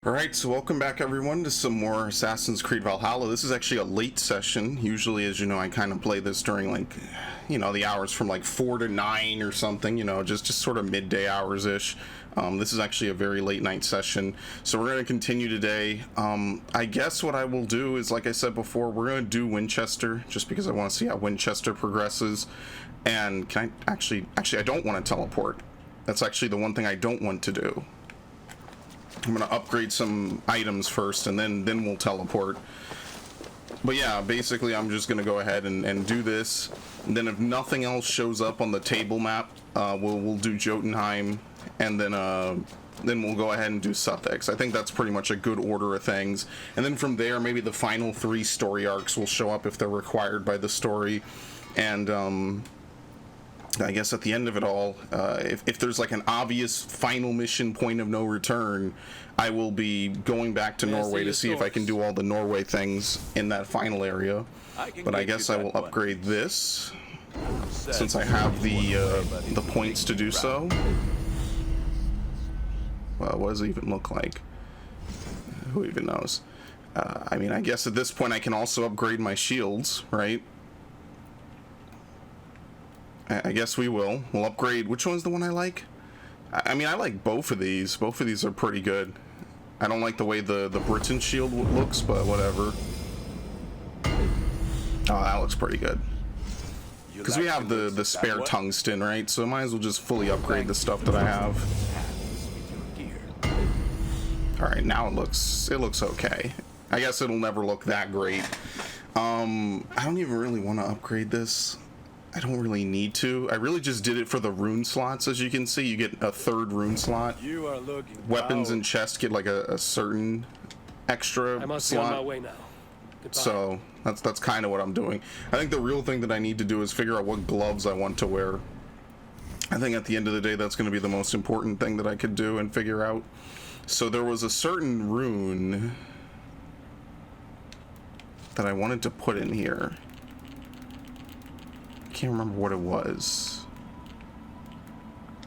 Alright, so welcome back everyone to some more Assassin's Creed Valhalla. This is actually a late session. Usually, as you know, I kind of play this during the hours from like 4 to 9 or something, just sort of midday hours-ish. This is actually a very late night session, so we're going to continue today. I guess what I will do is, like I said before, we're going to do Wincestre, just because I want to see how Wincestre progresses. And can I actually, I don't want to teleport. That's actually the one thing I don't want to do. I'm gonna upgrade some items first, and then we'll teleport. But yeah, basically I'm just gonna go ahead and do this, and then if nothing else shows up on the table map, we'll do Jotunheim, and then we'll go ahead and do Sussex. I think that's pretty much a good order of things, and then from there maybe the final 3 story arcs will show up if they're required by the story. And I guess at the end of it all, if there's like an obvious final mission point of no return, I will be going back to Norway to see if I can do all the Norway things in that final area. But I guess I will upgrade this, since I have the points to do so. Well, what does it even look like? Who even knows? I mean, I guess at this point I can also upgrade my shields, right? I guess we will. We'll upgrade. Which one's the one I like? I mean, I like both of these. Both of these are pretty good. I don't like the way the Britain shield looks, but whatever. Oh, that looks pretty good. Because we have the spare tungsten, right? So I might as well just fully upgrade the stuff that I have. Alright, now it looks okay. I guess it'll never look that great. I don't even really want to upgrade this. I don't really need to. I really just did it for the rune slots. As you can see, you get a 3rd rune slot. Weapons and chests get like a certain extra I must slot. be on my way now. Goodbye. So that's kind of what I'm doing. I think the real thing that I need to do is figure out what gloves I want to wear. I think at the end of the day, that's going to be the most important thing that I could do and figure out. So there was a certain rune that I wanted to put in here. Can't remember what it was.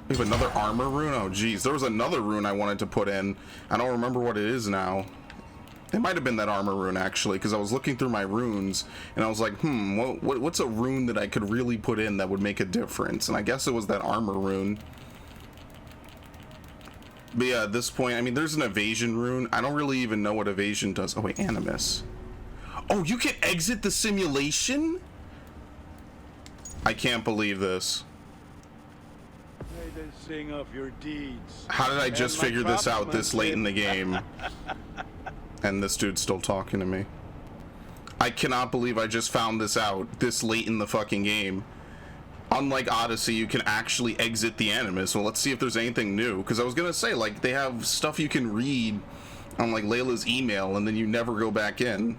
We have another armor rune. Oh geez, there was another rune I wanted to put in. I don't remember what it is now. It might have been that armor rune actually, because I was looking through my runes and I was like, what's a rune that I could really put in that would make a difference? And I guess it was that armor rune. But yeah, at this point, I mean, there's an evasion rune. I don't really even know what evasion does. Oh wait, animus. Oh, you can exit the simulation? I can't believe this. Sing of your deeds. How did I just figure this out this late in the game? And this dude's still talking to me. I cannot believe I just found this out this late in the fucking game. Unlike Odyssey, you can actually exit the animus. Well, let's see if there's anything new. Because I was gonna say, like, they have stuff you can read on, like, Layla's email, and then you never go back in.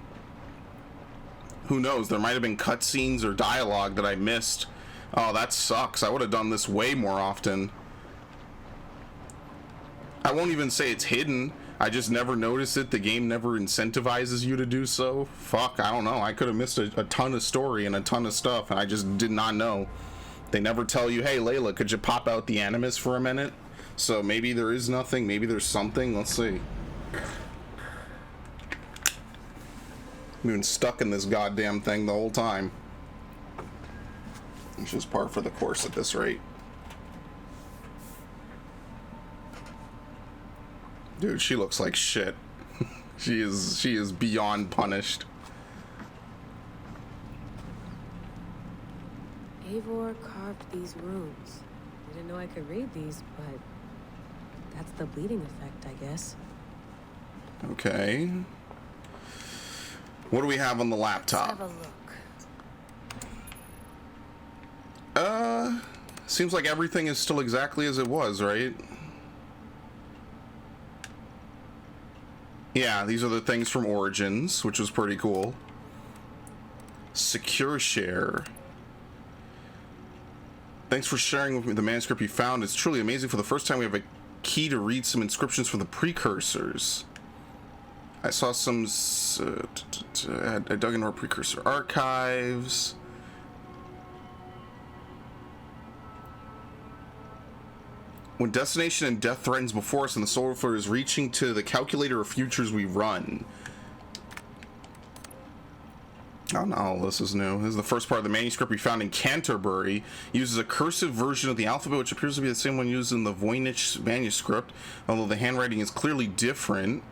Who knows? There might have been cutscenes or dialogue that I missed. Oh, that sucks. I would have done this way more often. I won't even say it's hidden. I just never noticed it. The game never incentivizes you to do so. Fuck, I don't know. I could have missed a ton of story and a ton of stuff, and I just did not know. They never tell you, hey, Layla, could you pop out the animus for a minute? So maybe there is nothing. Maybe there's something. Let's see. We've been stuck in this goddamn thing the whole time. It's just par for the course at this rate. Dude, she looks like shit. she is beyond punished. Eivor carved these runes. I didn't know I could read these, but that's the bleeding effect, I guess. Okay. What do we have on the laptop? Let's have a look. Seems like everything is still exactly as it was, right? Yeah, these are the things from Origins, which was pretty cool. Secure share. Thanks for sharing with me the manuscript you found. It's truly amazing. For the first time, we have a key to read some inscriptions for the precursors. I saw some... I dug into our precursor archives. When destination and death threatens before us and the solar flare is reaching to the calculator of futures we run. Oh no, this is new. This is the first part of the manuscript we found in Canterbury. Uses a cursive version of the alphabet, which appears to be the same one used in the Voynich manuscript, although the handwriting is clearly different.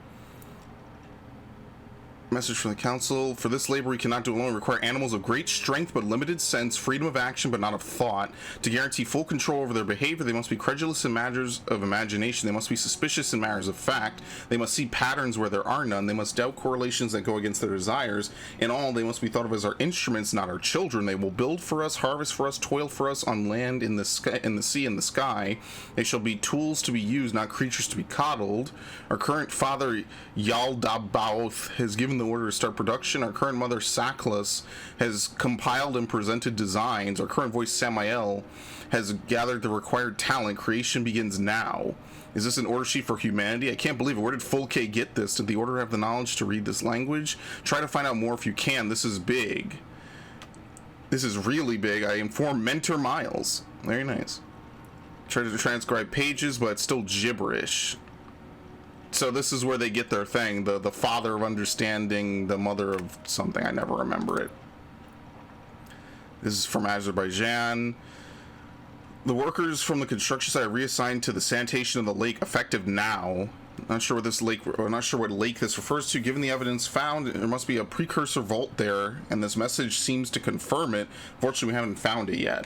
Message from the council: for this labor we cannot do alone. We require animals of great strength but limited sense, freedom of action but not of thought. To guarantee full control over their behavior, they must be credulous in matters of imagination. They must be suspicious in matters of fact. They must see patterns where there are none. They must doubt correlations that go against their desires. In all, they must be thought of as our instruments, not our children. They will build for us, harvest for us, toil for us on land, in the sky, in the sea, in the sky. They shall be tools to be used, not creatures to be coddled. Our current father Yaldabaoth has given the order to start production. Our current mother Saklas has compiled and presented designs. Our current voice Samael has gathered the required talent. Creation begins now. Is this an order sheet for humanity? I can't believe it. Where did Full K get this? Did the order have the knowledge to read this language? Try to find out more if you can. This is big. This is really big. I inform Mentor Miles. Very nice. Try to transcribe pages, but it's still gibberish. So this is where they get their thing, the father of understanding, the mother of something. I never remember it. This is from Azerbaijan. The workers from the construction site are reassigned to the sanitation of the lake, effective now. Not sure what this lake, or not sure what lake this refers to. Given the evidence found, there must be a precursor vault there, and this message seems to confirm it. Fortunately, we haven't found it yet.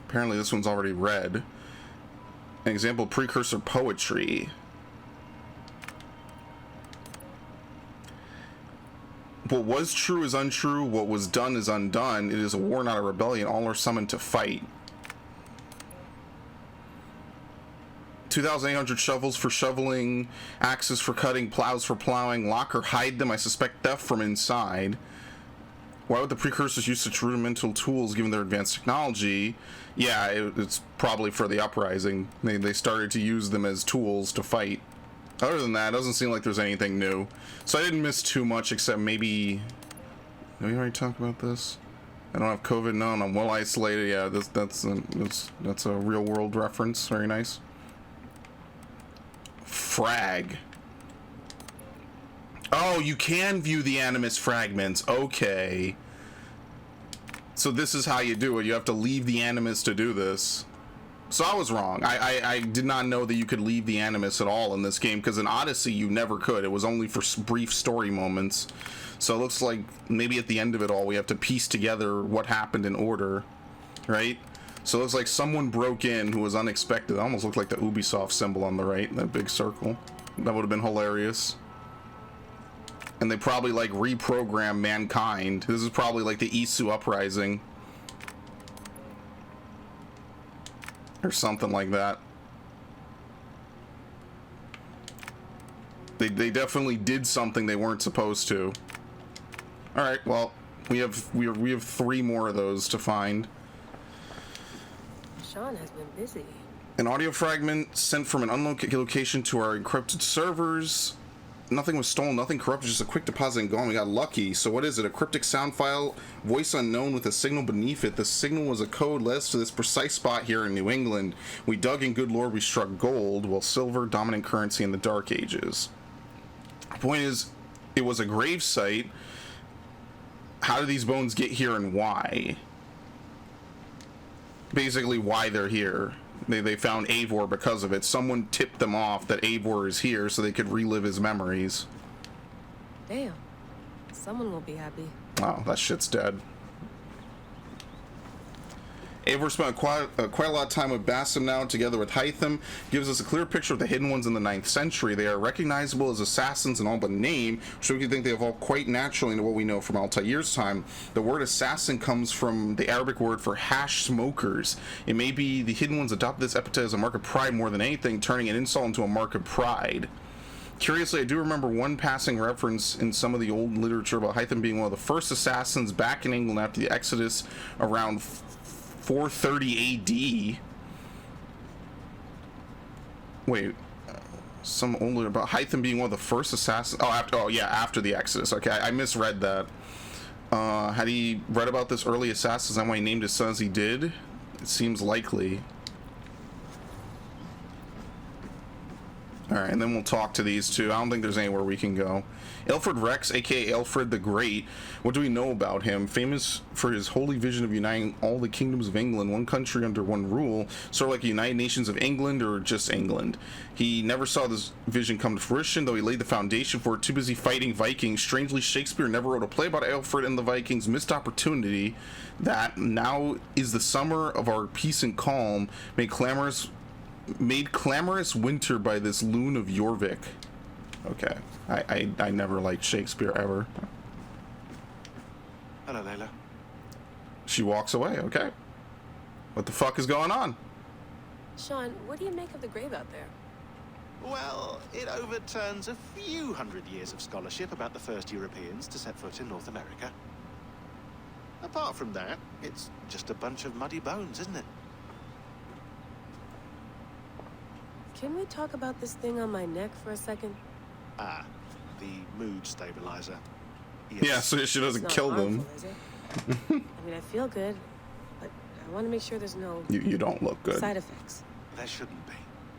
Apparently, this one's already read. An example of precursor poetry. What was true is untrue. What was done is undone. It is a war, not a rebellion. All are summoned to fight. 2,800 shovels for shoveling, axes for cutting, plows for plowing. Lock or hide them. I suspect theft from inside. Why would the precursors use such rudimental tools given their advanced technology? Yeah, it's probably for the uprising. They started to use them as tools to fight. Other than that, it doesn't seem like there's anything new. So I didn't miss too much, except maybe... Did we already talk about this? I don't have COVID. No, I'm well isolated. Yeah, that's a real world reference. Very nice. Frag. Oh, you can view the animus fragments. Okay. So this is how you do it. You have to leave the animus to do this. So I was wrong. I did not know that you could leave the animus at all in this game, because in Odyssey you never could. It was only for brief story moments. So it looks like maybe at the end of it all we have to piece together what happened in order, right? So it looks like someone broke in who was unexpected. It almost looked like the Ubisoft symbol on the right, that big circle. That would have been hilarious. And they probably like reprogram mankind. This is probably like the Isu uprising or something like that. They definitely did something they weren't supposed to. All right, well, we have 3 more of those to find. Sean has been busy. An audio fragment sent from an unknown location to our encrypted servers. Nothing was stolen, nothing corrupted, just a quick deposit and gone. We got lucky. So what is it? A cryptic sound file, voice unknown with a signal beneath it. The signal was a code led us to this precise spot here in New England. We dug and good lord, we struck gold, while silver, dominant currency in the Dark Ages. The point is, it was a grave site. How did these bones get here and why? Basically, why they're here. They found Eivor because of it. Someone tipped them off that Eivor is here so they could relive his memories. Damn. Someone will be happy. Oh, that shit's dead. Eivor spent quite a lot of time with Basim now, together with Hytham. Gives us a clear picture of the hidden ones in the 9th century. They are recognizable as assassins in all but name, which we think they evolved quite naturally into what we know from Altair's time. The word assassin comes from the Arabic word for hash smokers. It may be the hidden ones adopted this epithet as a mark of pride more than anything, turning an insult into a mark of pride. Curiously, I do remember one passing reference in some of the old literature about Hytham being one of the first assassins back in England after the Exodus around 430 AD. Wait, some older about Hytham being one of the first assassins. After the Exodus. Okay, I misread that. Had he read about this early assassin? Is that why he named his son as he did? It seems likely. Alright, and then we'll talk to these two. I don't think there's anywhere we can go. Alfred Rex, aka Alfred the Great. What do we know about him? Famous for his holy vision of uniting all the kingdoms of England, one country under one rule, sort of like the United Nations of England or just England. He never saw this vision come to fruition, though he laid the foundation for it, too busy fighting Vikings. Strangely, Shakespeare never wrote a play about Alfred and the Vikings. Missed opportunity. That now is the summer of our peace and calm, made clamorous winter by this loon of Jorvik. Okay. I never liked Shakespeare ever. Hello, Layla. She walks away. Okay. What the fuck is going on? Sean, what do you make of the grave out there? Well, it overturns a few hundred years of scholarship about the first Europeans to set foot in North America. Apart from that, it's just a bunch of muddy bones, isn't it? Can we talk about this thing on my neck for a second? Ah, the mood stabilizer. Yes. Yeah, so she doesn't It's not kill them. harmful, is it? I mean, I feel good, but I want to make sure there's no You don't look good. side effects. There shouldn't be.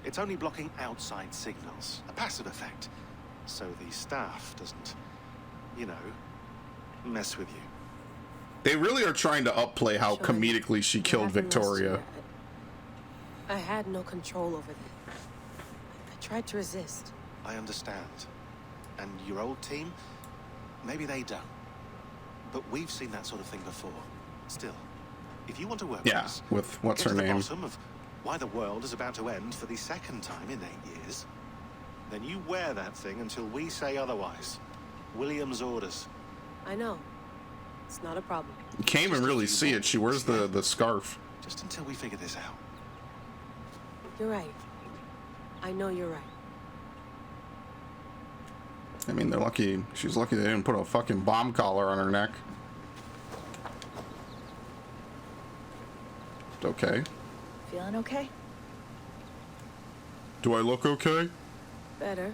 It's only blocking outside signals, a passive effect. So the staff doesn't, you know, mess with you. They really are trying to upplay how Sean, comedically she what killed happened last Victoria. year, I had no control over that. I tried to resist. I understand. And your old team, maybe they don't. But we've seen that sort of thing before. Still, if you want to work with Yeah, us, with what's get her to the name? bottom of why the world is about to end for the second time in 8 years, then you wear that thing until we say otherwise. William's orders. I know. It's not a problem. You can't even really see it. She wears the scarf. Just until we figure this out. You're right. I know you're right. I mean, they're lucky. She's lucky they didn't put a fucking bomb collar on her neck. Okay. Feeling okay? Do I look okay? Better.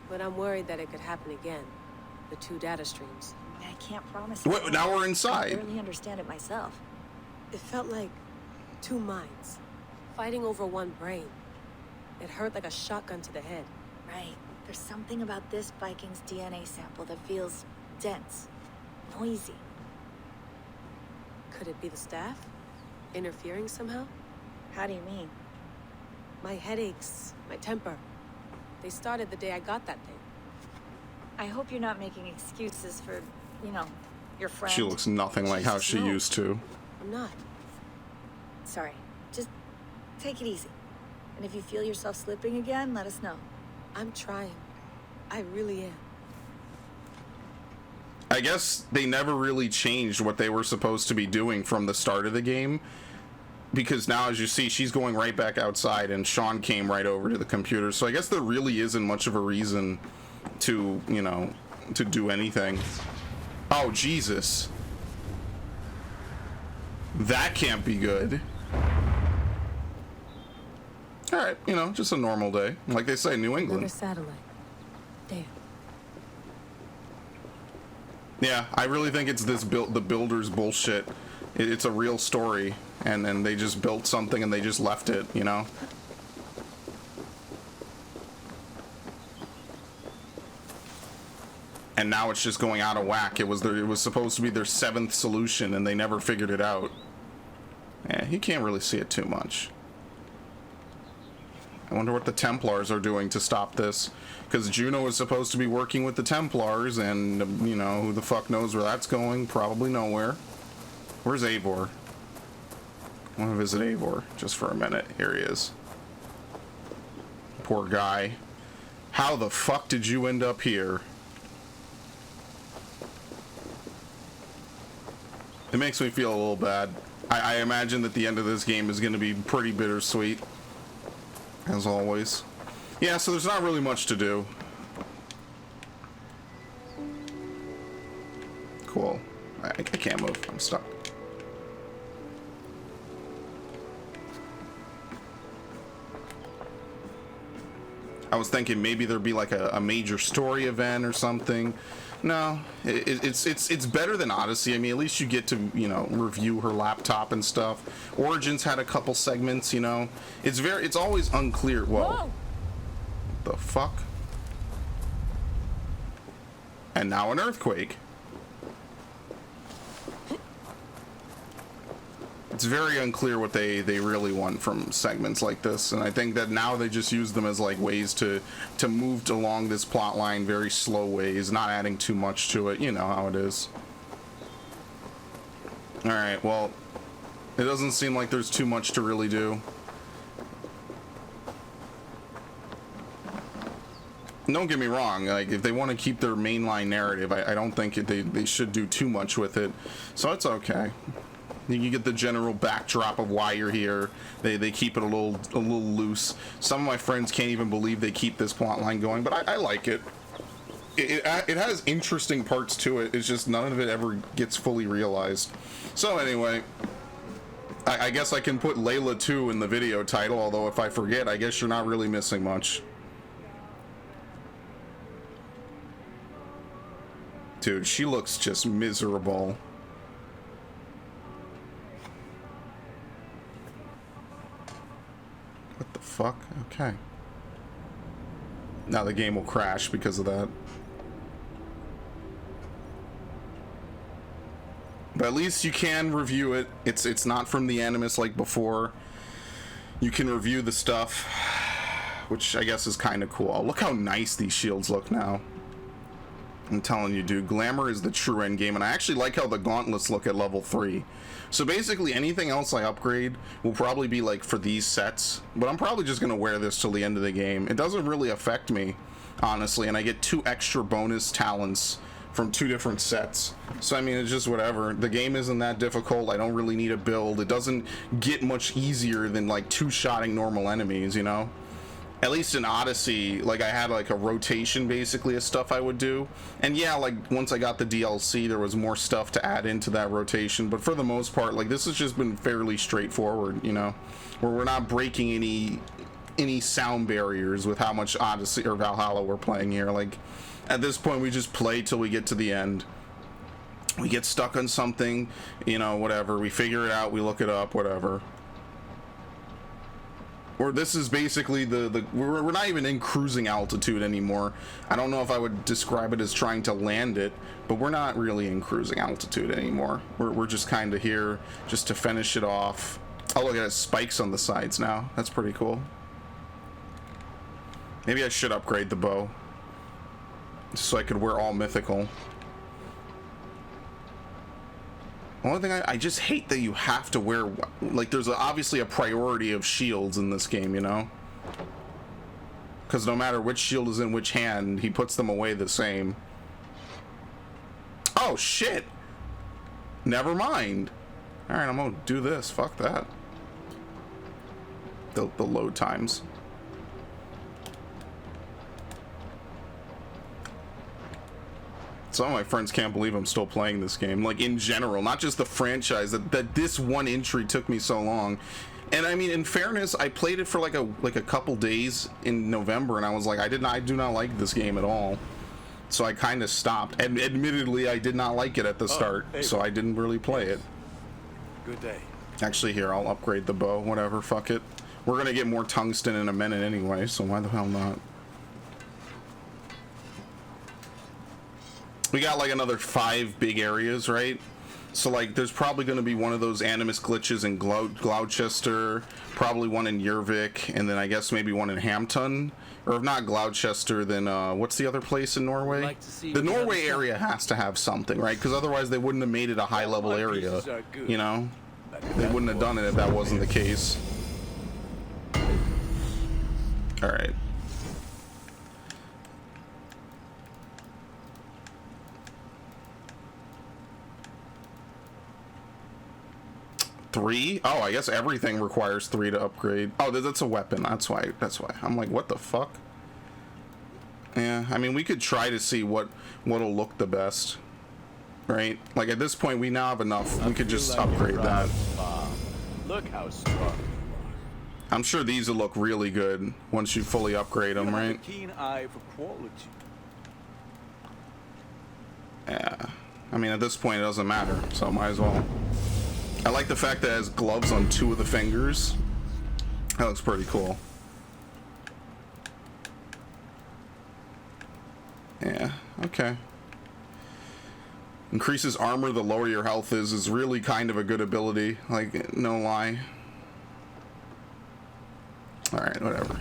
But I'm worried that it could happen again. The two data streams. I can't promise. Wait, it. now we're I inside. barely understand it myself. It felt like two minds fighting over one brain. It hurt like a shotgun to the head. Right. There's something about this Viking's DNA sample that feels dense, noisy. Could it be the staff? Interfering somehow? How do you mean? My headaches, my temper. They started the day I got that thing. I hope you're not making excuses for, you know, your friend. She looks nothing like how Jesus, she no. used to. I'm not. Sorry. Just take it easy. And if you feel yourself slipping again, let us know. I'm trying. I really am. I guess they never really changed what they were supposed to be doing from the start of the game. Because now, as you see, she's going right back outside and Sean came right over to the computer. So I guess there really isn't much of a reason to, you know, to do anything. Oh, Jesus. That can't be good. Alright, you know, just a normal day. Like they say, New Another England. satellite. Damn. Yeah, I really think it's this the builders bullshit. It's a real story, and then they just built something and they just left it, you know? And now it's just going out of whack. It was supposed to be their 7th solution, and they never figured it out. Yeah, you can't really see it too much. I wonder what the Templars are doing to stop this. Because Juno is supposed to be working with the Templars, and, you know, who the fuck knows where that's going? Probably nowhere. Where's Eivor? I want to visit Eivor just for a minute. Here he is. Poor guy. How the fuck did you end up here? It makes me feel a little bad. I imagine that the end of this game is going to be pretty bittersweet. As always. Yeah, so there's not really much to do. Cool. I can't move. I'm stuck. I was thinking maybe there'd be like a major story event or something. No, it's better than Odyssey. I mean, at least you get to, you know, review her laptop and stuff. Origins had a couple segments, you know. It's always unclear. Whoa. the fuck? And now an earthquake. It's very unclear what they really want from segments like this, and I think that now they just use them as like ways to move along this plot line, very slow ways, not adding too much to it. You know how it is. All right, well, it doesn't seem like there's too much to really do. Don't get me wrong, like if they want to keep their mainline narrative, I don't think they should do too much with it, so it's okay. You get the general backdrop of why you're here. They keep it a little loose. Some of my friends can't even believe they keep this plot line going, but I like it. It has interesting parts to it. It's just none of it ever gets fully realized. So anyway, I guess I can put Layla 2 in the video title, although if I forget, I guess you're not really missing much. Dude, she looks just miserable. What the fuck? Okay. Now the game will crash because of that. But at least you can review it. It's not from the Animus like before. You can review the stuff, which I guess is kind of cool. Oh, look how nice these shields look now. I'm telling you, dude, glamour is the true end game, and I actually like how the gauntlets look at level 3. So basically anything else I upgrade will probably be like for these sets, but I'm probably just gonna wear this till the end of the game. It doesn't really affect me, honestly, and I get 2 extra bonus talents from 2 different sets. So I mean, it's just whatever. The game isn't that difficult. I don't really need a build. It doesn't get much easier than like 2-shotting normal enemies, you know? At least in Odyssey, like I had like a rotation basically of stuff I would do, and yeah, like once I got the DLC there was more stuff to add into that rotation, but for the most part, like this has just been fairly straightforward, you know, where we're not breaking any sound barriers with how much Odyssey or Valhalla we're playing here. Like at this point we just play till we get to the end. We get stuck on something, you know, whatever, we figure it out, we look it up, whatever. Or this is basically we're not even in cruising altitude anymore. I don't know if I would describe it as trying to land it, but we're not really in cruising altitude anymore. We're just kind of here just to finish it off. Oh, look at it, spikes on the sides now. That's pretty cool. Maybe I should upgrade the bow so I could wear all mythical. The only thing I just hate that you have to wear, like there's obviously a priority of shields in this game, you know? Because no matter which shield is in which hand, he puts them away the same. Oh shit! Never mind. Alright, I'm gonna do this. Fuck that. The load times. Some of my friends can't believe I'm still playing this game, like in general, not just the franchise, that this one entry took me so long. And I mean, in fairness, I played it for like a couple days in November, and I was like, I do not like this game at all. So I kind of stopped. And admittedly, I did not like it at the start, so I didn't really play it. Good day. Actually, here, I'll upgrade the bow, whatever, fuck it. We're gonna get more tungsten in a minute anyway, so why the hell not? We got like another 5 big areas, right? So like there's probably going to be one of those Animus glitches in Gloucester, probably one in Jorvik, and then I guess maybe one in Hampton. Or if not Gloucester, then what's the other place in Norway? The Norway area has to have something, right? Because otherwise they wouldn't have made it a high level area, you know? They wouldn't have done it if that wasn't the case. Alright. Three? Oh, I guess everything requires 3 to upgrade. Oh, that's a weapon. That's why. I'm like, what the fuck? Yeah, I mean, we could try to see what'll look the best, right? Like at this point, we now have enough. We could just upgrade that. Look how strong you are. I'm sure these will look really good once you fully upgrade them, right? Keen eye for quality. Yeah. I mean, at this point, it doesn't matter, so might as well. I like the fact that it has gloves on 2 of the fingers. That looks pretty cool. Yeah, okay. Increases armor the lower your health is really kind of a good ability, like, no lie. Alright, whatever.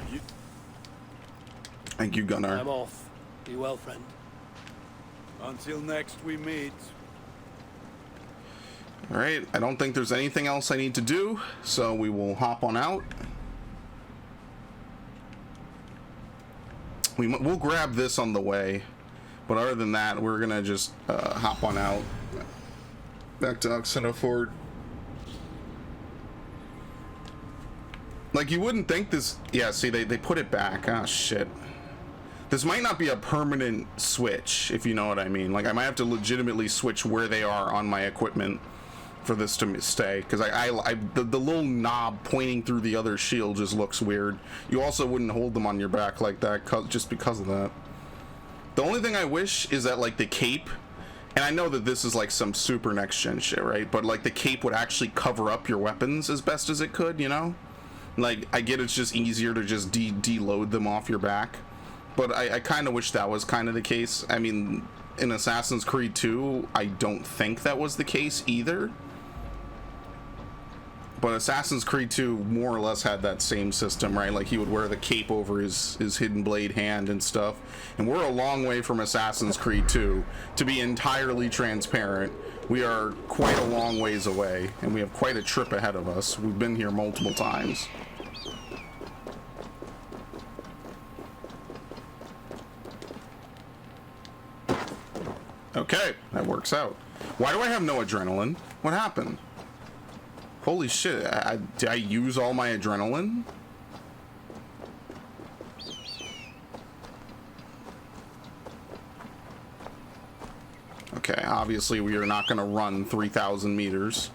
Thank you, Gunnar. I'm off. Be well, friend. Until next we meet. Alright, I don't think there's anything else I need to do, so we will hop on out. We'll grab this on the way, but other than that, we're gonna just hop on out. Back to Oxenford. Like, you wouldn't think this... Yeah, see, they put it back. Ah, shit. This might not be a permanent switch, if you know what I mean. Like, I might have to legitimately switch where they are on my equipment for this to stay, because the little knob pointing through the other shield just looks weird. You also wouldn't hold them on your back like that just because of that. The only thing I wish is that, like, the cape, and I know that this is like some super next gen shit, right? But like the cape would actually cover up your weapons as best as it could, you know? Like, I get it's just easier to just deload them off your back, but I kind of wish that was kind of the case. I mean, in Assassin's Creed 2, I don't think that was the case either. But Assassin's Creed 2 more or less had that same system, right? Like, he would wear the cape over his hidden blade hand and stuff. And we're a long way from Assassin's Creed 2. To be entirely transparent, we are quite a long ways away, and we have quite a trip ahead of us. We've been here multiple times. Okay, that works out. Why do I have no adrenaline? What happened? Holy shit, did I use all my adrenaline? Okay, obviously we are not going to run 3,000 meters.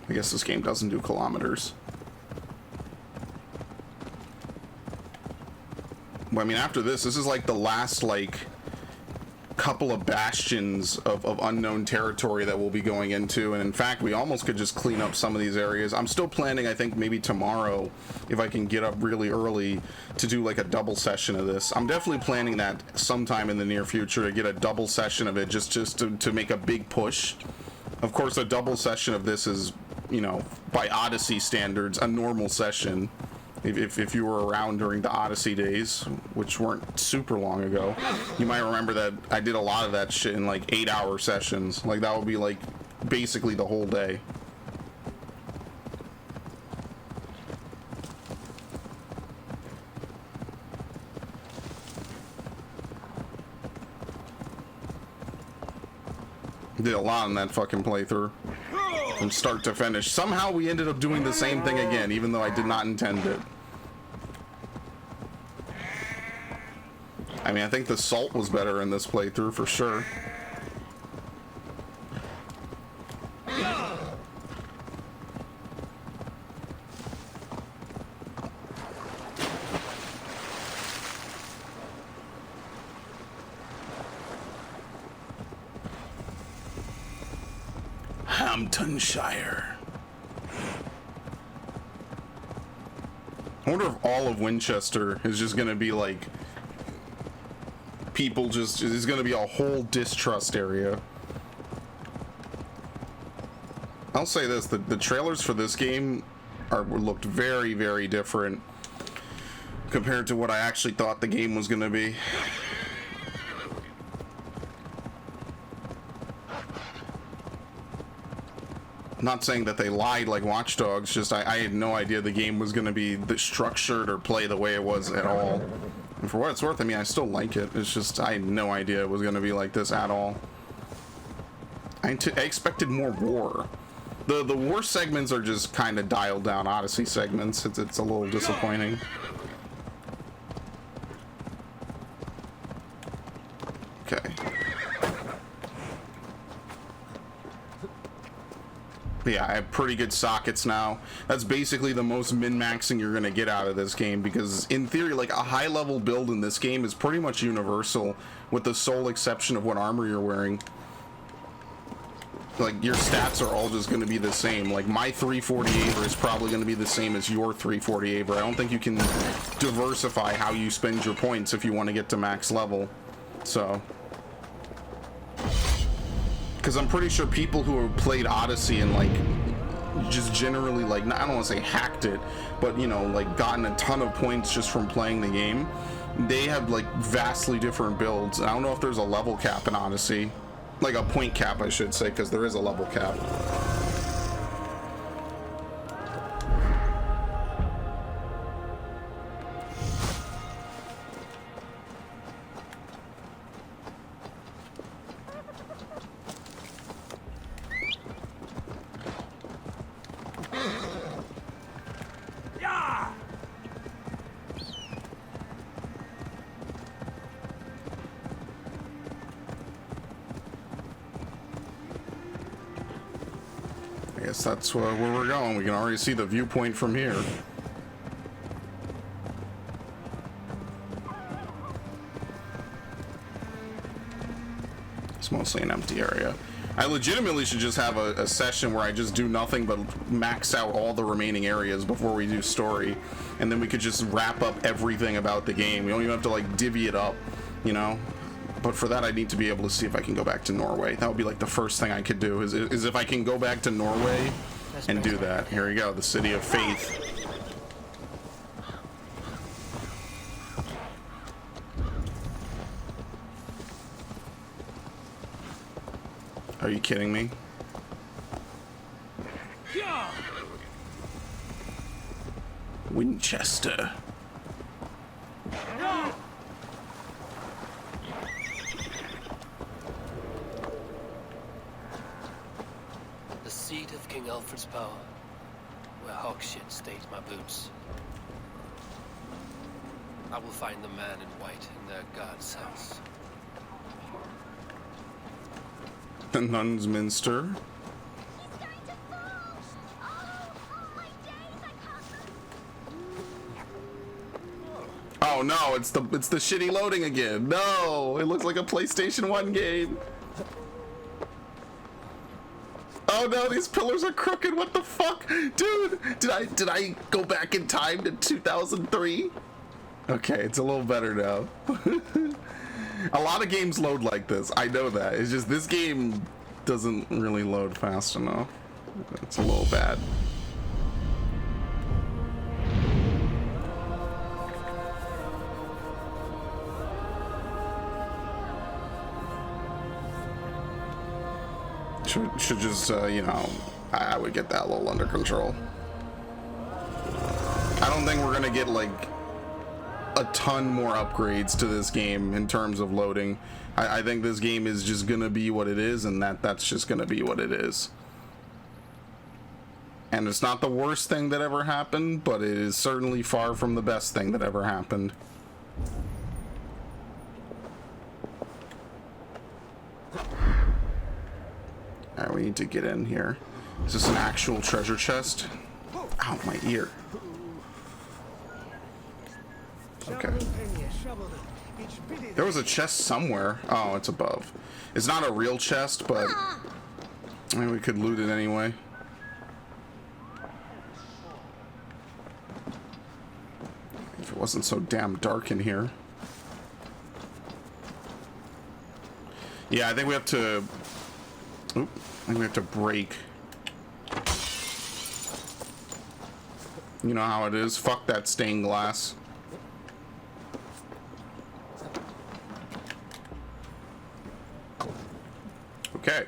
I guess this game doesn't do kilometers. Well, I mean, after this is like the last, like, couple of bastions of unknown territory that we'll be going into, and in fact we almost could just clean up some of these areas. I'm still planning, I think maybe tomorrow, if I can get up really early, to do like a double session of this. I'm definitely planning that sometime in the near future, to get a double session of it, just to make a big push. Of course, a double session of this is, you know, by Odyssey standards, a normal session. If you were around during the Odyssey days, which weren't super long ago, you might remember that I did a lot of that shit in like 8-hour sessions. Like, that would be like basically the whole day. Did a lot in that fucking playthrough. From start to finish. Somehow we ended up doing the same thing again, even though I did not intend it. I mean, I think the salt was better in this playthrough for sure. Hamptonshire. I wonder if all of Wincestre is just gonna be like people just is gonna be a whole distrust area. I'll say this, the trailers for this game looked very, very different compared to what I actually thought the game was gonna be. Not saying that they lied like Watch Dogs, just I had no idea the game was going to be this structured or play the way it was at all. And for what it's worth, I mean, I still like it. It's just I had no idea it was going to be like this at all. I expected more war. The war segments are just kind of dialed down Odyssey segments. It's a little disappointing. Okay. Yeah, I have pretty good sockets now. That's basically the most min-maxing you're gonna get out of this game, because in theory, like, a high-level build in this game is pretty much universal, with the sole exception of what armor you're wearing. like your stats are all just going to be the same. Like my 340 Aver is probably going to be the same as your 340 Aver. I don't think you can diversify how you spend your points if you want to get to max level. So, because I'm pretty sure people who have played Odyssey and like just generally like, I don't want to say hacked it, but you know, like gotten a ton of points just from playing the game, they have like vastly different builds. I don't know if there's a level cap in Odyssey, like a point cap I should say, because there is a level cap. That's where we're going. We can already see the viewpoint from here. It's mostly an empty area. I legitimately should just have a session where I just do nothing but max out all the remaining areas before we do story, and then we could just wrap up everything about the game. We don't even have to like divvy it up, you know? But for that, I need to be able to see if I can go back to Norway. That would be like the first thing I could do, is if I can go back to Norway and do that. Here we go, the City of Faith. Are you kidding me? Wincestre. The seat of King Alfred's power, where hawkshit stays my boots. I will find the man in white in their god's house. The Nun's Minster. Oh no, it's the shitty loading again. No, it looks like a PlayStation 1 game. Oh no, these pillars are crooked. What the fuck? Dude, did I go back in time to 2003? Okay, it's a little better now. A lot of games load like this. I know that. It's just this game doesn't really load fast enough. It's a little bad. Should just, you know, I would get that a little under control. I don't think we're gonna get like a ton more upgrades to this game in terms of loading. I think this game is just gonna be what it is, and that's just gonna be what it is. And it's not the worst thing that ever happened, but it is certainly far from the best thing that ever happened. Alright, we need to get in here. Is this an actual treasure chest? Ow, my ear. Okay. There was a chest somewhere. Oh, it's above. It's not a real chest, but I mean, we could loot it anyway. If it wasn't so damn dark in here. Yeah, I think we have to... Oop, I think we have to break. You know how it is. Fuck that stained glass. Okay.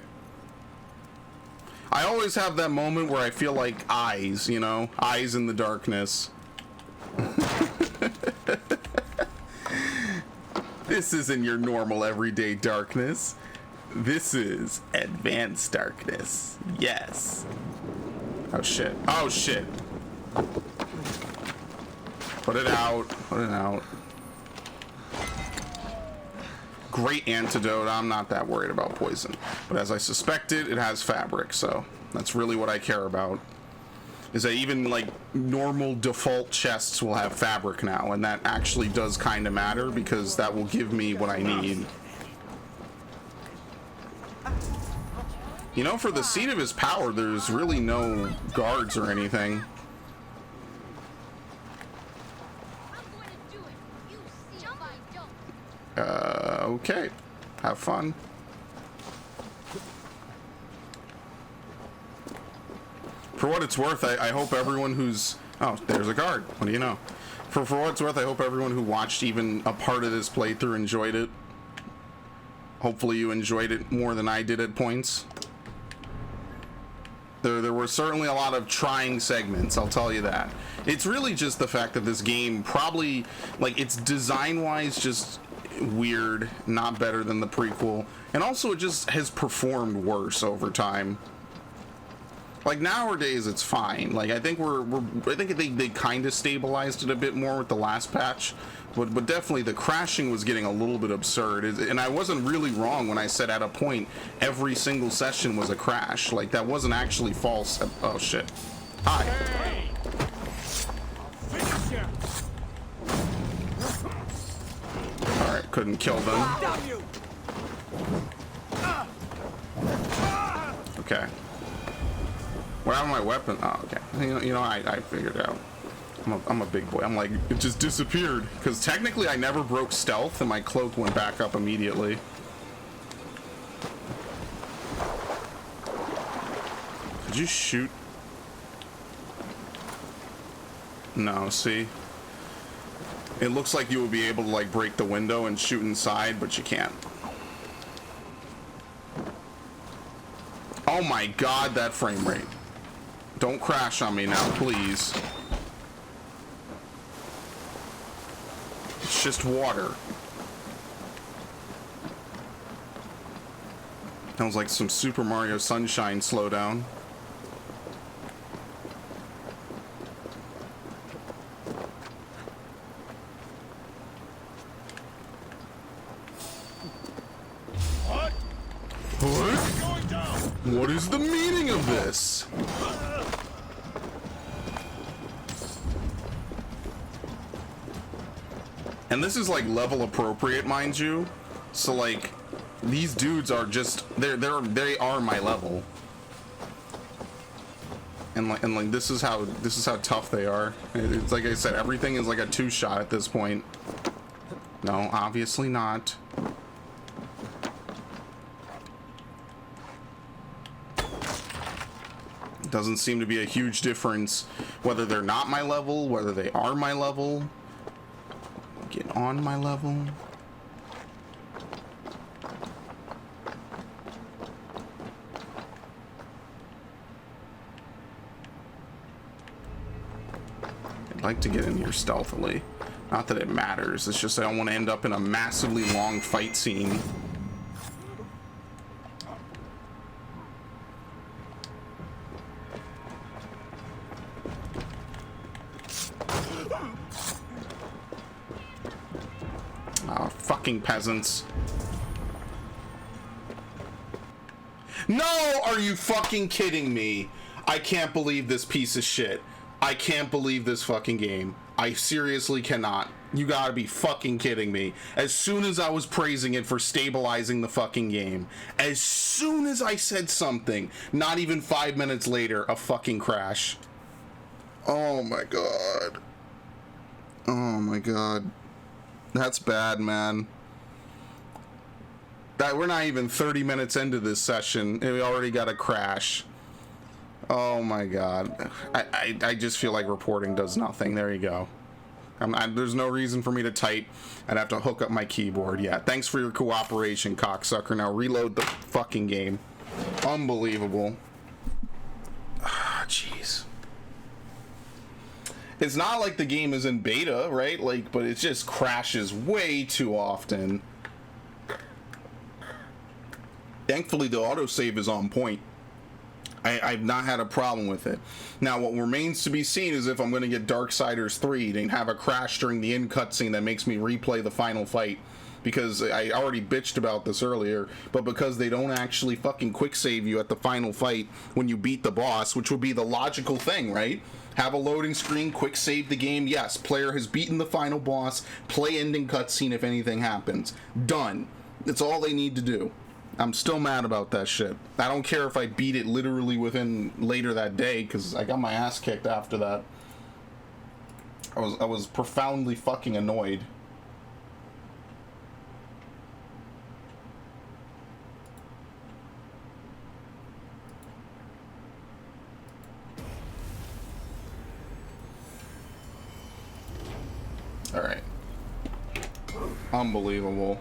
I always have that moment where I feel like eyes, you know? Eyes in the darkness. This isn't your normal everyday darkness. This is advanced darkness. Yes. Oh shit. Oh shit. Put it out. Put it out. Great antidote. I'm not that worried about poison. But as I suspected, it has fabric, so that's really what I care about. Is that even like normal default chests will have fabric now, and that actually does kind of matter because that will give me what I need. You know, for the seat of his power, there's really no guards or anything. Okay. Have fun. For what it's worth, I hope everyone who's... Oh, there's a guard. What do you know? For what it's worth, I hope everyone who watched even a part of this playthrough enjoyed it. Hopefully you enjoyed it more than I did at points. There were certainly a lot of trying segments, I'll tell you that. It's really just the fact that this game probably, like, it's design-wise just weird, not better than the prequel, and also it just has performed worse over time. Like, nowadays it's fine. Like, I think I think they kind of stabilized it a bit more with the last patch, but definitely the crashing was getting a little bit absurd. And I wasn't really wrong when I said at a point every single session was a crash. Like, that wasn't actually false. Oh shit. Hi. Hey! I'll finish you. All right, couldn't kill them. Damn you! Okay. Where am my weapon? Oh, okay. You know, I figured it out. I'm a big boy. I'm like, it just disappeared. Because technically I never broke stealth and my cloak went back up immediately. Could you shoot? No, see? It looks like you would be able to like break the window and shoot inside, but you can't. Oh my god, that frame rate. Don't crash on me now, please. It's just water. Sounds like some Super Mario Sunshine slowdown. What? What? Going down! What is the meaning of this? And this is like level appropriate, mind you. So like these dudes are just they are my level. And like this is how tough they are. It's like I said, everything is like a two-shot at this point. No, obviously not. Doesn't seem to be a huge difference whether they're not my level, whether they are my level. Get on my level. I'd like to get in here stealthily. Not that it matters, it's just I don't want to end up in a massively long fight scene. Fucking peasants. No! Are you fucking kidding me? I can't believe this piece of shit. I can't believe this fucking game. I seriously cannot. You gotta be fucking kidding me. As soon as I was praising it for stabilizing the fucking game, as soon as I said something, not even 5 minutes later, a fucking crash. Oh my god. Oh my god. That's bad, man. We're not even 30 minutes into this session, and we already got a crash. Oh my god. I just feel like reporting does nothing. There you go. There's no reason for me to type. I'd have to hook up my keyboard. Yeah, thanks for your cooperation, cocksucker. Now reload the fucking game. Unbelievable. Ah, jeez. It's not like the game is in beta, right? Like, but it just crashes way too often. Thankfully, the autosave is on point. I've not had a problem with it. Now, what remains to be seen is if I'm going to get Darksiders 3 and have a crash during the end cutscene that makes me replay the final fight. Because I already bitched about this earlier, but because they don't actually fucking quick save you at the final fight when you beat the boss, which would be the logical thing, right? Have a loading screen, quick save the game. Yes, player has beaten the final boss. Play ending cutscene if anything happens. Done. That's all they need to do. I'm still mad about that shit. I don't care if I beat it literally within later that day, because I got my ass kicked after that. I was profoundly fucking annoyed. All right. Unbelievable.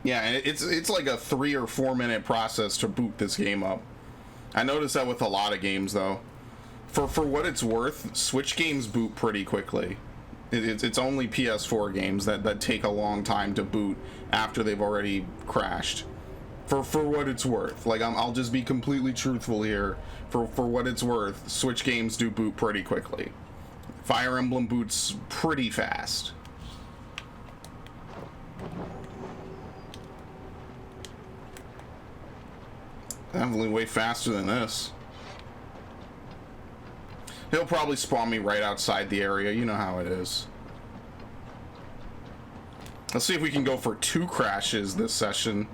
Yeah, it's like a 3 or 4 minute process to boot this game up. I noticed that with a lot of games though. For what it's worth, Switch games boot pretty quickly. It's only PS4 games that take a long time to boot after they've already crashed. For what it's worth, like I'll just be completely truthful here. For what it's worth, Switch games do boot pretty quickly. Fire Emblem boots pretty fast. Definitely way faster than this. He'll probably spawn me right outside the area. You know how it is. Let's see if we can go for 2 crashes this session.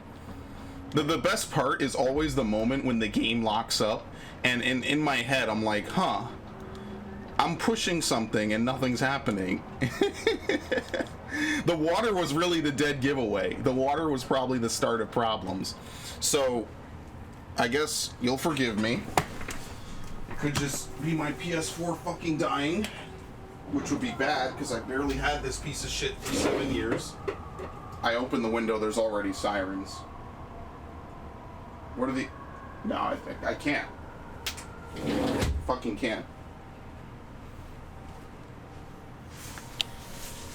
The best part is always the moment when the game locks up, and in my head I'm like, huh, I'm pushing something and nothing's happening. The water was really the dead giveaway. The water was probably the start of problems. So I guess you'll forgive me. It could just be my PS4 fucking dying, which would be bad because I barely had this piece of shit for 7 years. I opened the window, there's already sirens. What are the... No, I can't. Fucking can't.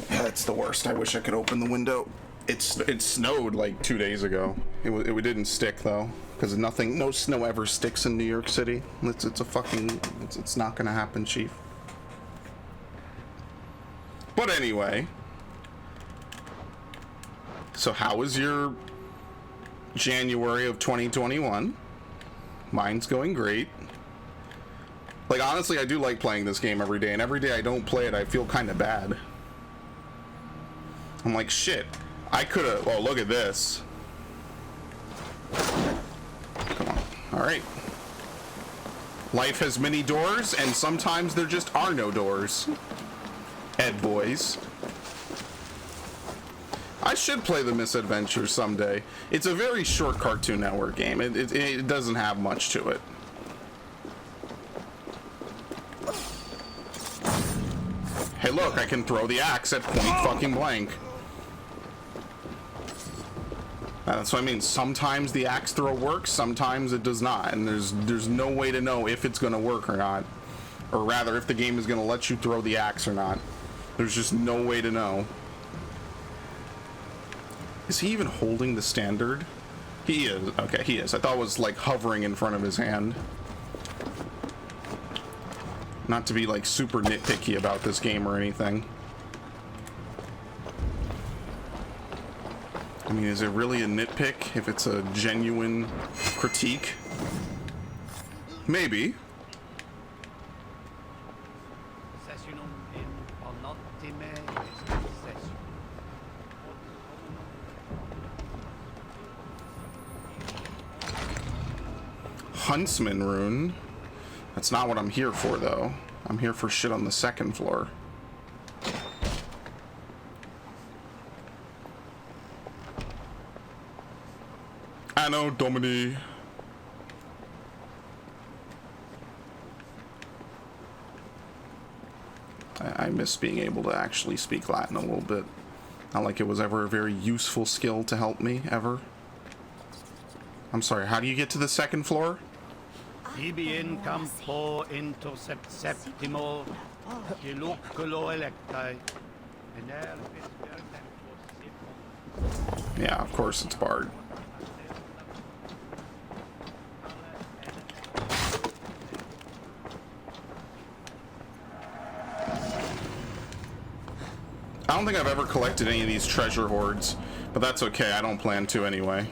That's the worst. I wish I could open the window. It snowed like 2 days ago. It didn't stick though, because no snow ever sticks in New York City. It's not gonna happen, Chief. But anyway, so how was your January of 2021? Mine's going great. Like honestly, I do like playing this game every day, and every day I don't play it, I feel kind of bad. I'm like, shit, I could have... Oh, look at this. Come on. All right. Life has many doors, and sometimes there just are no doors. Ed boys. I should play the Misadventures someday. It's a very short Cartoon Network game. It doesn't have much to it. Hey, look, I can throw the axe at point fucking blank. That's what I mean. Sometimes the axe throw works, sometimes it does not, and there's no way to know if it's gonna work or not, or rather, if the game is gonna let you throw the axe or not. There's just no way to know. Is he even holding the standard? He is. Okay, he is. I thought it was like hovering in front of his hand. Not to be like super nitpicky about this game or anything. I mean, is it really a nitpick if it's a genuine critique? Maybe. Huntsman rune. That's not what I'm here for, though. I'm here for shit on the second floor. Anno Domini. I miss being able to actually speak Latin a little bit. Not like it was ever a very useful skill to help me, ever. I'm sorry, how do you get to the second floor? Ibi in campo intercept septimo, diluculo electai. Yeah, of course it's Bard. I don't think I've ever collected any of these treasure hoards, but that's okay, I don't plan to anyway.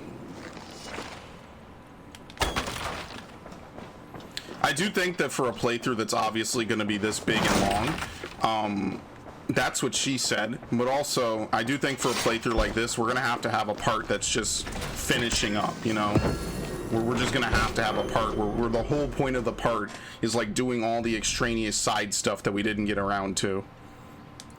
I do think that for a playthrough that's obviously going to be this big and long, That's what she said. But also, I do think for a playthrough like this, we're gonna have to have a part that's just finishing up, you know? We're just gonna have to have a part where the whole point of the part is like doing all the extraneous side stuff that we didn't get around to.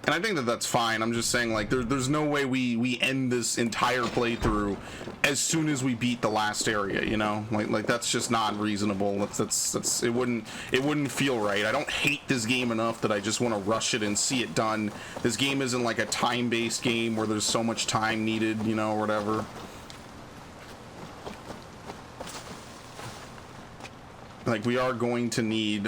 And I think that that's fine. I'm just saying, like, there's no way we end this entire playthrough as soon as we beat the last area, you know? Like that's just not reasonable. That's it wouldn't feel right. I don't hate this game enough that I just want to rush it and see it done. This game isn't like a time-based game where there's so much time needed, you know, or whatever. Like, we are going to need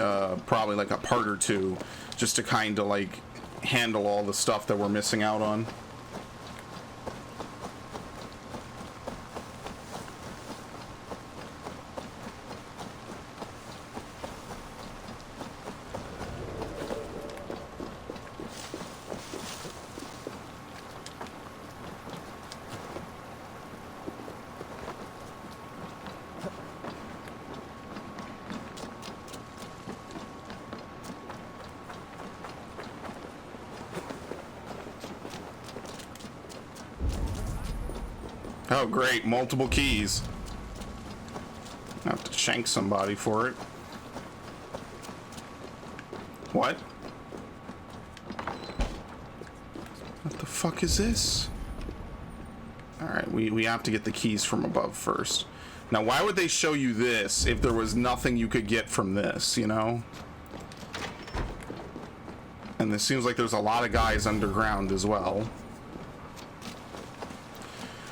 probably like a part or two just to kind of like handle all the stuff that we're missing out on. Oh, great. Multiple keys. I have to shank somebody for it. What? What the fuck is this? Alright, we have to get the keys from above first. Now, why would they show you this if there was nothing you could get from this, you know? And this seems like there's a lot of guys underground as well.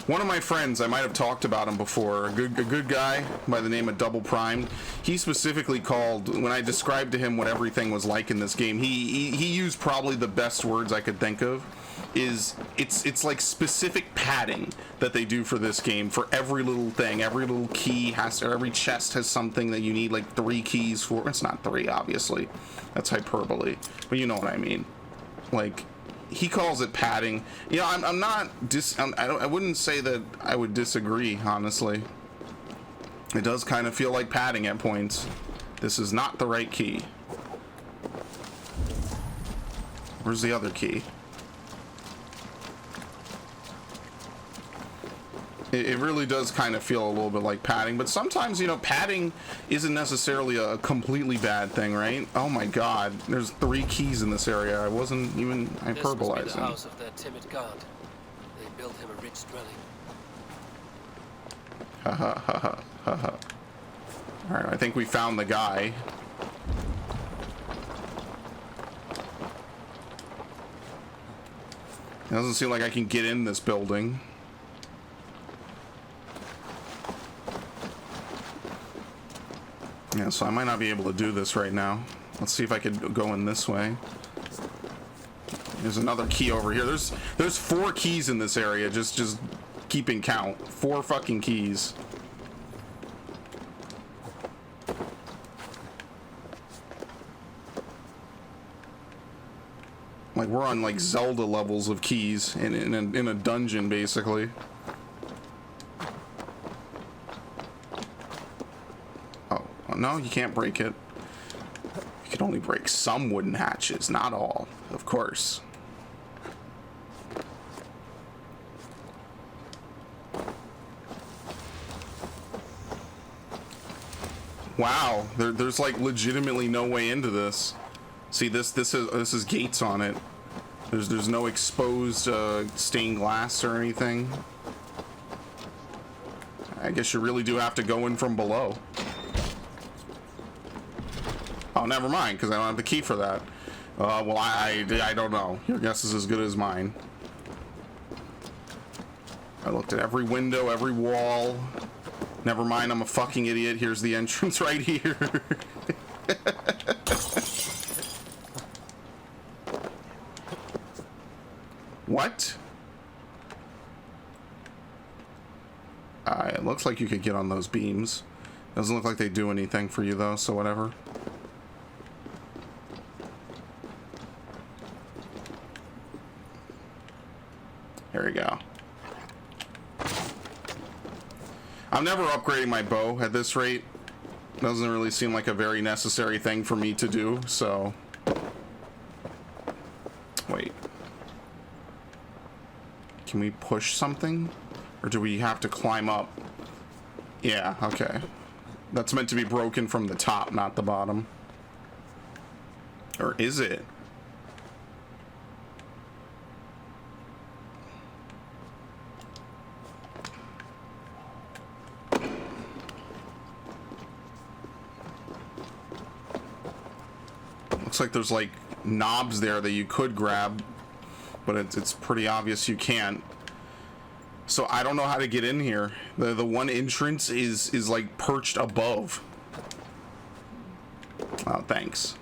One of my friends, I might have talked about him before, a good guy by the name of Double Prime. He specifically called, when I described to him what everything was like in this game, he used probably the best words I could think of. It's like specific padding that they do for this game for every little thing. Every little key has, or every chest has something that you need like 3 keys for. It's not 3, obviously. That's hyperbole, but you know what I mean. Like, he calls it padding. You know, I'm not I wouldn't say that I would disagree, honestly. It does kind of feel like padding at points. This is not the right key. Where's the other key? It really does kind of feel a little bit like padding, but sometimes, you know, padding isn't necessarily a completely bad thing, right? Oh my god, there's 3 keys in this area. I wasn't even hyperbolizing. This must be the house of that timid god. They built him a rich dwelling. Haha, haha, haha. Alright, I think we found the guy. It doesn't seem like I can get in this building. Yeah, so I might not be able to do this right now. Let's see if I could go in this way. There's another key over here. There's 4 keys in this area, just keeping count. 4 fucking keys. Like, we're on like Zelda levels of keys in a dungeon, basically. No, you can't break it. You can only break some wooden hatches, not all, of course. Wow, there's like legitimately no way into this. See, this is gates on it. There's no exposed stained glass or anything. I guess you really do have to go in from below. Oh, never mind, because I don't have the key for that. Well, I don't know. Your guess is as good as mine. I looked at every window, every wall. Never mind, I'm a fucking idiot. Here's the entrance right here. What? It looks like you could get on those beams. Doesn't look like they do anything for you, though, so whatever. There we go. I'm never upgrading my bow at this rate. Doesn't really seem like a very necessary thing for me to do, so. Wait. Can we push something? Or do we have to climb up? Yeah, okay. That's meant to be broken from the top, not the bottom. Or is it? Looks like there's like knobs there that you could grab, but it's pretty obvious you can't. So I don't know how to get in here. The one entrance is like perched above. Oh, thanks.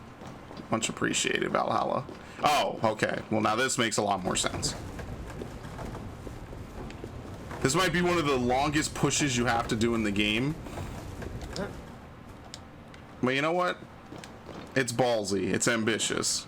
Much appreciated, Valhalla. Oh, okay. Well, now this makes a lot more sense. This might be one of the longest pushes you have to do in the game. But you know what? It's ballsy. It's ambitious.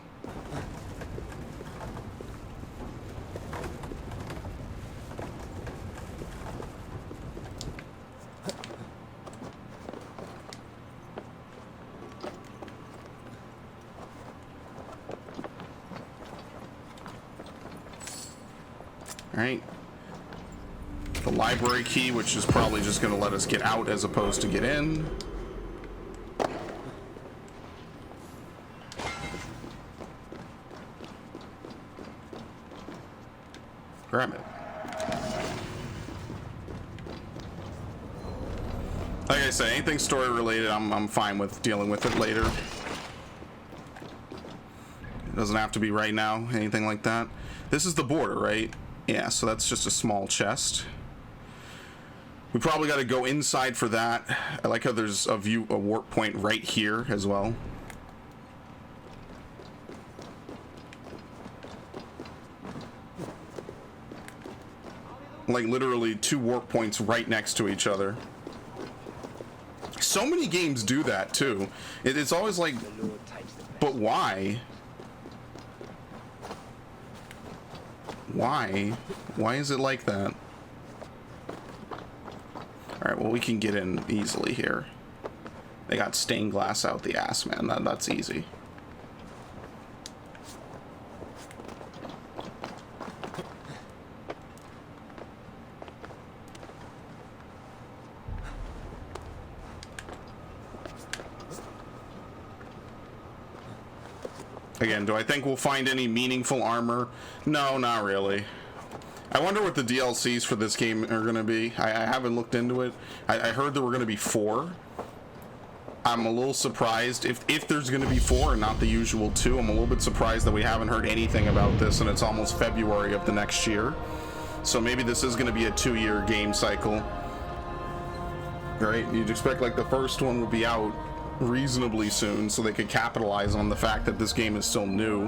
All right. The library key, which is probably just going to let us get out as opposed to get in. Grab it. Like I say, anything story related, I'm fine with dealing with it later. It doesn't have to be right now, anything like that. This is the border, right? Yeah, so that's just a small chest. We probably got to go inside for that. I like how there's a warp point right here as well. Like literally 2 warp points right next to each other. So many games do that too. It's always like, but why? Why? Why is it like that? Alright, well we can get in easily here. They got stained glass out the ass, man. That's easy. Again, do I think we'll find any meaningful armor? No, not really. I wonder what the DLCs for this game are going to be. I haven't looked into it. I heard there were going to be 4. I'm a little surprised if there's going to be 4 and not the usual 2. I'm a little bit surprised that we haven't heard anything about this and it's almost February of the next year. So maybe this is going to be a 2-year game cycle. Right? You'd expect like the first one would be out reasonably soon so they could capitalize on the fact that this game is still new.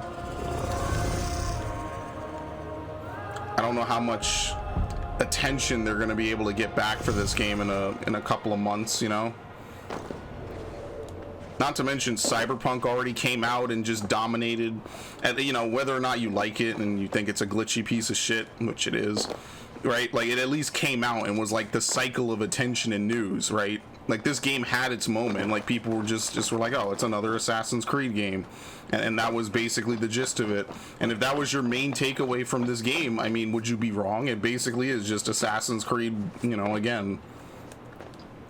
I don't know how much attention they're going to be able to get back for this game in a couple of months, you know. Not to mention Cyberpunk already came out and just dominated, and you know, whether or not you like it and you think it's a glitchy piece of shit, which it is, right? Like it at least came out and was like the cycle of attention and news, right? Like this game had its moment. Like people were just were like, oh, it's another Assassin's Creed game, and that was basically the gist of it. And if that was your main takeaway from this game, I mean, would you be wrong? It basically is just Assassin's Creed, you know. Again,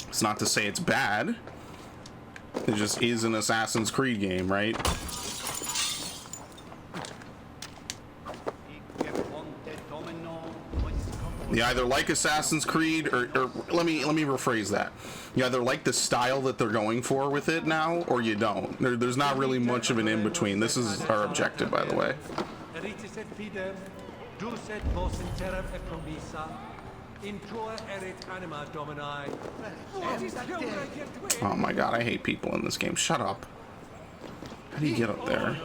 it's not to say it's bad. It just is an Assassin's Creed game, right? You either like Assassin's Creed or let me rephrase that. You either like the style that they're going for with it now, or you don't. There's not really much of an in-between. This is our objective, by the way. Oh my god, I hate people in this game. Shut up. How do you get up there?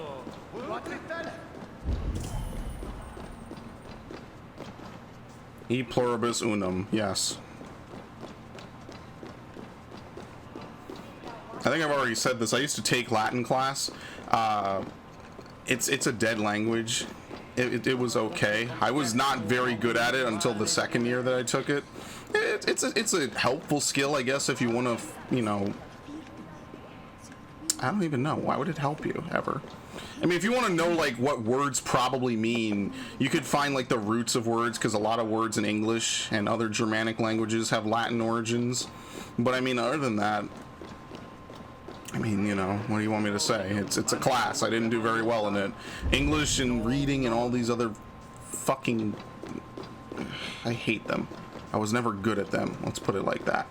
E pluribus unum, yes. I think I've already said this. I used to take Latin class. It's a dead language. It was okay. I was not very good at it until the second year that I took it. It's a helpful skill, I guess, if you want to, you know, I don't even know. Why would it help you ever? I mean, if you want to know like what words probably mean, you could find like the roots of words, because a lot of words in English and other Germanic languages have Latin origins. But I mean, other than that, I mean, you know, what do you want me to say? It's a class. I didn't do very well in it. English and reading and all these other fucking... I hate them. I was never good at them. Let's put it like that.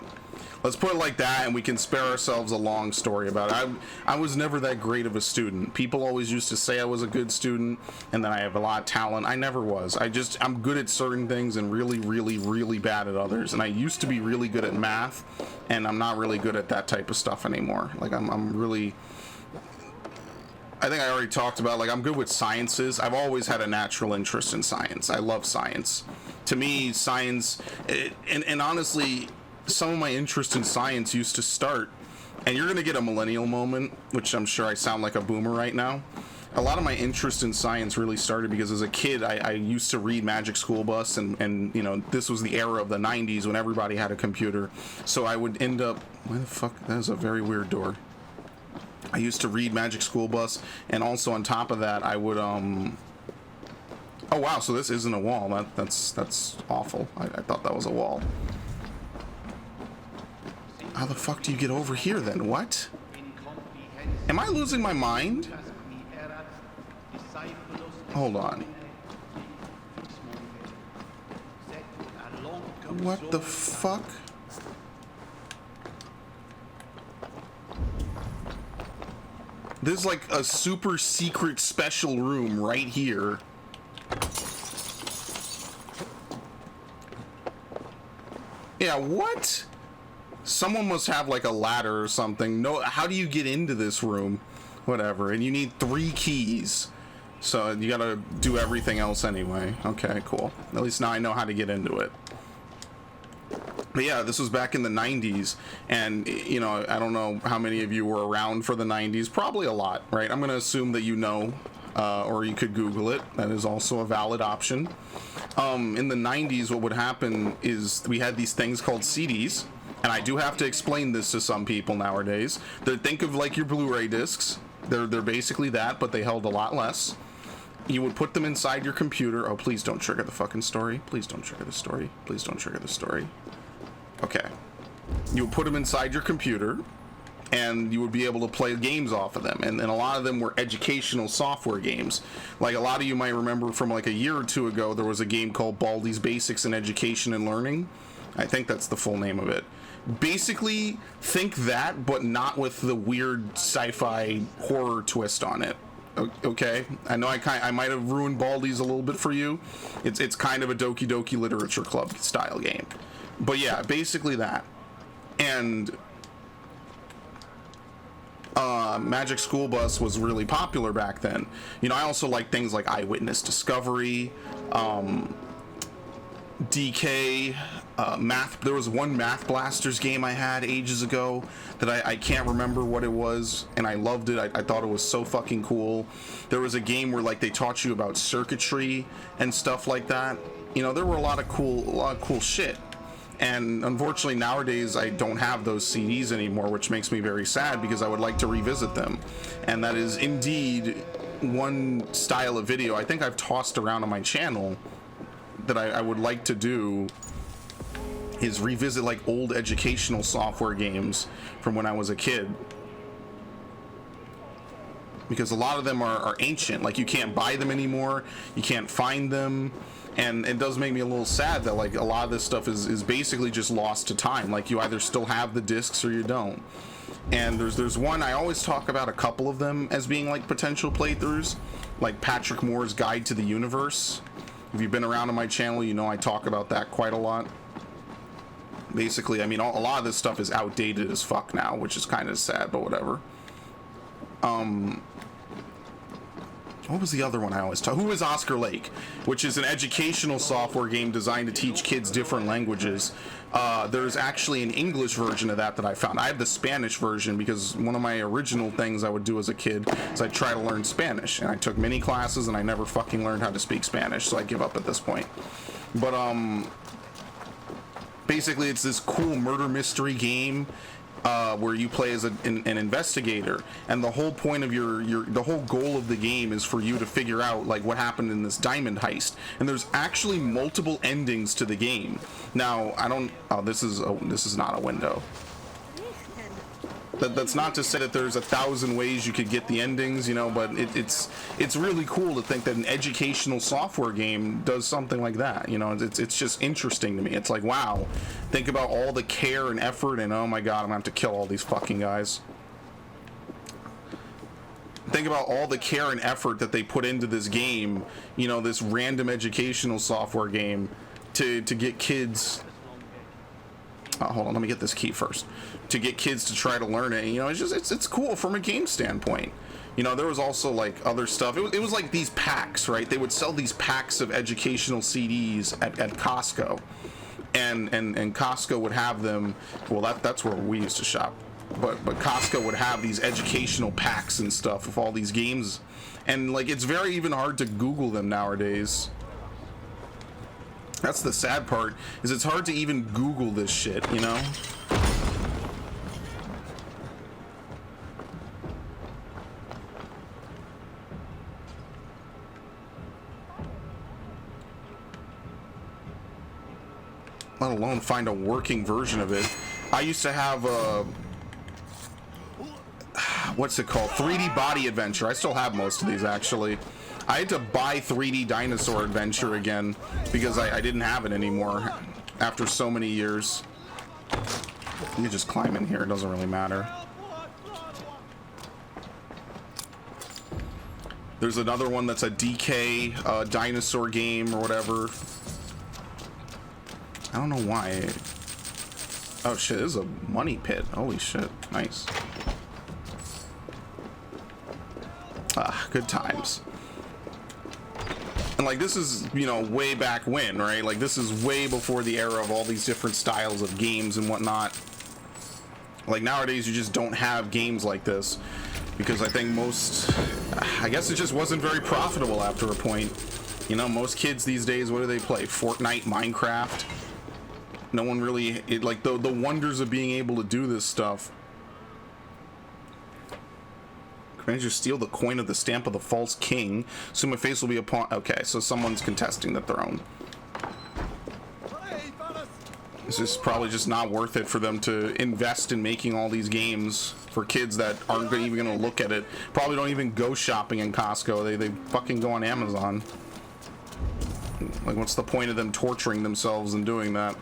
Let's put it like that, and we can spare ourselves a long story about it. I was never that great of a student. People always used to say I was a good student, and that I have a lot of talent. I never was. I'm good at certain things and really, really, really bad at others. And I used to be really good at math, and I'm not really good at that type of stuff anymore. Like, I'm really... I think I already talked about, like, I'm good with sciences. I've always had a natural interest in science. I love science. To me, science... And honestly... some of my interest in science used to start, and you're gonna get a millennial moment, which I'm sure I sound like a boomer right now. A lot of my interest in science really started because as a kid I used to read Magic School Bus, and you know, this was the era of the 90s when everybody had a computer, so I would end up... why the fuck? That is a very weird door. I used to read Magic School Bus, and also on top of that I would oh wow, so this isn't a wall. That's awful. I thought that was a wall. How the fuck do you get over here then? What? Am I losing my mind? Hold on. What the fuck? There's like a super secret special room right here. Yeah, what? Someone must have like a ladder or something. No, how do you get into this room? Whatever. And you need 3 keys. So you gotta do everything else anyway. Okay, cool. At least now I know how to get into it. But yeah, this was back in the 90s. And, you know, I don't know how many of you were around for the 90s. Probably a lot, right? I'm gonna assume that you know, or you could Google it. That is also a valid option. In the 90s, what would happen is we had these things called CDs. And I do have to explain this to some people nowadays. Think of like your Blu-ray discs. They're basically that, but they held a lot less. You would put them inside your computer. Oh, please don't trigger the fucking story. Please don't trigger the story. Please don't trigger the story. Okay. You would put them inside your computer, and you would be able to play games off of them. And a lot of them were educational software games. Like a lot of you might remember from like a year or two ago, there was a game called Baldi's Basics in Education and Learning. I think that's the full name of it. Basically, think that, but not with the weird sci-fi horror twist on it. Okay, I know I might have ruined Baldi's a little bit for you. It's kind of a Doki Doki Literature Club style game, but yeah, basically that. And Magic School Bus was really popular back then. You know, I also like things like Eyewitness Discovery, DK, math. There was one Math Blasters game I had ages ago that I can't remember what it was, and I loved it. I thought it was so fucking cool. There was a game where like they taught you about circuitry and stuff like that. You know, there were a lot of cool shit. And unfortunately nowadays I don't have those CDs anymore, which makes me very sad because I would like to revisit them. And that is indeed one style of video I think I've tossed around on my channel that I would like to do, is revisit like old educational software games from when I was a kid, because a lot of them are ancient. Like you can't buy them anymore, you can't find them, and it does make me a little sad that like a lot of this stuff is basically just lost to time. Like you either still have the discs or you don't. And there's one, I always talk about a couple of them as being like potential playthroughs, like Patrick Moore's Guide to the Universe. If you've been around on my channel, you know I talk about that quite a lot. Basically, I mean, a lot of this stuff is outdated as fuck now, which is kind of sad, but whatever. What was the other one I always talk? Who is Oscar Lake? Which is an educational software game designed to teach kids different languages. There's actually an English version of that I found. I have the Spanish version because one of my original things I would do as a kid is I'd try to learn Spanish. And I took many classes and I never fucking learned how to speak Spanish, so I give up at this point. But basically it's this cool murder mystery game, where you play as an investigator, and the whole point of the whole goal of the game is for you to figure out like what happened in this diamond heist. And there's actually multiple endings to the game. Now I don't. Oh, this is not a window. That's not to say that there's 1,000 ways you could get the endings, you know, but it's really cool to think that an educational software game does something like that. You know, it's just interesting to me. It's like, wow, think about all the care and effort, and oh my god, I'm gonna have to kill all these fucking guys. Think about all the care and effort that they put into this game, you know, this random educational software game to get kids. Hold on, let me get this key first. To get kids to try to learn it, you know, it's cool from a game standpoint. You know, there was also like other stuff. It was like these packs, right? They would sell these packs of educational CDs at Costco, and Costco would have them. Well, that's where we used to shop, but Costco would have these educational packs and stuff of all these games, and like it's very even hard to Google them nowadays. That's the sad part, is it's hard to even Google this shit, you know? Let alone find a working version of it. I used to have a... What's it called? 3D Body Adventure. I still have most of these, actually. I had to buy 3D Dinosaur Adventure again because I didn't have it anymore after so many years. You just climb in here, it doesn't really matter. There's another one that's a DK dinosaur game or whatever. I don't know why. Oh shit, this is a money pit. Holy shit, nice. Ah, good times. And like this is, you know, way back when, right? Like this is way before the era of all these different styles of games and whatnot. Like nowadays you just don't have games like this because I think I guess it just wasn't very profitable after a point. You know, most kids these days, what do they play? Fortnite, Minecraft. No one really, like the wonders of being able to do this stuff. Manage to steal the coin of the stamp of the false king. Soon my face will be upon. Okay, so someone's contesting the throne. It's just probably just not worth it for them to invest in making all these games for kids that aren't even going to look at it. Probably don't even go shopping in Costco. They fucking go on Amazon. Like, what's the point of them torturing themselves and doing that?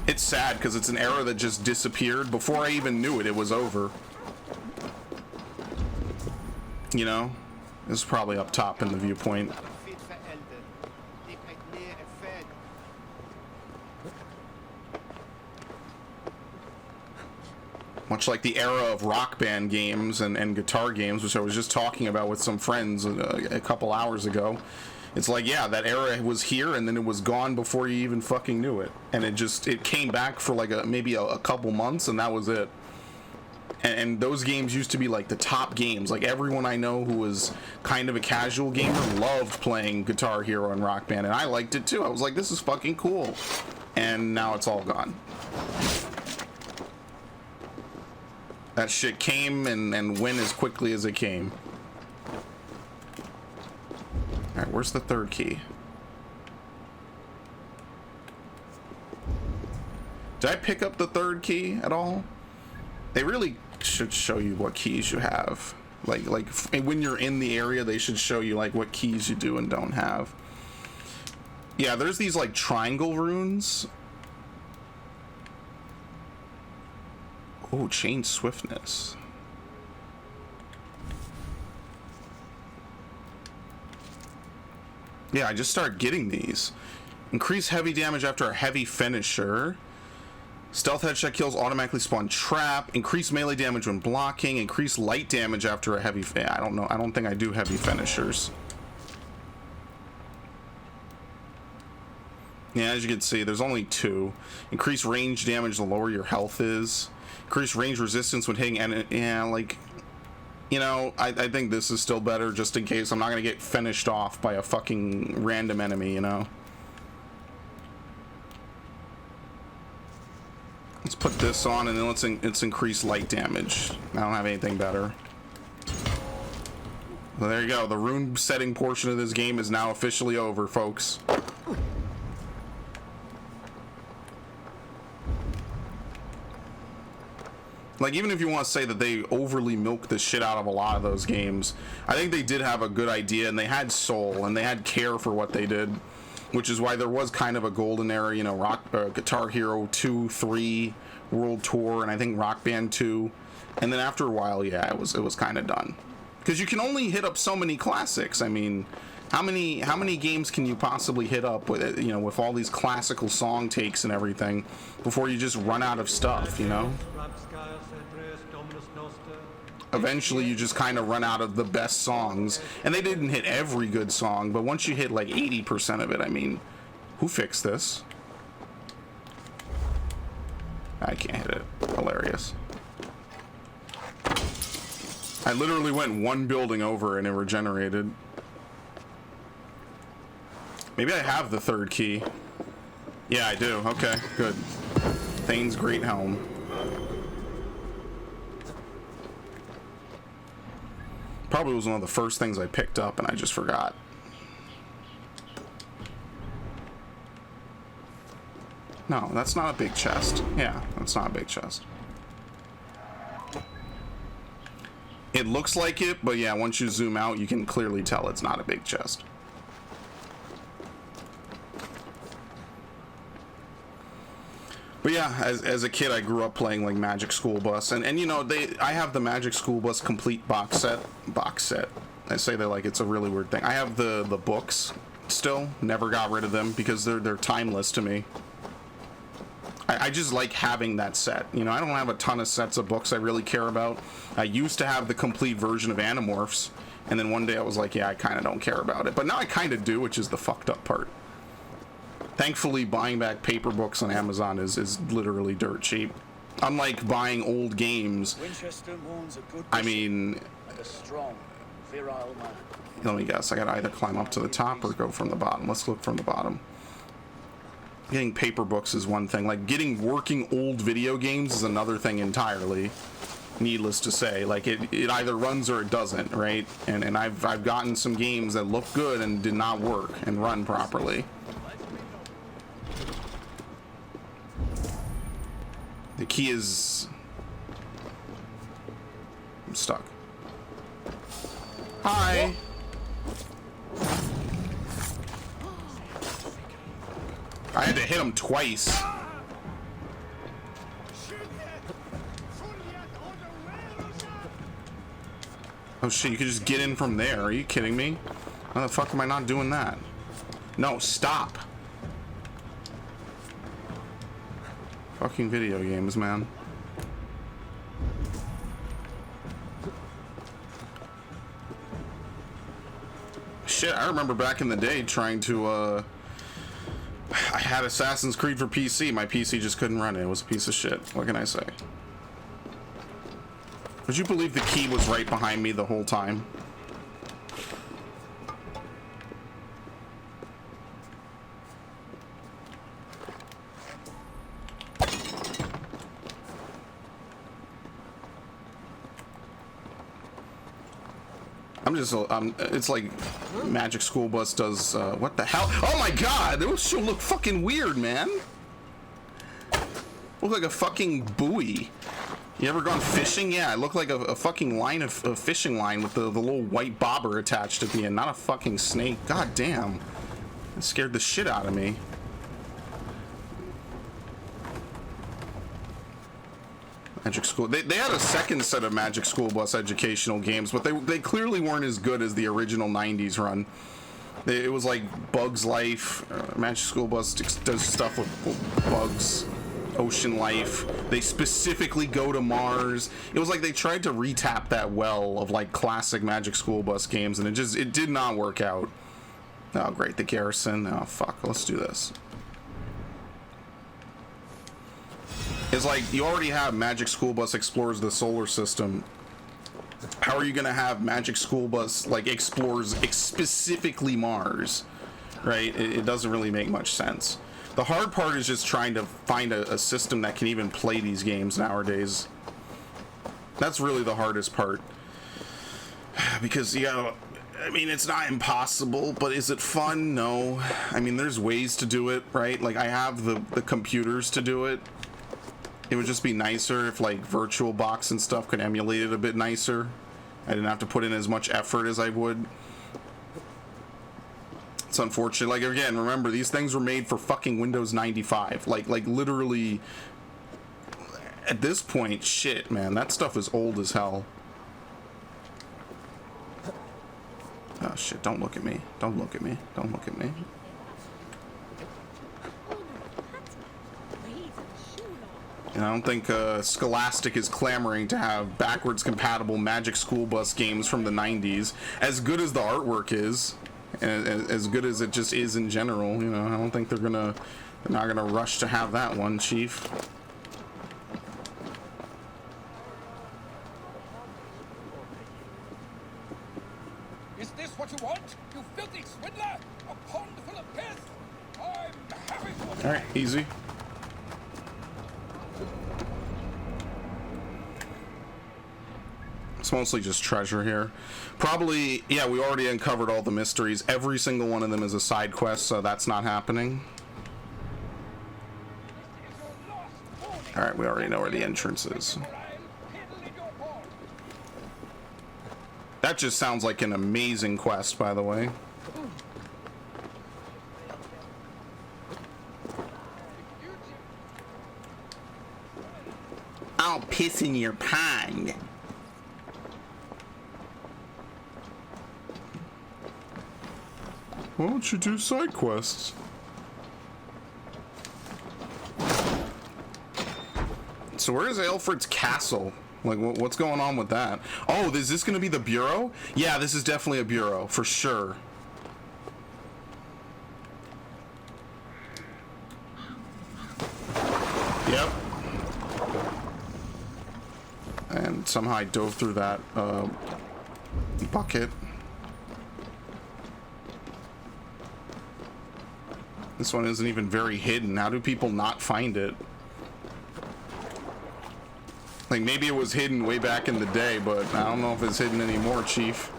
It's sad because it's an era that just disappeared. Before I even knew it, it was over. You know, this is probably up top in the viewpoint. Much like the era of rock band games and guitar games, which I was just talking about with some friends a couple hours ago. It's like, yeah, that era was here and then it was gone before you even fucking knew it. And it came back for like maybe a couple months and that was it. And those games used to be like the top games. Like everyone I know who was kind of a casual gamer loved playing Guitar Hero and Rock Band, and I liked it too. I was like, this is fucking cool. And now it's all gone. That shit came and went as quickly as it came. Alright, where's the third key? Did I pick up the third key at all? They really should show you what keys you have. Like when you're in the area, they should show you like what keys you do and don't have. Yeah, there's these like triangle runes. Oh, chain swiftness. Yeah, I just started getting these. Increase heavy damage after a heavy finisher. Stealth headshot kills automatically spawn trap. Increase melee damage when blocking. Increase light damage after a heavy. Yeah, I don't know. I don't think I do heavy finishers. Yeah, as you can see, there's only two. Increase range damage the lower your health is. Increase range resistance when hitting. And yeah, like, you know, I think this is still better just in case I'm not gonna get finished off by a fucking random enemy, you know. Let's put this on, and then let's increase light damage. I don't have anything better. Well, there you go. The rune setting portion of this game is now officially over, folks. Like, even if you want to say that they overly milk the shit out of a lot of those games, I think they did have a good idea, and they had soul, and they had care for what they did, which is why there was kind of a golden era, you know, Guitar Hero 2, 3, World Tour, and I think Rock Band 2, and then after a while, yeah, it was kind of done. Because you can only hit up so many classics. I mean, how many games can you possibly hit up with, you know, with all these classical song takes and everything before you just run out of stuff, you know? Eventually you just kind of run out of the best songs, and they didn't hit every good song, but once you hit like 80% of it, I mean, who fixed this? I can't hit it. Hilarious. I literally went one building over and it regenerated. Maybe I have the third key. Yeah, I do. Okay, good. Thane's Great Helm. Probably was one of the first things I picked up and I just forgot. No, that's not a big chest. Yeah, that's not a big chest. It looks like it, but yeah, once you zoom out, you can clearly tell it's not a big chest. But yeah, as a kid, I grew up playing like Magic School Bus, and you know, I have the Magic School Bus complete box set. I say that like it's a really weird thing. I have the books still, never got rid of them because they're timeless to me. I just like having that set. You know, I don't have a ton of sets of books I really care about. I used to have the complete version of Animorphs, and then one day I was like, yeah, I kind of don't care about it. But now I kind of do, which is the fucked up part. Thankfully, buying back paper books on Amazon is literally dirt cheap. Unlike buying old games, Wincestre mourns a good I mean, and a strong, virile man. let me guess, I gotta either climb up to the top or go from the bottom. Let's look from the bottom. Getting paper books is one thing. Like, getting working old video games is another thing entirely. Needless to say, like, it either runs or it doesn't, right? And I've gotten some games that look good and did not work and run properly. The key is... I'm stuck. Hi! I had to hit him twice. Oh shit, you could just get in from there. Are you kidding me? How the fuck am I not doing that? No, stop. Fucking video games, man. Shit, I remember back in the day trying to, I had Assassin's Creed for PC. My PC just couldn't run it. It was a piece of shit. What can I say? Would you believe the key was right behind me the whole time? It's like Magic School Bus does, what the hell? Oh my god, those should look fucking weird, man. Look like a fucking buoy. You ever gone fishing? Yeah, it looked like a fucking line of a fishing line with the little white bobber attached at the end, not a fucking snake. God damn. It scared the shit out of me. Magic School. They had a second set of Magic School Bus educational games, but they clearly weren't as good as the original 90s run. It was like Bugs Life. Magic School Bus does stuff with bugs. Ocean Life. They specifically go to Mars. It was like they tried to retap that well of like classic Magic School Bus games, and it did not work out. Oh great, the Garrison. Oh fuck, let's do this. It's like you already have Magic School Bus explores the solar system. How are you gonna have Magic School Bus like explores specifically Mars, right? It doesn't really make much sense. The hard part is just trying to find a system that can even play these games nowadays. That's really the hardest part. Because, yeah, I mean, it's not impossible, but is it fun? No. I mean, there's ways to do it, right? Like, I have the computers to do it. It would just be nicer if, like, VirtualBox and stuff could emulate it a bit nicer. I didn't have to put in as much effort as I would. It's unfortunate. Like, again, remember, these things were made for fucking Windows 95. Like literally, at this point, shit, man, that stuff is old as hell. Oh, shit, don't look at me. Don't look at me. Don't look at me. And I don't think Scholastic is clamoring to have backwards compatible Magic School Bus games from the 90s. As good as the artwork is, and as good as it just is in general, you know, I don't think they're not gonna rush to have that one, Chief. Is this what you want? You filthy swindler! A pond full of piss! I'm happy for... Alright, easy. It's mostly just treasure here. Probably, yeah, we already uncovered all the mysteries. Every single one of them is a side quest, so that's not happening. Alright, we already know where the entrance is. That just sounds like an amazing quest, by the way. I'll piss in your pond. Why don't you do side quests? So where is Alfred's castle? Like, what's going on with that? Oh, is this going to be the bureau? Yeah, this is definitely a bureau, for sure. Yep. And somehow I dove through that bucket. This one isn't even very hidden. How do people not find it? Like, maybe it was hidden way back in the day, but I don't know if it's hidden anymore, Chief.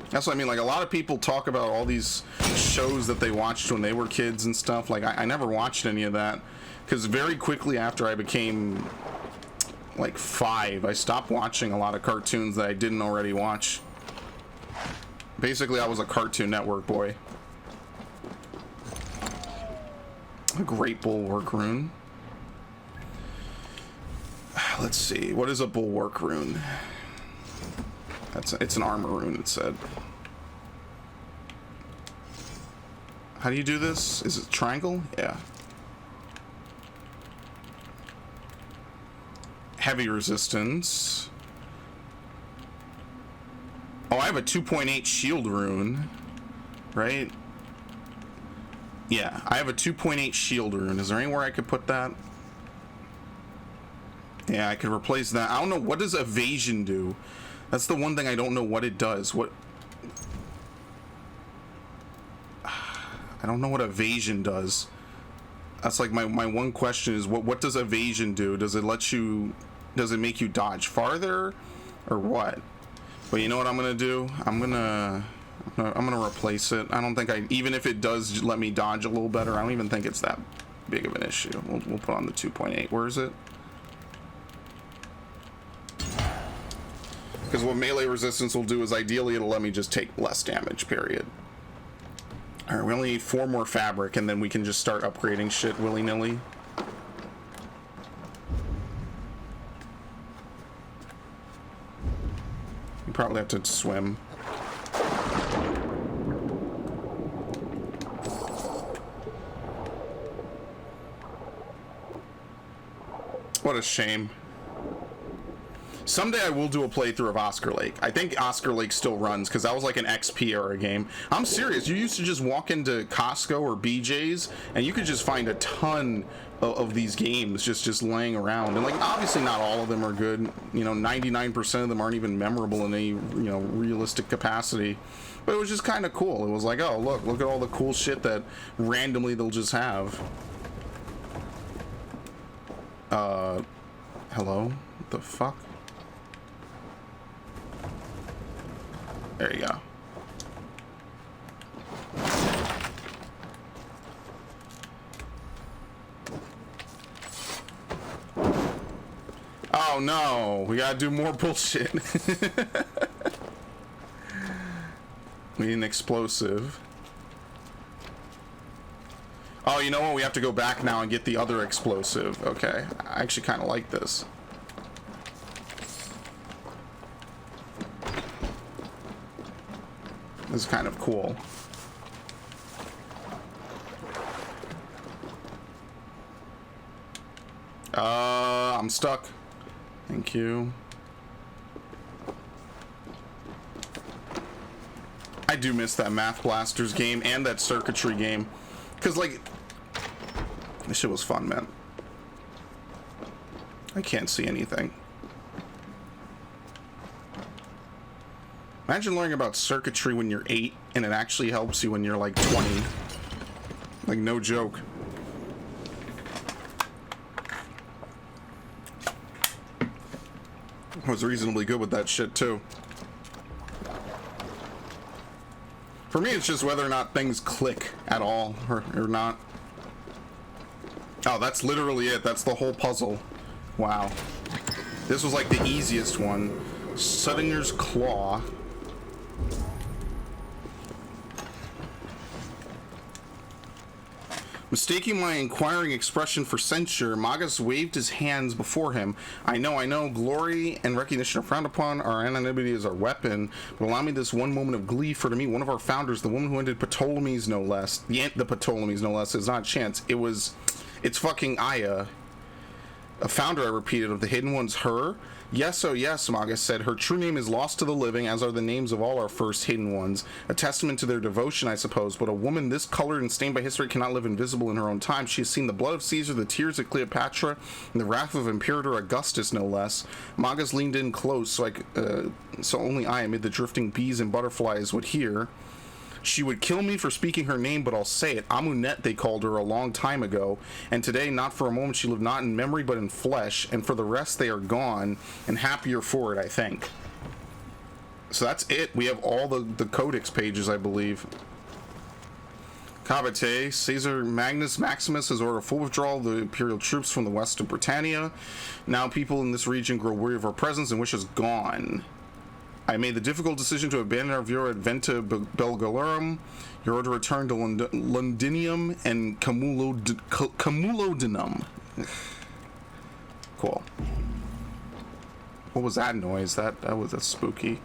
That's what I mean. Like, a lot of people talk about all these shows that they watched when they were kids and stuff. Like, I never watched any of that, because very quickly after I became like 5, I stopped watching a lot of cartoons that I didn't already watch. Basically, I was a Cartoon Network boy. A great bulwark rune. Let's see, what is a bulwark rune? It's an armor rune, it said. How do you do this? Is it triangle? Yeah. Heavy resistance. Oh, I have a 2.8 shield rune, right? Yeah, I have a 2.8 shield rune. Is there anywhere I could put that? Yeah, I could replace that. I don't know, what does evasion do? That's the one thing I don't know what it does. What? I don't know what evasion does. That's like my one question is what does evasion do? Does it let you, does it make you dodge farther or what? But you know what I'm gonna do? I'm gonna replace it. I don't think even if it does let me dodge a little better, I don't even think it's that big of an issue. We'll put on the 2.8. Where is it? Because what melee resistance will do is ideally it'll let me just take less damage, period. Alright, we only need 4 more fabric and then we can just start upgrading shit willy-nilly. You probably have to swim. What a shame. Someday I will do a playthrough of Oscar Lake. I think Oscar Lake still runs because that was like an XP era game. I'm serious. You used to just walk into Costco or BJ's and you could just find a ton of these games just laying around. And like obviously not all of them are good. You know, 99% of them aren't even memorable in any realistic capacity. But it was just kind of cool. It was like, oh look at all the cool shit that randomly they'll just have. Hello? What the fuck? There you go. Oh no, we gotta do more bullshit. We need an explosive. Oh, you know what? We have to go back now and get the other explosive. Okay, I actually kind of like this. This is kind of cool. I'm stuck. Thank you. I do miss that Math Blasters game and that circuitry game. Because, like, this shit was fun, man. I can't see anything. Imagine learning about circuitry when you're 8 and it actually helps you when you're like 20. Like, no joke. I was reasonably good with that shit too. For me, it's just whether or not things click at all or not. Oh, that's literally it. That's the whole puzzle. Wow. This was like the easiest one. Suttinger's Claw. Mistaking my inquiring expression for censure, Magus waved his hands before him. I know, glory and recognition are frowned upon, our anonymity is our weapon, but allow me this one moment of glee, for to meet one of our founders, the woman who ended Ptolemy's no less. The Ptolemy's no less is not a chance. It's fucking Aya. A founder, I repeated, of the Hidden Ones, her? Yes, oh yes, Magus said. Her true name is lost to the living, as are the names of all our first Hidden Ones. A testament to their devotion, I suppose, but a woman this colored and stained by history cannot live invisible in her own time. She has seen the blood of Caesar, the tears of Cleopatra, and the wrath of Imperator Augustus, no less. Magus leaned in close, so only I, amid the drifting bees and butterflies, would hear. She would kill me for speaking her name, but I'll say it. Amunet, they called her a long time ago. And today, not for a moment, she lived not in memory, but in flesh. And for the rest, they are gone, and happier for it, I think. So that's it. We have all the codex pages, I believe. Cabete, Caesar Magnus Maximus has ordered a full withdrawal of the imperial troops from the west of Britannia. Now people in this region grow weary of our presence and wish us gone. I made the difficult decision to abandon our viewer at Venta Belgalorum. Your order to return to Londinium and Camulodinum. Cool. What was that noise? That was spooky.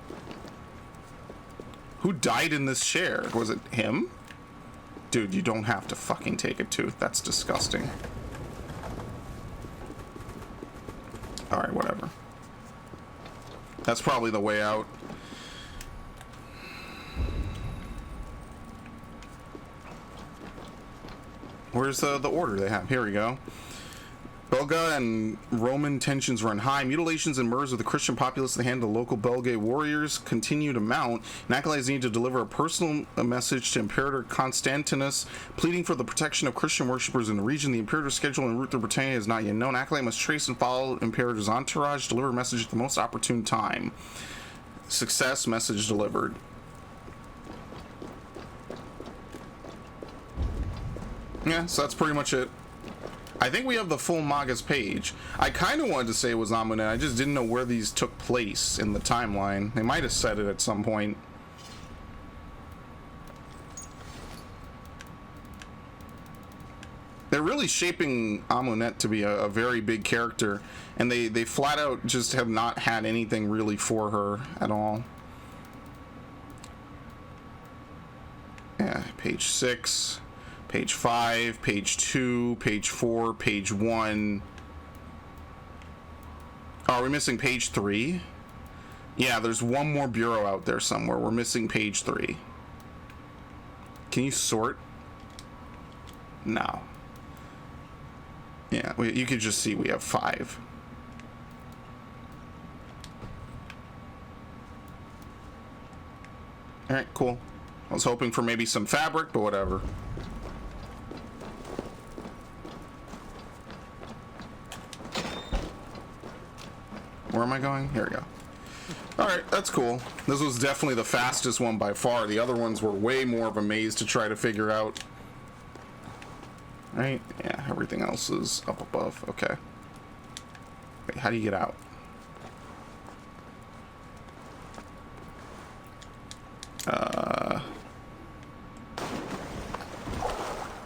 Who died in this chair? Was it him? Dude, you don't have to fucking take a tooth. That's disgusting. Alright, whatever. That's probably the way out. Where's the order they have? Here we go. Belga and Roman tensions run high. Mutilations and murders of the Christian populace at the hand of the local Belgae warriors continue to mount. And acolytes need to deliver a personal message to Imperator Constantinus, pleading for the protection of Christian worshippers in the region. The Imperator's schedule en route to Britannia is not yet known. Acolyte must trace and follow Imperator's entourage, deliver a message at the most opportune time. Success, message delivered. Yeah, so that's pretty much it. I think we have the full Magus page. I kind of wanted to say it was Amunet. I just didn't know where these took place in the timeline. They might have said it at some point. They're really shaping Amunet to be a very big character, and they flat out just have not had anything really for her at all. Yeah, page 6. Page 5, page 2, page 4, page 1. Oh, are we missing page 3? Yeah, there's one more bureau out there somewhere. We're missing page 3. Can you sort? No. Yeah, you could just see we have 5. Alright, cool. I was hoping for maybe some fabric, but whatever. Where am I going? Here we go. Alright, that's cool. This was definitely the fastest one by far. The other ones were way more of a maze to try to figure out. Right? Yeah, everything else is up above. Okay. Wait, how do you get out?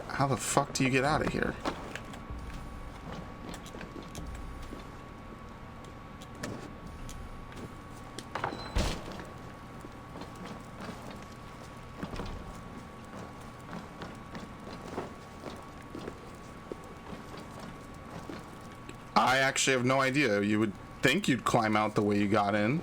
How the fuck do you get out of here? I actually have no idea. You would think you'd climb out the way you got in.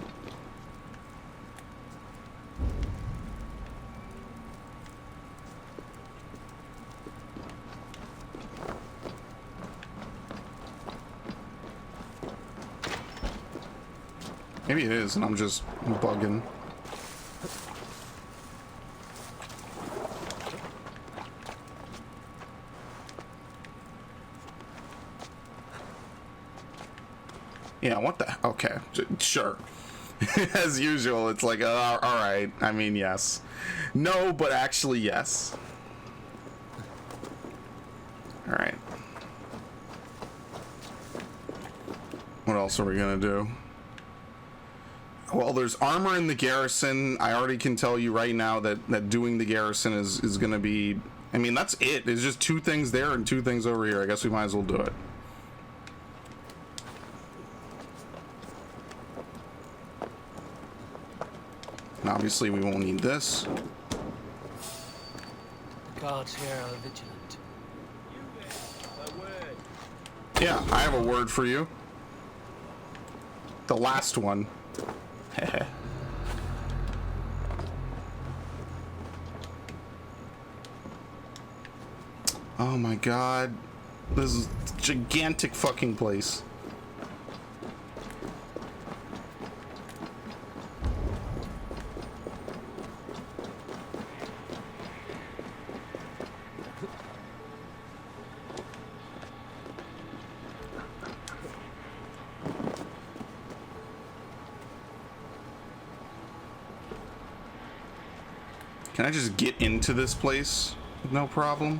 Maybe it is, and I'm just bugging. Yeah, what the... Okay, sure. As usual, it's like, all right. I mean, yes. No, but actually, yes. All right. What else are we gonna do? Well, there's armor in the garrison. I already can tell you right now that doing the garrison is gonna be... I mean, that's it. There's just 2 things there and 2 things over here. I guess we might as well do it. And obviously, we won't need this. The guards here are vigilant. Yeah, I have a word for you. The last one. Oh my god. This is a gigantic fucking place. Can I just get into this place with no problem?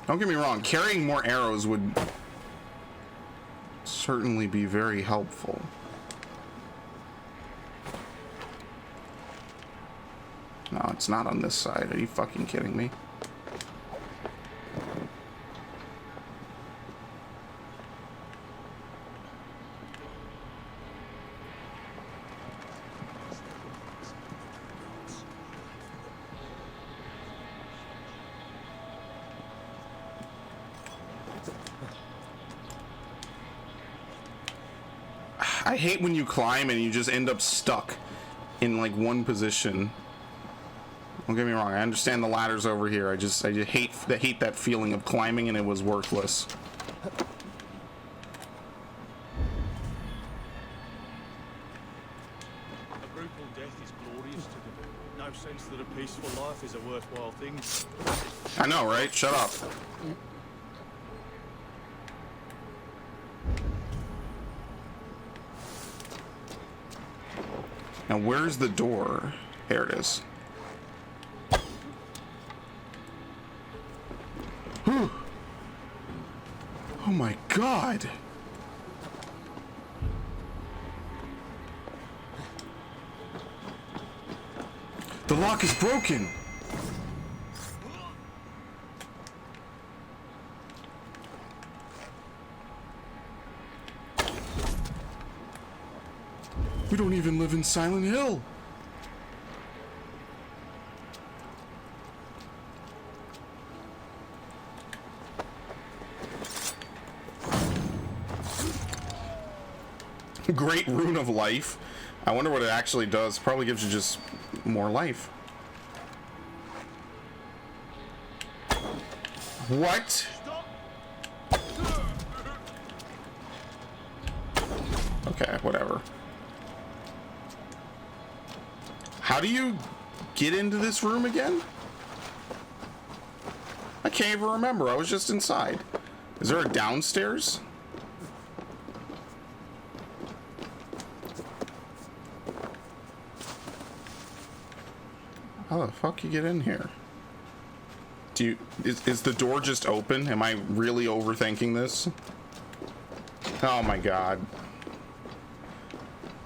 Don't get me wrong, carrying more arrows would certainly be very helpful. No, it's not on this side. Are you fucking kidding me? I hate when you climb and you just end up stuck in like one position. Don't get me wrong, I understand the ladder's over here. I just hate that feeling of climbing and it was worthless. A brutal death is glorious to them. No sense that a peaceful life is a worthwhile thing. I know, right? Shut up. Now, where's the door? There it is. Whew. Oh my god! The lock is broken! We don't even live in Silent Hill! Great rune of life. I wonder what it actually does. Probably gives you just more life. What? Okay, whatever. How do you get into this room again? I can't even remember. I was just inside. Is there a downstairs? How the fuck you get in here? Do you is the door just open? Am I really overthinking this? Oh my god.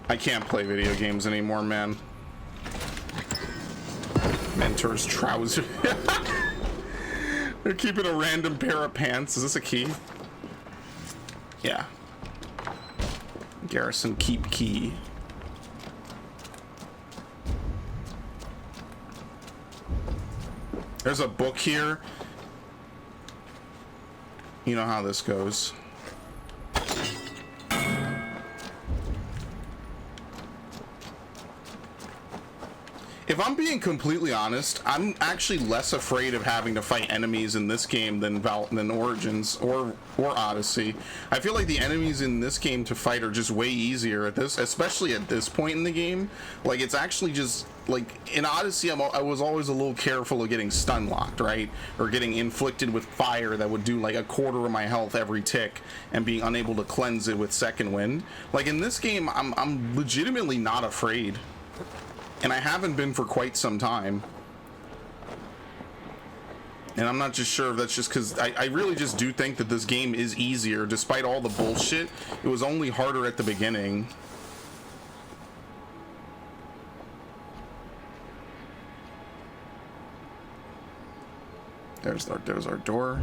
I can't play video games anymore, man. Mentor's trousers. They're keeping a random pair of pants. Is this a key? Yeah. Garrison keep key. There's a book here. You know how this goes. If I'm being completely honest, I'm actually less afraid of having to fight enemies in this game than Origins or Odyssey. I feel like the enemies in this game to fight are just way easier at this, especially at this point in the game. Like, it's actually just like in Odyssey, I was always a little careful of getting stun locked, right, or getting inflicted with fire that would do like a quarter of my health every tick, and being unable to cleanse it with second wind. Like in this game, I'm legitimately not afraid. And I haven't been for quite some time. And I'm not just sure if that's just because I really just do think that this game is easier. Despite all the bullshit, it was only harder at the beginning. There's our door.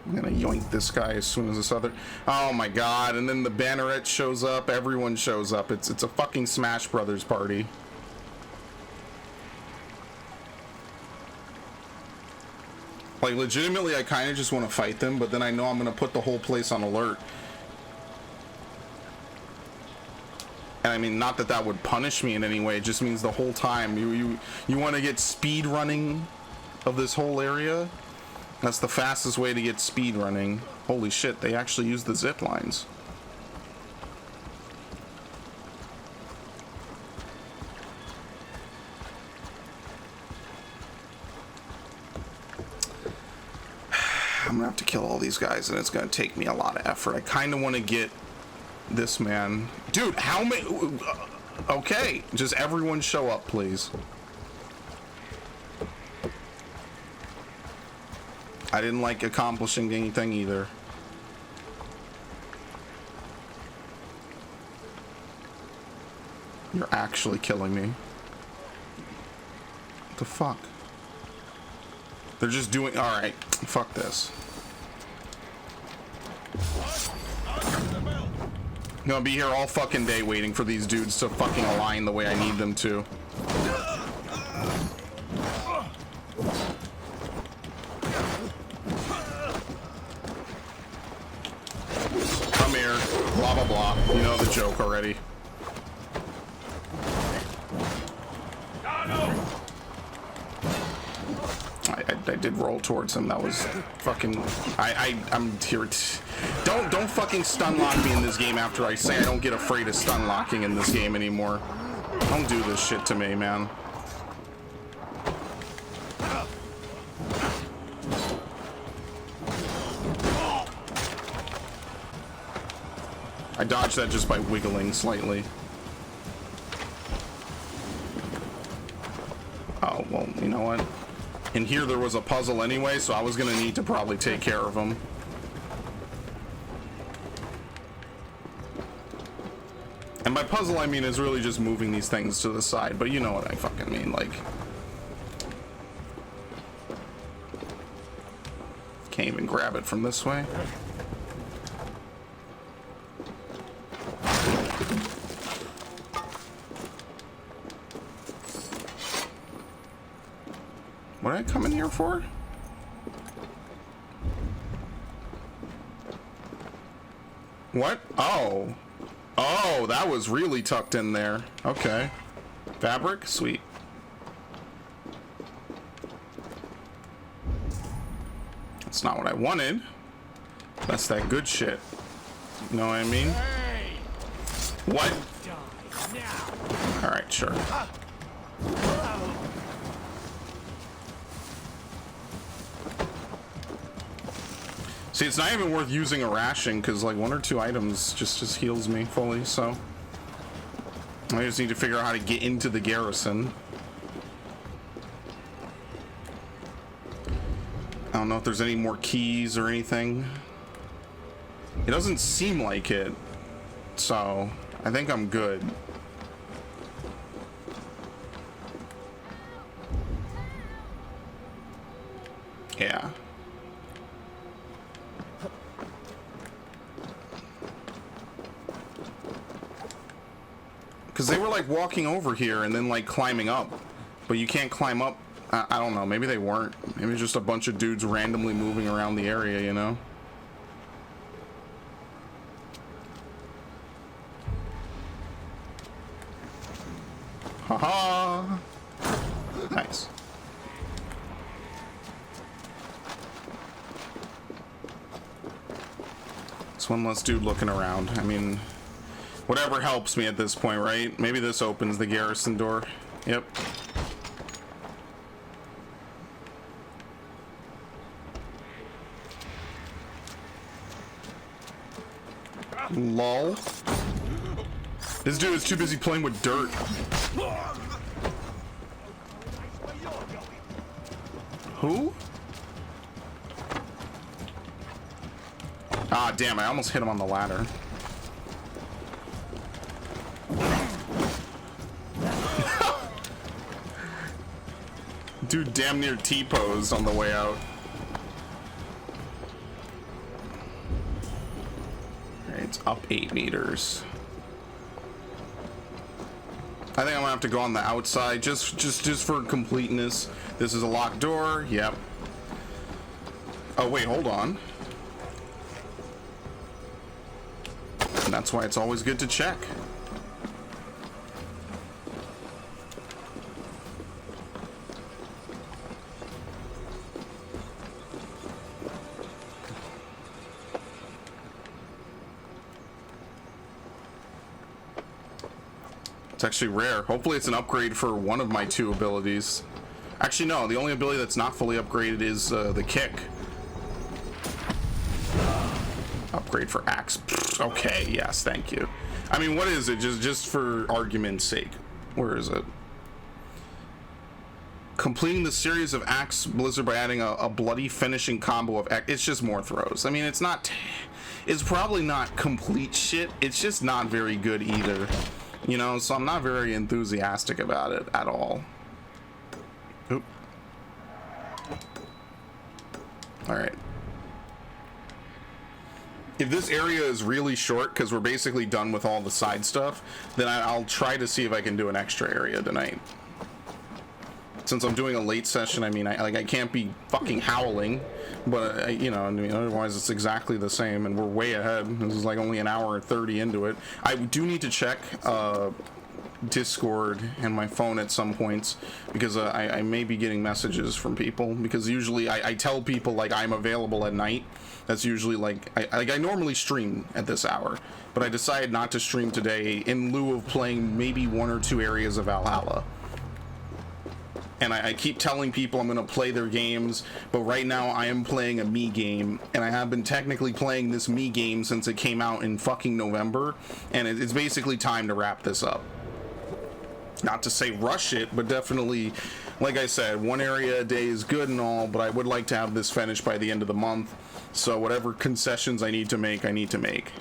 I'm gonna yoink this guy as soon as this other. Oh my god! And then the banneret shows up. Everyone shows up. It's a fucking Smash Brothers party. Like legitimately, I kind of just want to fight them, but then I know I'm gonna put the whole place on alert. And I mean, not that that would punish me in any way. It just means the whole time you want to get speed running of this whole area. That's the fastest way to get speed running. Holy shit, they actually use the zip lines. I'm gonna have to kill all these guys, and it's gonna take me a lot of effort. I kind of want to get this man. Dude, how many? Okay, just everyone show up, please. I didn't like accomplishing anything either. You're actually killing me. What the fuck? They're just doing... Alright, fuck this. I'm gonna be here all fucking day waiting for these dudes to fucking align the way I need them to. Come here, blah blah blah. You know the joke already. I did roll towards him. That was fucking... I'm here. Don't fucking stun lock me in this game after I say I don't get afraid of stun locking in this game anymore. Don't do this shit to me, man. I dodged that just by wiggling slightly. Oh, well, you know what? In here there was a puzzle anyway, so I was gonna need to probably take care of him. And by puzzle I mean is really just moving these things to the side, but you know what I fucking mean, like... Can't even grab it from this way. What did I come in here for? What? Oh. Oh, that was really tucked in there. Okay. Fabric? Sweet. That's not what I wanted. That's that good shit. You know what I mean? What? Alright, sure. See, it's not even worth using a ration because like 1 or 2 items just heals me fully, so I just need to figure out how to get into the garrison. I don't know if there's any more keys or anything. It doesn't seem like it, so I think I'm good. Yeah. Because they were like walking over here and then like climbing up, but you can't climb up. I don't know, maybe they weren't. Maybe just a bunch of dudes randomly moving around the area, you know? Haha! Nice. It's one less dude looking around. I mean, whatever helps me at this point, right? Maybe this opens the garrison door. Yep. Lol. This dude is too busy playing with dirt. Who? Ah, damn, I almost hit him on the ladder. Dude damn near T-posed on the way out. Alright, it's up 8 meters. I think I'm gonna have to go on the outside just for completeness. This is a locked door. Yep. Oh wait, hold on. And that's why it's always good to check. It's actually rare. Hopefully it's an upgrade for one of my 2 abilities. Actually, no. The only ability that's not fully upgraded is the kick. Upgrade for axe. Okay, yes, thank you. I mean, what is it? Just for argument's sake. Where is it? Completing the series of axe blizzard by adding a bloody finishing combo of axe. It's just more throws. I mean, it's not... It's probably not complete shit. It's just not very good either. You know, so I'm not very enthusiastic about it at all. Oop. Alright. If this area is really short, because we're basically done with all the side stuff, then I'll try to see if I can do an extra area tonight. Since I'm doing a late session, I mean, I can't be fucking howling, but you know, I mean, otherwise it's exactly the same, and we're way ahead. This is like only an hour and 30 into it. I do need to check Discord and my phone at some points, because I may be getting messages from people, because usually I tell people like I'm available at night. That's usually like I normally stream at this hour, but I decided not to stream today in lieu of playing maybe 1 or 2 areas of Valhalla. And I keep telling people I'm going to play their games, but right now I am playing a me game, and I have been technically playing this me game since it came out in fucking November, and it's basically time to wrap this up. Not to say rush it, but definitely, like I said, 1 area a day is good and all, but I would like to have this finished by the end of the month, so whatever concessions I need to make, I need to make.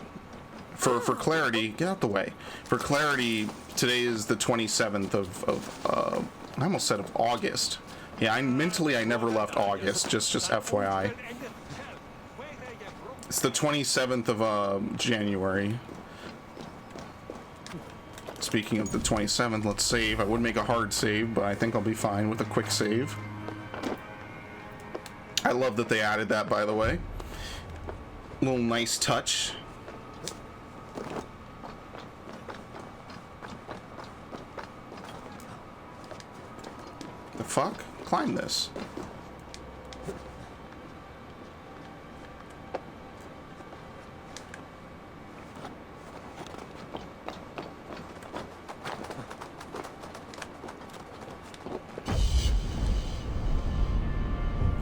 For clarity, get out the way. For clarity, today is the 27th of I almost said of August. Yeah, I never left August, just FYI. It's the 27th of January. Speaking of the 27th, let's save. I would make a hard save, but I think I'll be fine with a quick save. I love that they added that, by the way. Little nice touch. The fuck? Climb this.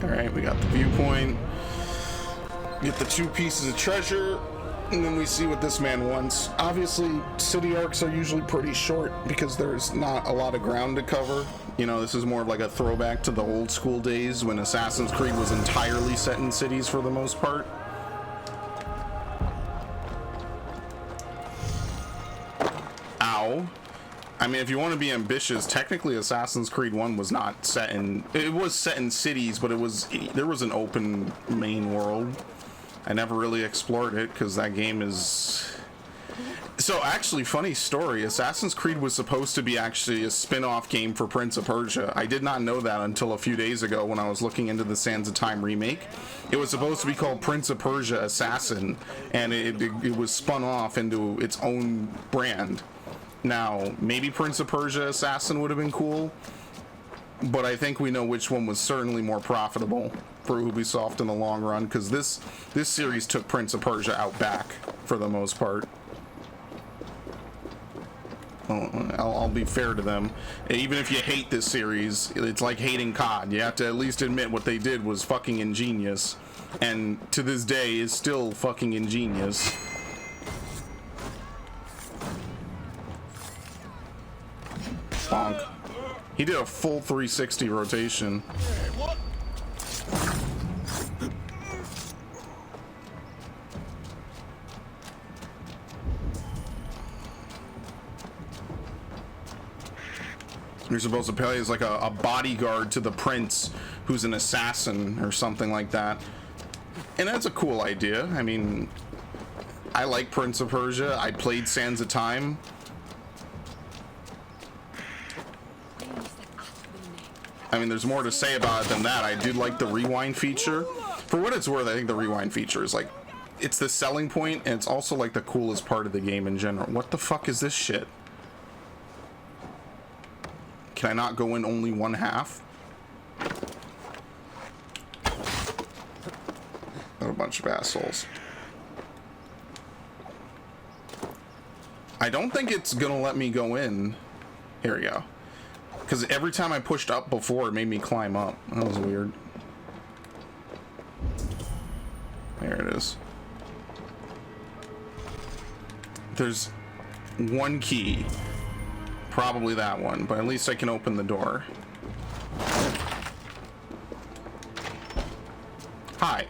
Alright, we got the viewpoint. Get the 2 pieces of treasure, and then we see what this man wants. Obviously, city arcs are usually pretty short because there's not a lot of ground to cover. You know, this is more of like a throwback to the old school days when Assassin's Creed was entirely set in cities for the most part. Ow. I mean, if you want to be ambitious, technically Assassin's Creed 1 was not set in... It was set in cities, but there was an open main world. I never really explored it because that game is... So actually, funny story, Assassin's Creed was supposed to be actually a spin-off game for Prince of Persia. I did not know that until a few days ago when I was looking into the Sands of Time remake. It was supposed to be called Prince of Persia Assassin, and it was spun off into its own brand. Now, maybe Prince of Persia Assassin would have been cool, but I think we know which one was certainly more profitable for Ubisoft in the long run, because this series took Prince of Persia out back for the most part. I'll be fair to them. Even if you hate this series, it's like hating COD. You have to at least admit what they did was fucking ingenious, and to this day is still fucking ingenious. Bonk. He did a full 360 rotation. You're supposed to play as like a bodyguard to the prince who's an assassin or something like that. And that's a cool idea. I mean, I like Prince of Persia. I played Sands of Time. I mean, there's more to say about it than that. I do like the rewind feature. For what it's worth, I think the rewind feature is like, it's the selling point, and it's also like the coolest part of the game in general. What the fuck is this shit? Can I not go in only one half? What a bunch of assholes. I don't think it's gonna let me go in. Here we go. Because every time I pushed up before, it made me climb up. That was weird. There it is. There's one key. Probably that one, but at least I can open the door. Hi.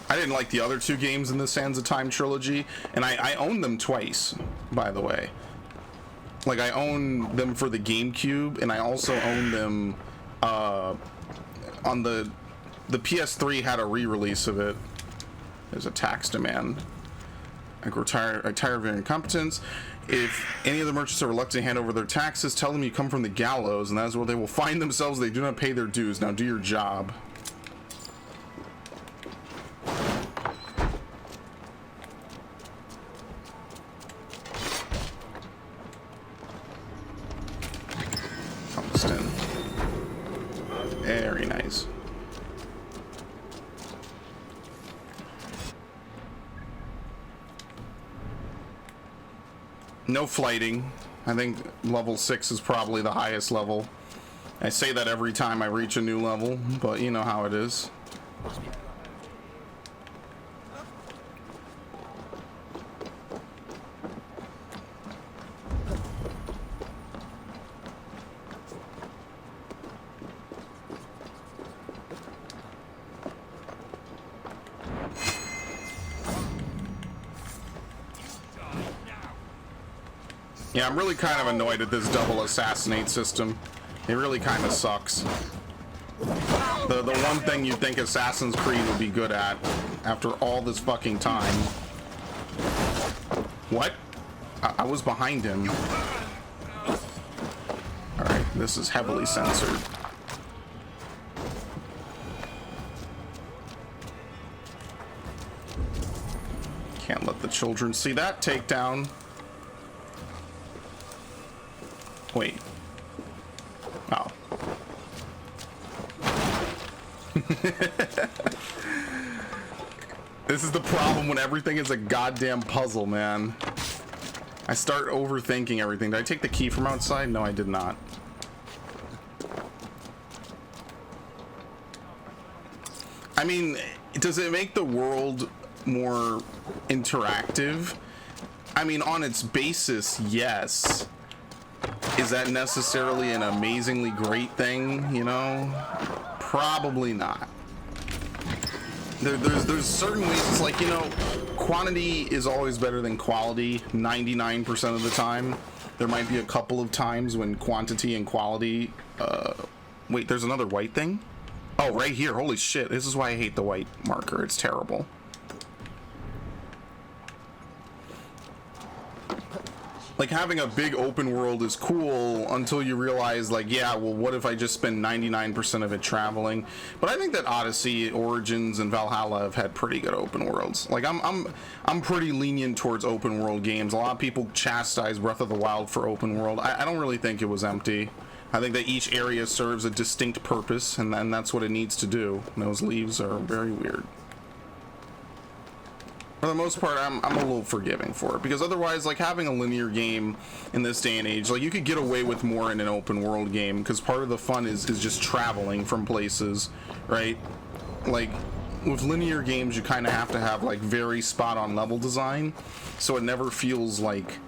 I didn't like the other 2 games in the Sands of Time trilogy, and I own them twice, by the way. Like, I own them for the GameCube, and I also own them on the PS3 had a re-release of it. There's a tax demand. I tire of your incompetence. If any of the merchants are reluctant to hand over their taxes, tell them you come from the gallows, and that is where they will find themselves. They do not pay their dues. Now do your job. Tungsten. Very nice. No flighting. I think level 6 is probably the highest level. I say that every time I reach a new level, but you know how it is. Yeah, I'm really kind of annoyed at this double assassinate system. It really kind of sucks. The one thing you'd think Assassin's Creed would be good at after all this fucking time. What? I was behind him. Alright, this is heavily censored. Can't let the children see that takedown. Wait. Oh. This is the problem when everything is a goddamn puzzle, man. I start overthinking everything. Did I take the key from outside? No, I did not. I mean, does it make the world more interactive? I mean, on its basis, yes. Is that necessarily an amazingly great thing, you know? Probably not. There's certain ways, it's like, you know, quantity is always better than quality 99% of the time. There might be a couple of times when quantity and quality, wait, there's another white thing? Oh, right here. Holy shit. This is why I hate the white marker. It's terrible. Like, having a big open world is cool until you realize, like, yeah, well, what if I just spend 99% of it traveling? But I think that Odyssey, Origins, and Valhalla have had pretty good open worlds. Like, I'm pretty lenient towards open world games. A lot of people chastise Breath of the Wild for open world. I don't really think it was empty. I think that each area serves a distinct purpose, and then that's what it needs to do. And those leaves are very weird. For the most part, I'm a little forgiving for it, because otherwise, like, having a linear game in this day and age, like, you could get away with more in an open world game, because part of the fun is just traveling from places, right? Like, with linear games, you kind of have to have, like, very spot on level design, so it never feels like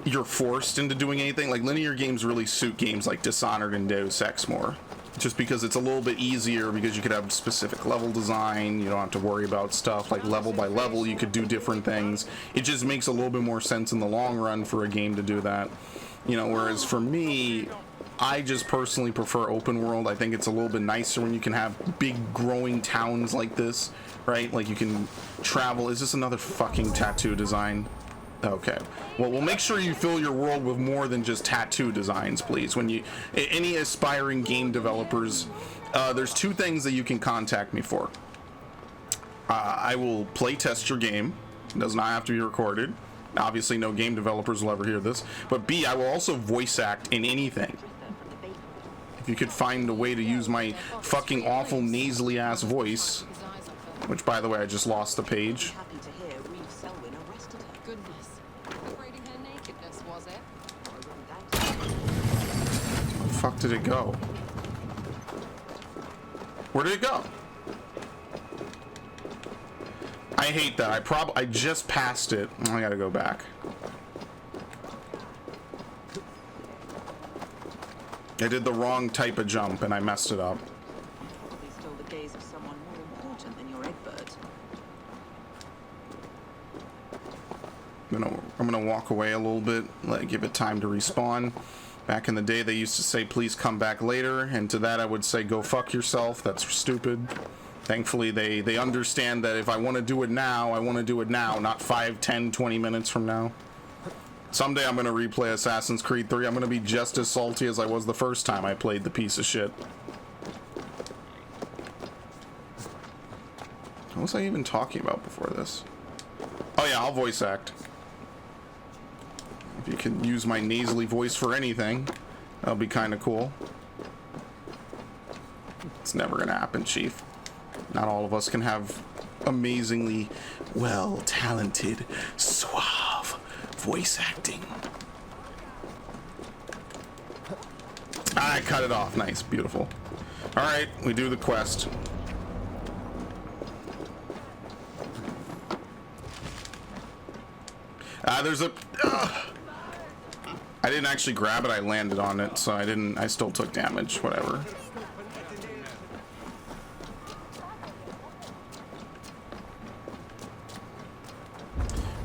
you're forced into doing anything. Like, linear games really suit games like Dishonored and Deus Ex more, just because it's a little bit easier, because you could have specific level design, you don't have to worry about stuff like level by level, you could do different things. It just makes a little bit more sense in the long run for a game to do that, you know. Whereas for me, I just personally prefer open world. I think it's a little bit nicer when you can have big growing towns like this, right? Like, you can travel. Is this another fucking tattoo design? Okay, well, we'll make sure you fill your world with more than just tattoo designs, please. When you, any aspiring game developers, there's two things that you can contact me for. I will play test your game. It does not have to be recorded. Obviously, no game developers will ever hear this. But B, I will also voice act in anything. If you could find a way to use my fucking awful nasally ass voice, which, by the way, I just lost the page. Fuck did it go? Where did it go? I hate that. I just passed it. I gotta go back. I did the wrong type of jump and I messed it up. Probably stole the gaze of someone more important than your Egbert. I'm gonna walk away a little bit, give it time to respawn. Back in the day, they used to say, please come back later, and to that I would say, go fuck yourself. That's stupid. Thankfully, they understand that if I want to do it now, I want to do it now, not 5, 10, 20 minutes from now. Someday I'm going to replay Assassin's Creed 3. I'm going to be just as salty as I was the first time I played the piece of shit. What was I even talking about before this? Oh yeah, I'll voice act. If you can use my nasally voice for anything, that'll be kind of cool. It's never gonna happen, Chief. Not all of us can have amazingly well talented, suave voice acting. I cut it off. Nice, beautiful. All right, we do the quest. There's a. I didn't actually grab it, I landed on it, so I still took damage, whatever.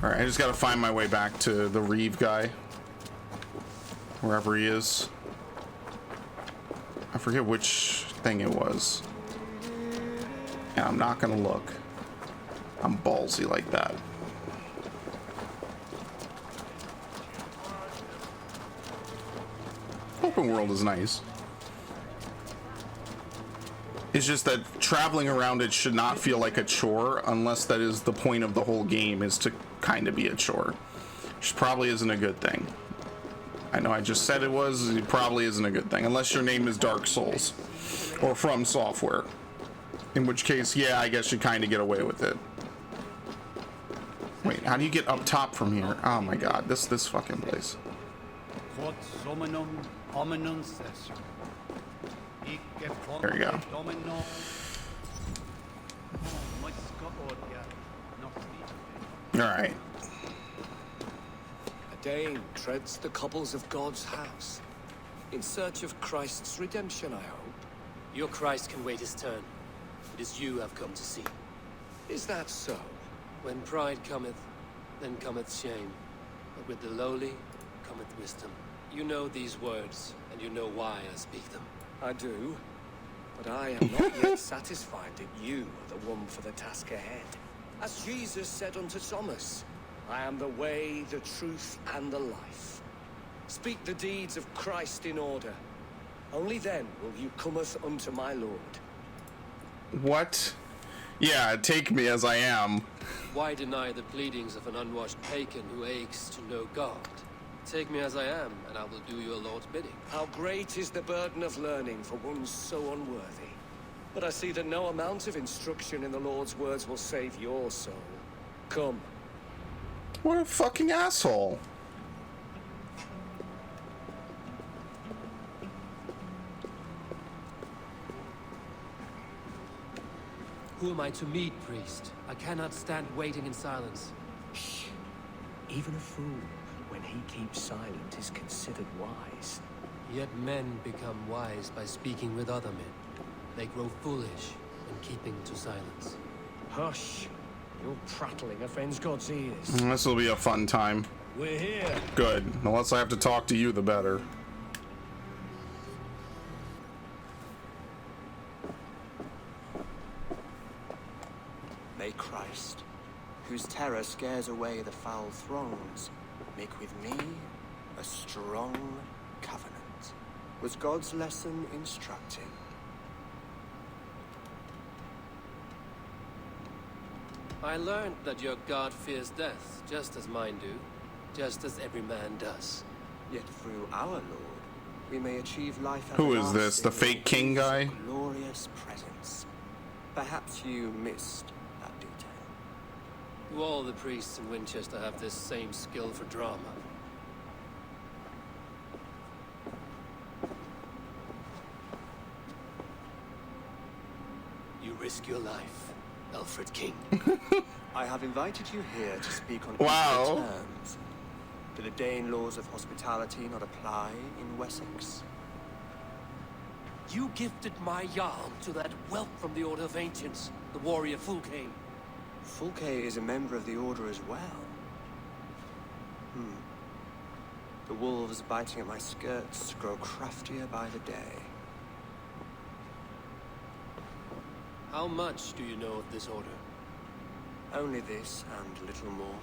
Alright, I just gotta find my way back to the Reeve guy. Wherever he is. I forget which thing it was. And I'm not gonna look. I'm ballsy like that. Open world is nice. It's just that traveling around it should not feel like a chore unless that is the point of the whole game, is to kind of be a chore. Which probably isn't a good thing. I know I just said it was, it probably isn't a good thing. Unless your name is Dark Souls. Or From Software. In which case, yeah, I guess you kind of get away with it. Wait, how do you get up top from here? Oh my god, this fucking place. There you go. Alright. A Dane treads the cobbles of God's house, in search of Christ's redemption, I hope. Your Christ can wait his turn. It is you I've come to see. Is that so? When pride cometh, then cometh shame. But with the lowly cometh wisdom. You know these words, and you know why I speak them. I do, but I am not yet satisfied that you are the one for the task ahead. As Jesus said unto Thomas, I am the way, the truth, and the life. Speak the deeds of Christ in order. Only then will you cometh unto my Lord. What? Yeah, take me as I am. Why deny the pleadings of an unwashed pagan who aches to know God? Take me as I am, and I will do your Lord's bidding. How great is the burden of learning for one so unworthy. But I see that no amount of instruction in the Lord's words will save your soul. Come. What a fucking asshole. Who am I to meet, priest? I cannot stand waiting in silence. Shh. Even a fool, when he keeps silent, is considered wise. Yet men become wise by speaking with other men. They grow foolish when keeping to silence. Hush. Your prattling offends God's ears. This will be a fun time. We're here. Good. The less I have to talk to you, the better. May Christ, whose terror scares away the foul thrones, make with me a strong covenant. Was God's lesson instructing? I learned that your God fears death, just as mine do, just as every man does. Yet through our Lord, we may achieve life. Who is this? The fake king guy? Glorious presence. Perhaps you missed that detail. Do all the priests in Winchester have this same skill for drama? You risk your life, Alfred King. I have invited you here to speak on wow. equal terms. Do the Dane laws of hospitality not apply in Wessex? You gifted my Jarl to that whelp from the Order of Ancients, the warrior Fulke. Fulke is a member of the Order as well. The wolves biting at my skirts grow craftier by the day. How much do you know of this order? Only this and little more.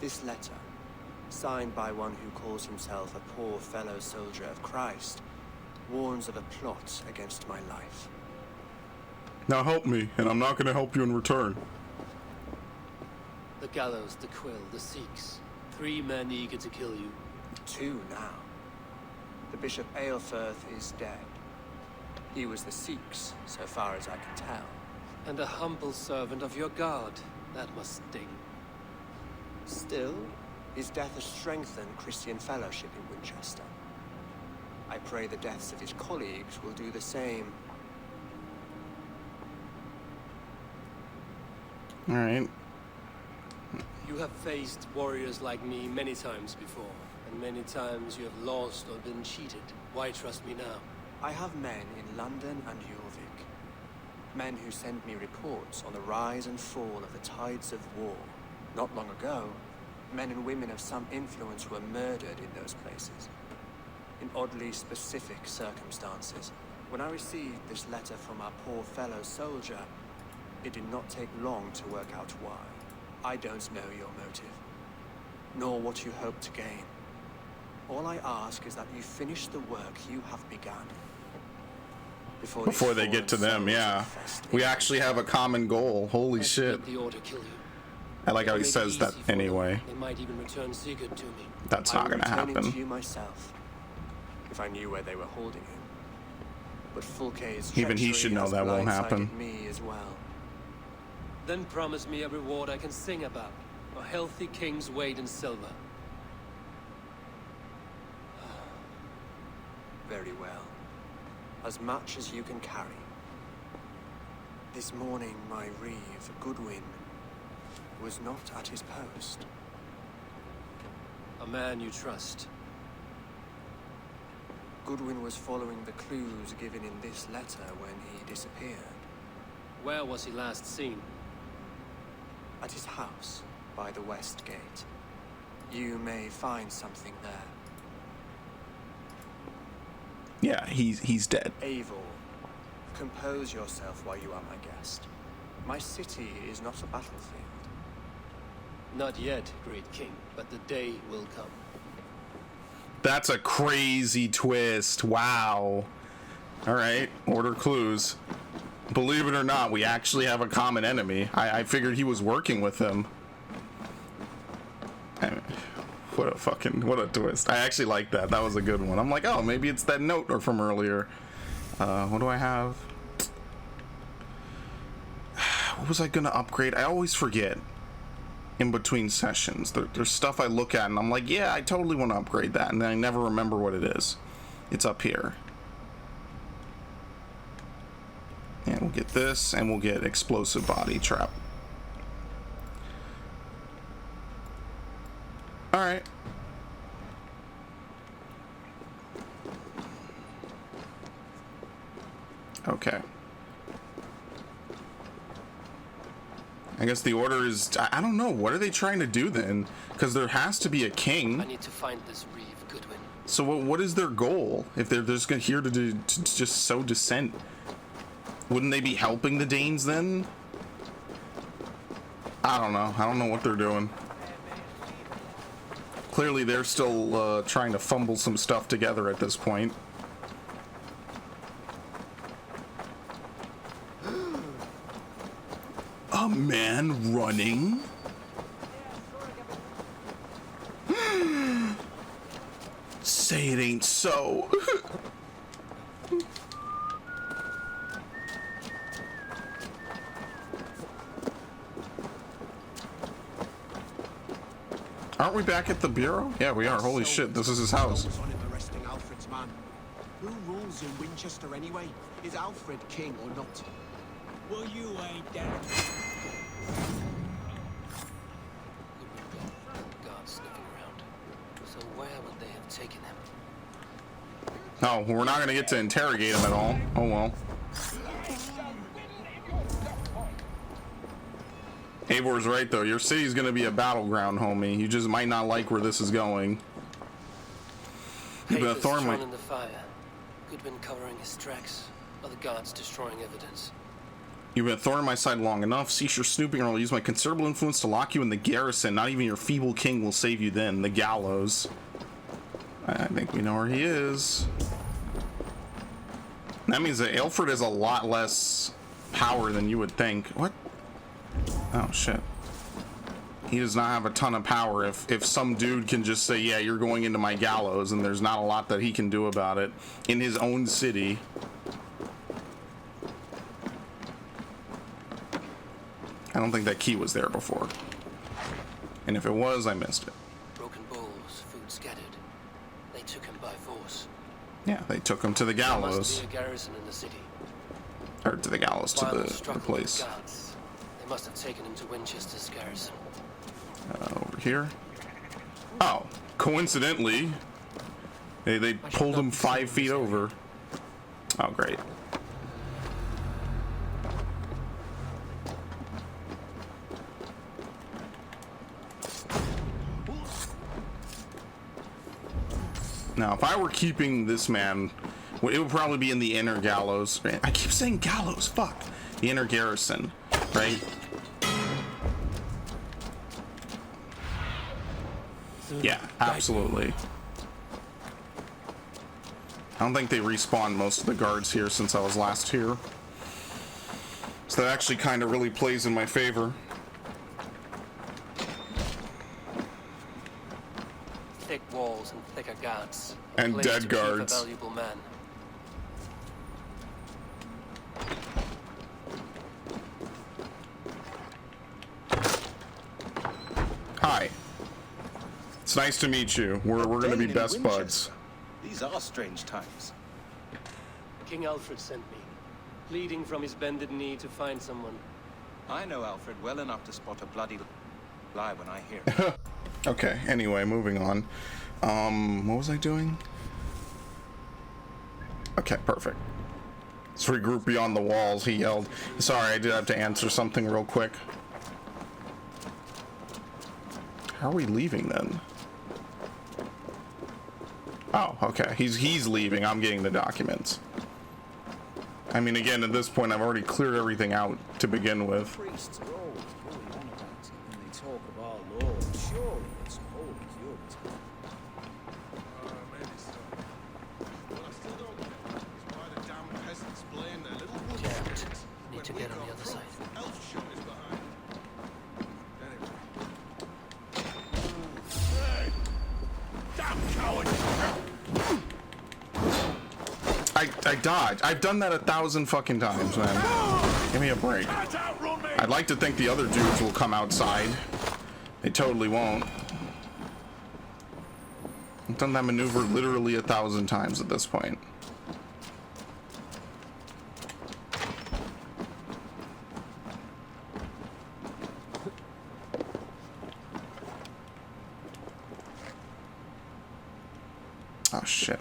This letter, signed by one who calls himself a poor fellow soldier of Christ, warns of a plot against my life. Now help me, and I'm not going to help you in return. The gallows, the quill, the Sikhs. 3 men eager to kill you. 2 now. The Bishop Aelfirth is dead. He was the Sikhs, so far as I can tell. And a humble servant of your God. That must sting. Still, his death has strengthened Christian fellowship in Winchester. I pray the deaths of his colleagues will do the same. All right. You have faced warriors like me many times before, and many times you have lost or been cheated. Why trust me now? I have men in London and Jorvik. Men who send me reports on the rise and fall of the tides of war. Not long ago, men and women of some influence were murdered in those places. In oddly specific circumstances. When I received this letter from our poor fellow soldier, it did not take long to work out why. I don't know your motive, nor what you hope to gain. All I ask is that you finish the work you have begun. Before they get to them, yeah. We actually have a common goal. Holy shit. The order kill you. I like how he says that anyway. They might even return Sigurd to me. That's not gonna I would return him happen. to you myself, if I knew where they were holding him. But Fulke's Even he should know that won't happen. Me as well. Then promise me a reward I can sing about. A healthy king's weight in silver. Very well. As much as you can carry. This morning, my reeve, Goodwin, was not at his post. A man you trust. Goodwin was following the clues given in this letter when he disappeared. Where was he last seen? At his house, by the west gate. You may find something there. Yeah, he's dead. Eivor, compose yourself while you are my guest. My city is not a battlefield. Not yet, great king, but the day will come. That's a crazy twist. Wow. Alright, order clues. Believe it or not, we actually have a common enemy. I figured he was working with him. I mean, what a twist. I actually like that. That was a good one. I'm like, oh, maybe it's that note or from earlier. What do I have? What was I gonna upgrade? I always forget in between sessions. There's stuff I look at and I'm like, yeah, I totally want to upgrade that, and then I never remember what it is. It's up here. And we'll get this, and we'll get explosive body trap. Alright. Okay. I guess the order is... I don't know. What are they trying to do then? Because there has to be a king. I need to find this reeve, Goodwin. So what is their goal? If they're just here to just sow dissent, wouldn't they be helping the Danes then? I don't know. I don't know what they're doing. Clearly they're still trying to fumble some stuff together at this point. A man running? Say it ain't so. Aren't we back at the bureau? Yeah, we are. Holy shit, this is his house. Arresting Alfred's man. Who rules in Wincestre anyway? Is Alfred king or not? Well, you ain't dead. Guards sniffing around. So where would they have taken him? Oh, we're not gonna get to interrogate him at all. Oh well. Eivor's right though. Your city's gonna be a battleground, homie. You just might not like where this is going. You've been a thorn in the fire. Goodwin covering his tracks. Other guards destroying evidence. You've been a thorn in my side long enough. Cease your snooping, or I'll use my considerable influence to lock you in the garrison. Not even your feeble king will save you then. The gallows. I think we know where he is. That means that Alfred has a lot less power than you would think. What? Oh shit. He does not have a ton of power if some dude can just say, yeah, you're going into my gallows, and there's not a lot that he can do about it in his own city. I don't think that key was there before. And if it was, I missed it. Broken bowls, food scattered. They took him by force. Yeah, they took him to the There gallows. must be a garrison in the city. Or to the gallows, to Violence the struck with place. guards. They must have taken him to Winchester's garrison. Over here. Oh, coincidentally, they pulled him 5 feet over. Oh, great. Now, if I were keeping this man, it would probably be in the inner gallows. I keep saying gallows, fuck. The inner garrison, right? Yeah, absolutely. I don't think they respawned most of the guards here since I was last here. So that actually kind of really plays in my favor. Thick walls and thicker guards. And Place dead to keep guards. A valuable man. Hi. It's nice to meet you. We're going to be best buds. These are strange times. King Alfred sent me, pleading from his bended knee to find someone. I know Alfred well enough to spot a bloody lie when I hear it. Okay, anyway, moving on. What was I doing? Okay, perfect. Let's regroup beyond the walls, he yelled. Sorry, I did have to answer something real quick. How are we leaving then? Oh, okay. He's leaving. I'm getting the documents. I mean, again, at this point, I've already cleared everything out to begin with. Priests are always going on about it when they talk of our Lord. Surely it's holy purity. Maybe so. What I still don't get is why the damn peasants blame their little wood Jammed. spirits Need when to we get on got the other proof side. Elf shot is behind. Anyway. Hey! Damn coward! I dodged. I've done that 1,000 fucking times, man. Give me a break. I'd like to think the other dudes will come outside. They totally won't. I've done that maneuver literally 1,000 times at this point. Oh shit.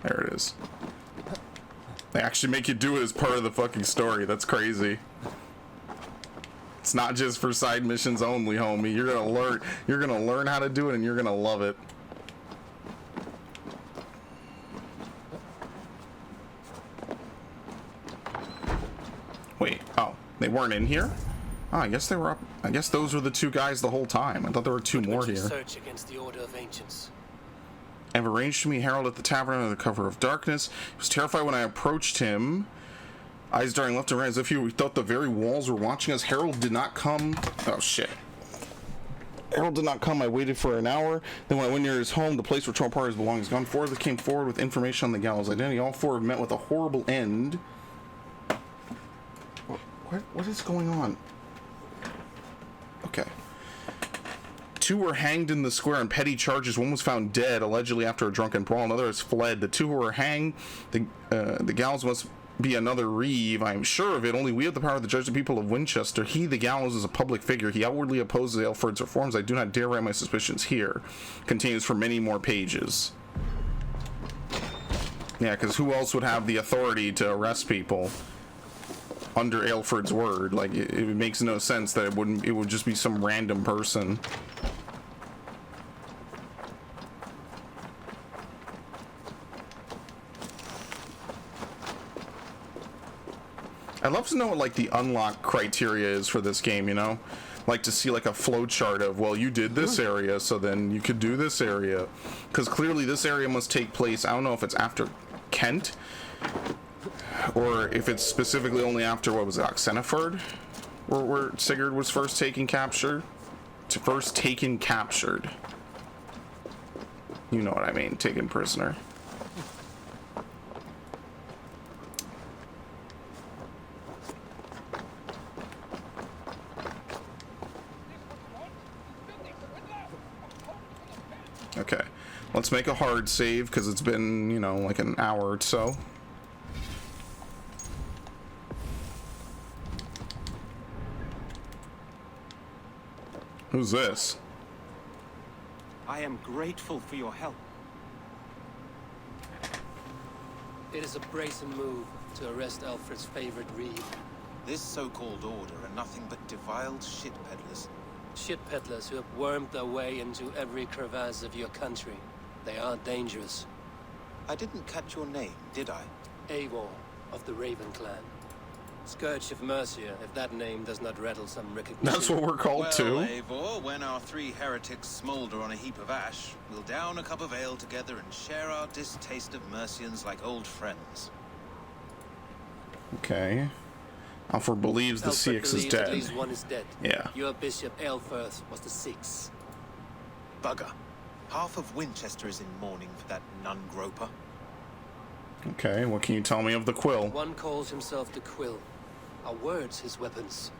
There it is. They actually make you do it as part of the fucking story. That's crazy. It's not just for side missions only, homie. You're gonna learn how to do it and you're gonna love it. Wait, oh, they weren't in here? Oh, I guess they were up. I guess those were the two guys the whole time. I thought there were two more here. Search against the Order of Ancients. I've arranged to meet Harold at the tavern under the cover of darkness. He was terrified when I approached him. Eyes darting left and right as if he thought the very walls were watching us. Harold did not come. Oh, shit. Harold did not come. I waited for an hour. Then when I went near his home, the place where Troll Party's belongings gone forward, they came forward with information on the gallows identity. All four have met with a horrible end. What is going on? Okay. Two were hanged in the square on petty charges. One was found dead, allegedly after a drunken brawl. Another has fled. The two who were hanged, the gallows must be another Reeve. I am sure of it. Only we have the power to judge the people of Wincestre. He, the gallows, is a public figure. He outwardly opposes Aelfred's reforms. I do not dare write my suspicions here. Continues for many more pages. Yeah, because who else would have the authority to arrest people under Aelfred's word? Like, it makes no sense that it would just be some random person. I'd love to know what like the unlock criteria is for this game, you know? Like to see like a flow chart of, well, you did this area, so then you could do this area. Because clearly this area must take place, I don't know if it's after Kent, or if it's specifically only after, what was it, Oxenford? Where Sigurd was first taken captured? You know what I mean, taken prisoner. Okay, let's make a hard save because it's been, you know, like an hour or so. Who's this? I am grateful for your help. It is a brazen move to arrest Alfred's favorite Reeve. This so-called order are nothing but defiled shit peddlers. Shit peddlers who have wormed their way into every crevasse of your country. They are dangerous. I didn't catch your name, did I? Eivor of the Raven clan. Scourge of Mercia, if that name does not rattle some recognition. That's what we're called well, too. Eivor, when our three heretics smolder on a heap of ash, we'll down a cup of ale together and share our distaste of Mercians like old friends. Okay. Alfred believes the CX is dead. At least one is dead. Yeah. Your Bishop Aelfirth was the sixth. Bugger. Half of Winchester is in mourning for that nun-groper. Okay, what can you tell me of the Quill? One calls himself the Quill. Are words his weapons?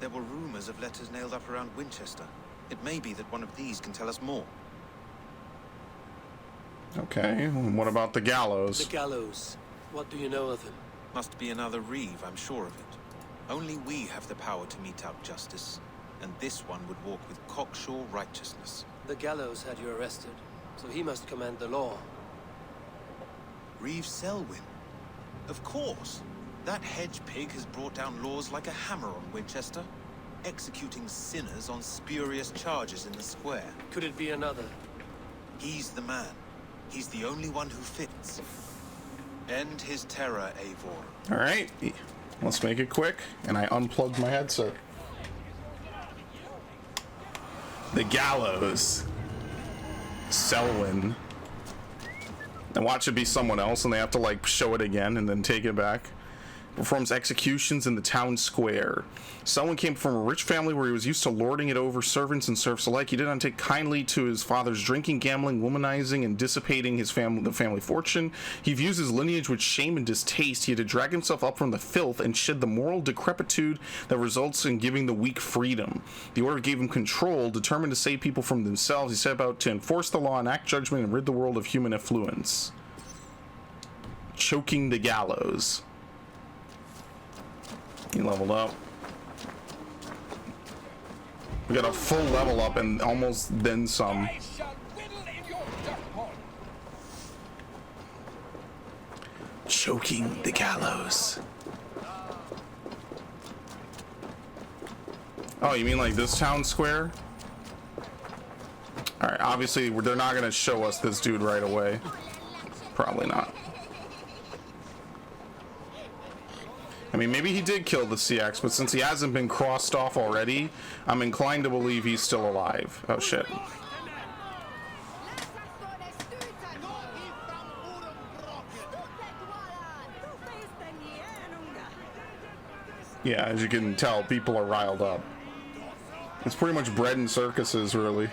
There were rumors of letters nailed up around Winchester. It may be that one of these can tell us more. Okay, what about the gallows? The gallows. What do you know of him? Must be another Reeve, I'm sure of it. Only we have the power to mete out justice, and this one would walk with cocksure righteousness. The gallows had you arrested, so he must command the law. Reeve Selwyn? Of course. That hedge pig has brought down laws like a hammer on Winchester, executing sinners on spurious charges in the square. Could it be another? He's the man. He's the only one who fits. End his terror, Eivor. Alright, let's make it quick. And I unplugged my headset. The gallows. Selwyn. And watch it be someone else and they have to like show it again and then take it back. Performs executions in the town square. Selwyn came from a rich family where he was used to lording it over servants and serfs alike. He did not take kindly to his father's drinking, gambling, womanizing, and dissipating the family fortune. He views his lineage with shame and distaste. He had to drag himself up from the filth and shed the moral decrepitude that results in giving the weak freedom. The order gave him control, determined to save people from themselves. He set about to enforce the law, enact judgment, and rid the world of human affluence. Choking the gallows. He leveled up. We got a full level up and almost then some. Choking the gallows. Oh, you mean like this town square? Alright, obviously they're not gonna show us this dude right away. Probably not. I mean, maybe he did kill the CX, but since he hasn't been crossed off already, I'm inclined to believe he's still alive. Oh shit. Yeah, as you can tell, people are riled up. It's pretty much bread and circuses, really.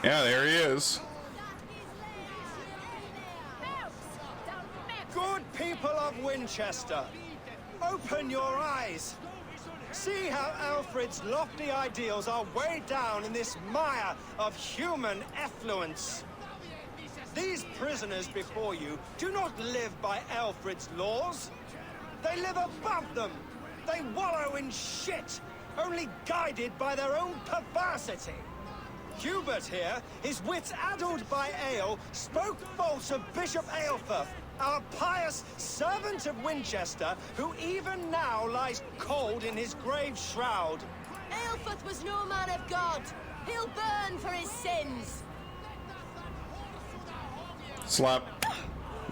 Yeah, there he is. Good people of Winchester, open your eyes. See how Alfred's lofty ideals are weighed down in this mire of human effluence. These prisoners before you do not live by Alfred's laws. They live above them. They wallow in shit, only guided by their own perversity. Hubert here, his wits addled by ale, spoke false of Bishop Aelfirth, our pious servant of Winchester, who even now lies cold in his grave shroud. Aelfirth was no man of God. He'll burn for his sins. Slap.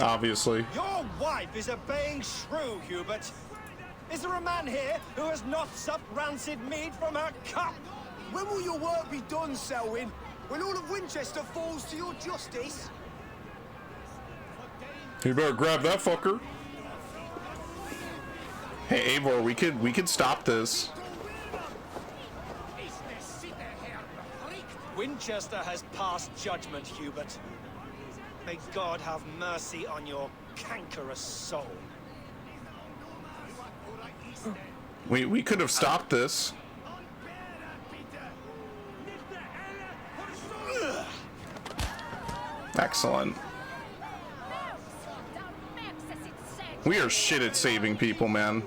Obviously. Your wife is a baying shrew, Hubert. Is there a man here who has not supped rancid mead from her cup? When will your work be done, Selwyn? When all of Winchester falls to your justice? You better grab that fucker. Hey, Eivor, we could stop this. Winchester has passed judgment, Hubert. May God have mercy on your cankerous soul. We could have stopped this. Excellent. We are shit at saving people, man.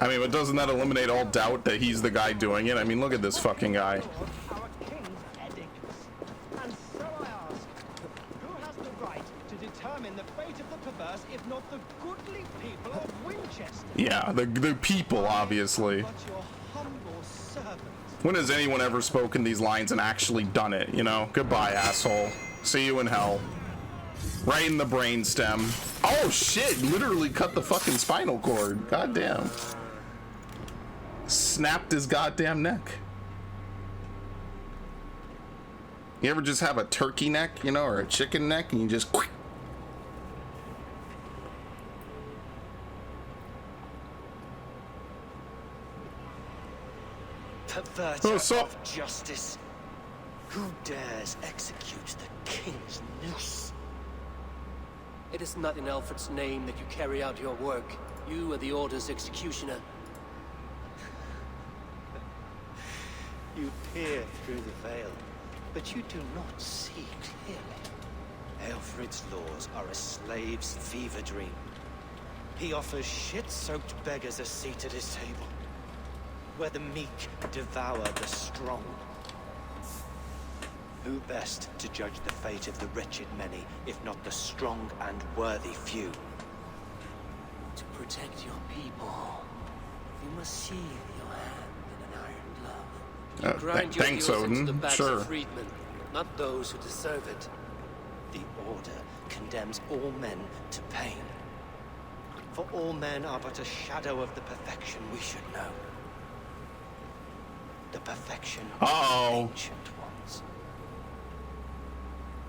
I mean, but doesn't that eliminate all doubt that he's the guy doing it? I mean, look at this fucking guy. And so I ask, who has the right to determine the fate of the perverse if not the goodly people of Winchester? Yeah, the people, obviously. But your humble servant. When has anyone ever spoken these lines and actually done it, you know? Goodbye, asshole. See you in hell. Right in the brainstem. Oh shit, literally cut the fucking spinal cord. Goddamn. Snapped his goddamn neck. You ever just have a turkey neck, you know, or a chicken neck, and you just quick. Perverter of justice. Who dares execute the king's noose? It is not in Alfred's name that you carry out your work. You are the Order's executioner. You peer through the veil, but you do not see clearly. Alfred's laws are a slave's fever dream. He offers shit-soaked beggars a seat at his table, where the meek devour the strong. Who best to judge the fate of the wretched many, if not the strong and worthy few? To protect your people, you must sheathe your hand in an iron glove. You grind your thanks, heels into Odin. the backs Sure. of freedmen, not those who deserve it. The Order condemns all men to pain. For all men are but a shadow of the perfection we should know. The perfection of the ancient ones.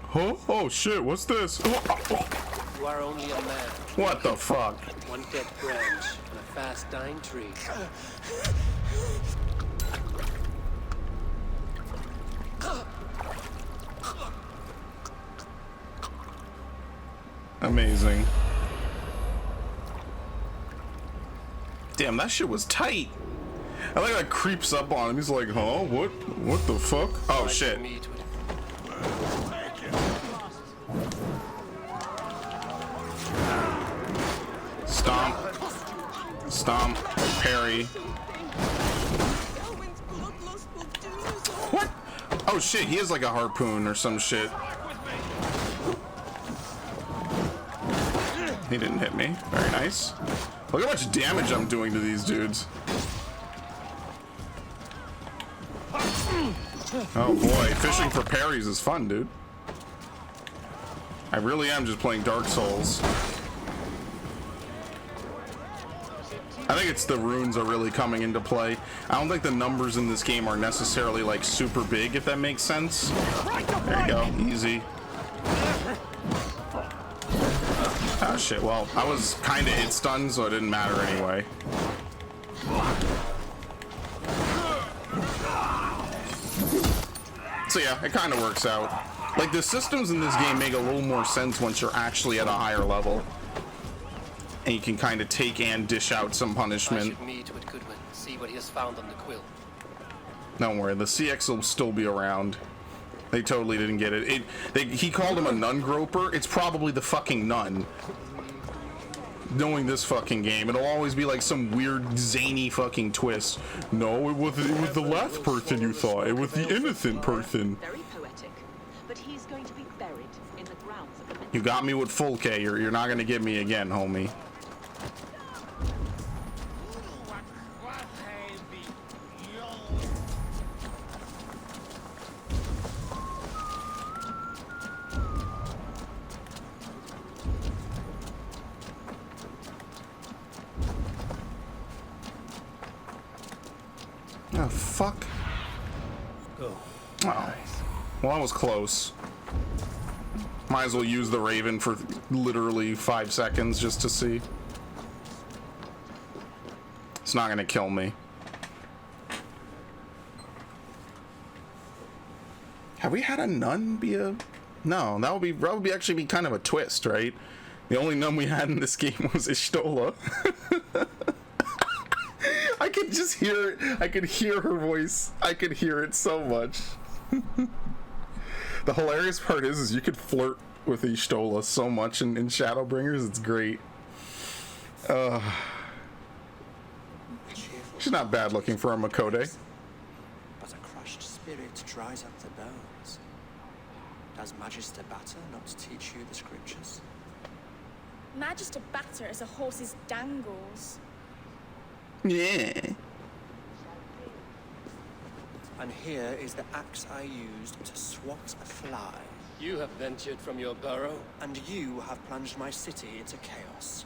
Huh? Oh shit, what's this? Oh, oh, oh. You are only a man. What the fuck? One dead branch on a fast-dying tree. Amazing. Damn, that shit was tight. I like that creeps up on him. He's like, huh? What the fuck? Oh shit. Stomp. Stomp. Parry. What? Oh shit, he has like a harpoon or some shit. He didn't hit me. Very nice. Look how much damage I'm doing to these dudes. Oh boy, fishing for parries is fun, dude. I really am just playing Dark Souls. I think it's the runes are really coming into play. I don't think the numbers in this game are necessarily like super big, if that makes sense. There you go, easy. Ah shit, well, I was kinda hit stunned, so it didn't matter anyway. So yeah, it kinda works out. Like, the systems in this game make a little more sense once you're actually at a higher level. And you can kinda take and dish out some punishment. I should meet with Goodwin, see what he has found on the quill. Don't worry, the CX will still be around. They totally didn't get it. He called him a nun groper. It's probably the fucking nun. Knowing this fucking game, it'll always be like some weird zany fucking twist. No, it was the last person you thought. It was the innocent person. Very poetic, but he's going to be buried in the grounds of the You got me with full K. You're not gonna get me again, homie. Oh, fuck. Go. Oh. Well, that was close. Might as well use the Raven for literally 5 seconds just to see. It's not gonna kill me. Have we had a nun be a... No, that would be actually be kind of a twist, right? The only nun we had in this game was Ishtola. I could just hear it. I could hear her voice. I could hear it so much. The hilarious part is you could flirt with Ishtola so much in Shadowbringers. It's great. She's not bad looking for a Makode. But a crushed spirit dries up the bones. Does Magister Batter not teach you the scriptures? Magister Batter is a horse's dangles. Yeah. And here is the axe I used to swat a fly. You have ventured from your burrow. And you have plunged my city into chaos.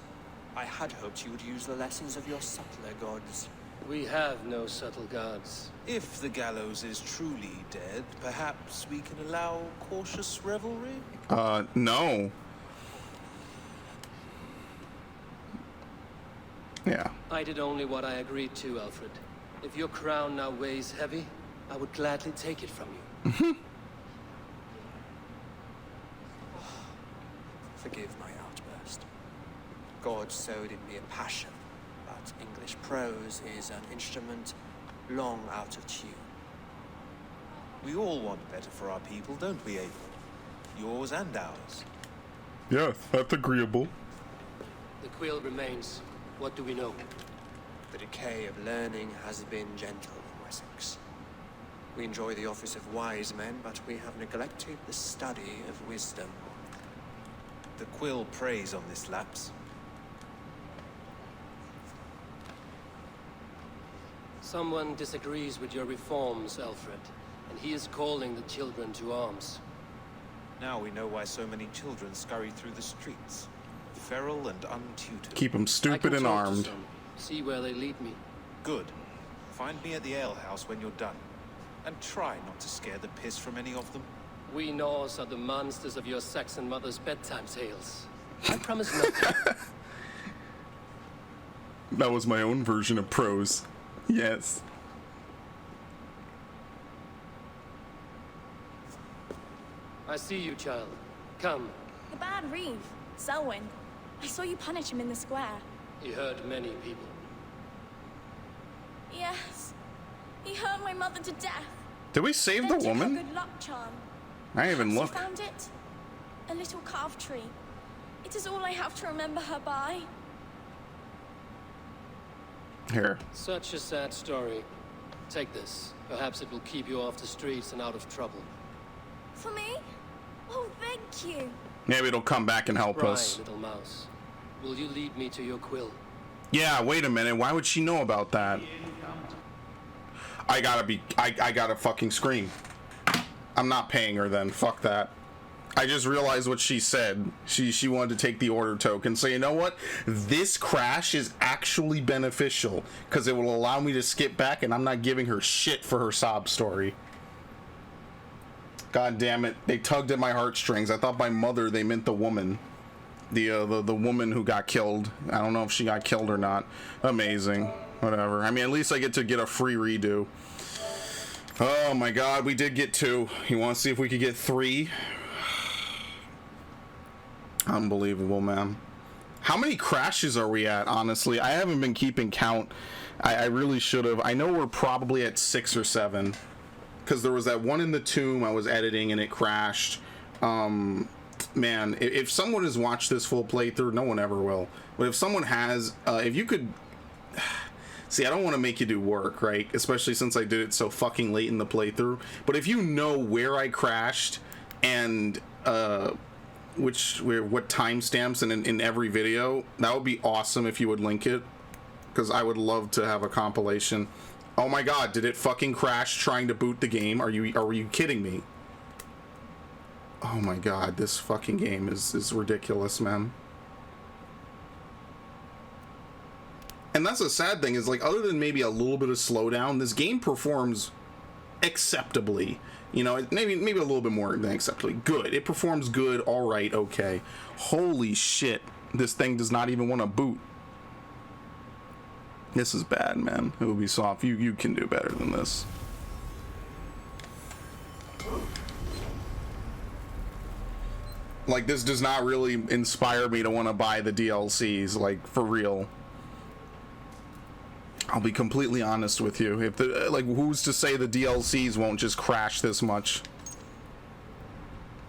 I had hoped you would use the lessons of your subtler gods. We have no subtle gods. If the gallows is truly dead, perhaps we can allow cautious revelry? No. Yeah. I did only what I agreed to, Alfred. If your crown now weighs heavy, I would gladly take it from you. Forgive my outburst. God sowed in me a passion, but English prose is an instrument long out of tune. We all want better for our people, don't we, Abel? Yours and ours. Yes, that's agreeable. The quill remains. What do we know? The decay of learning has been gentle in Wessex. We enjoy the office of wise men, but we have neglected the study of wisdom. The quill preys on this lapse. Someone disagrees with your reforms, Alfred, and he is calling the children to arms. Now we know why so many children scurry through the streets, feral and untutored. Keep them stupid and armed. See where they lead me. Good. Find me at the alehouse when you're done. And try not to scare the piss from any of them. We Norse are the monsters of your Saxon mother's bedtime tales. I promise nothing. That was my own version of prose. Yes. I see you, child. Come. The bad Reeve, Selwyn. I saw you punish him in the square. He hurt many people. Yes. He hurt my mother to death. Did we save the Then took her woman? good luck charm. I didn't even Perhaps look. you found it? A little carved tree. It is all I have to remember her by. Here. Such a sad story. Take this. Perhaps it will keep you off the streets and out of trouble. For me? Oh, thank you. Maybe it'll come back and help us. Little mouse. Will you lead me to your quill? Yeah, wait a minute. Why would she know about that? I gotta fucking scream. I'm not paying her then. Fuck that. I just realized what she said. She wanted to take the order token. So you know what? This crash is actually beneficial because it will allow me to skip back and I'm not giving her shit for her sob story. God damn it. They tugged at my heartstrings. I thought by mother they meant the woman. The woman who got killed. I don't know if she got killed or not. Amazing. Whatever. I mean, at least I get to get a free redo. Oh my god, we did get 2. You want to see if we could get 3? Unbelievable, man. How many crashes are we at, honestly? I haven't been keeping count. I really should have. I know we're probably at 6 or 7. Because there was that one in the tomb I was editing and it crashed. Man, if someone has watched this full playthrough, no one ever will. But if someone has, if you could... See, I don't want to make you do work, right? Especially since I did it so fucking late in the playthrough. But if you know where I crashed and what timestamps in every video, that would be awesome if you would link it. Because I would love to have a compilation. Oh my god, did it fucking crash trying to boot the game? Are you kidding me? Oh my god, this fucking game is ridiculous, man. And that's a sad thing, is like, other than maybe a little bit of slowdown, this game performs acceptably. You know, maybe a little bit more than acceptably. Good. It performs good, alright, okay. Holy shit. This thing does not even want to boot. This is bad, man. Ubisoft, you can do better than this. Like, this does not really inspire me to want to buy the DLCs, like, for real. I'll be completely honest with you. If the like, who's to say the DLCs won't just crash this much?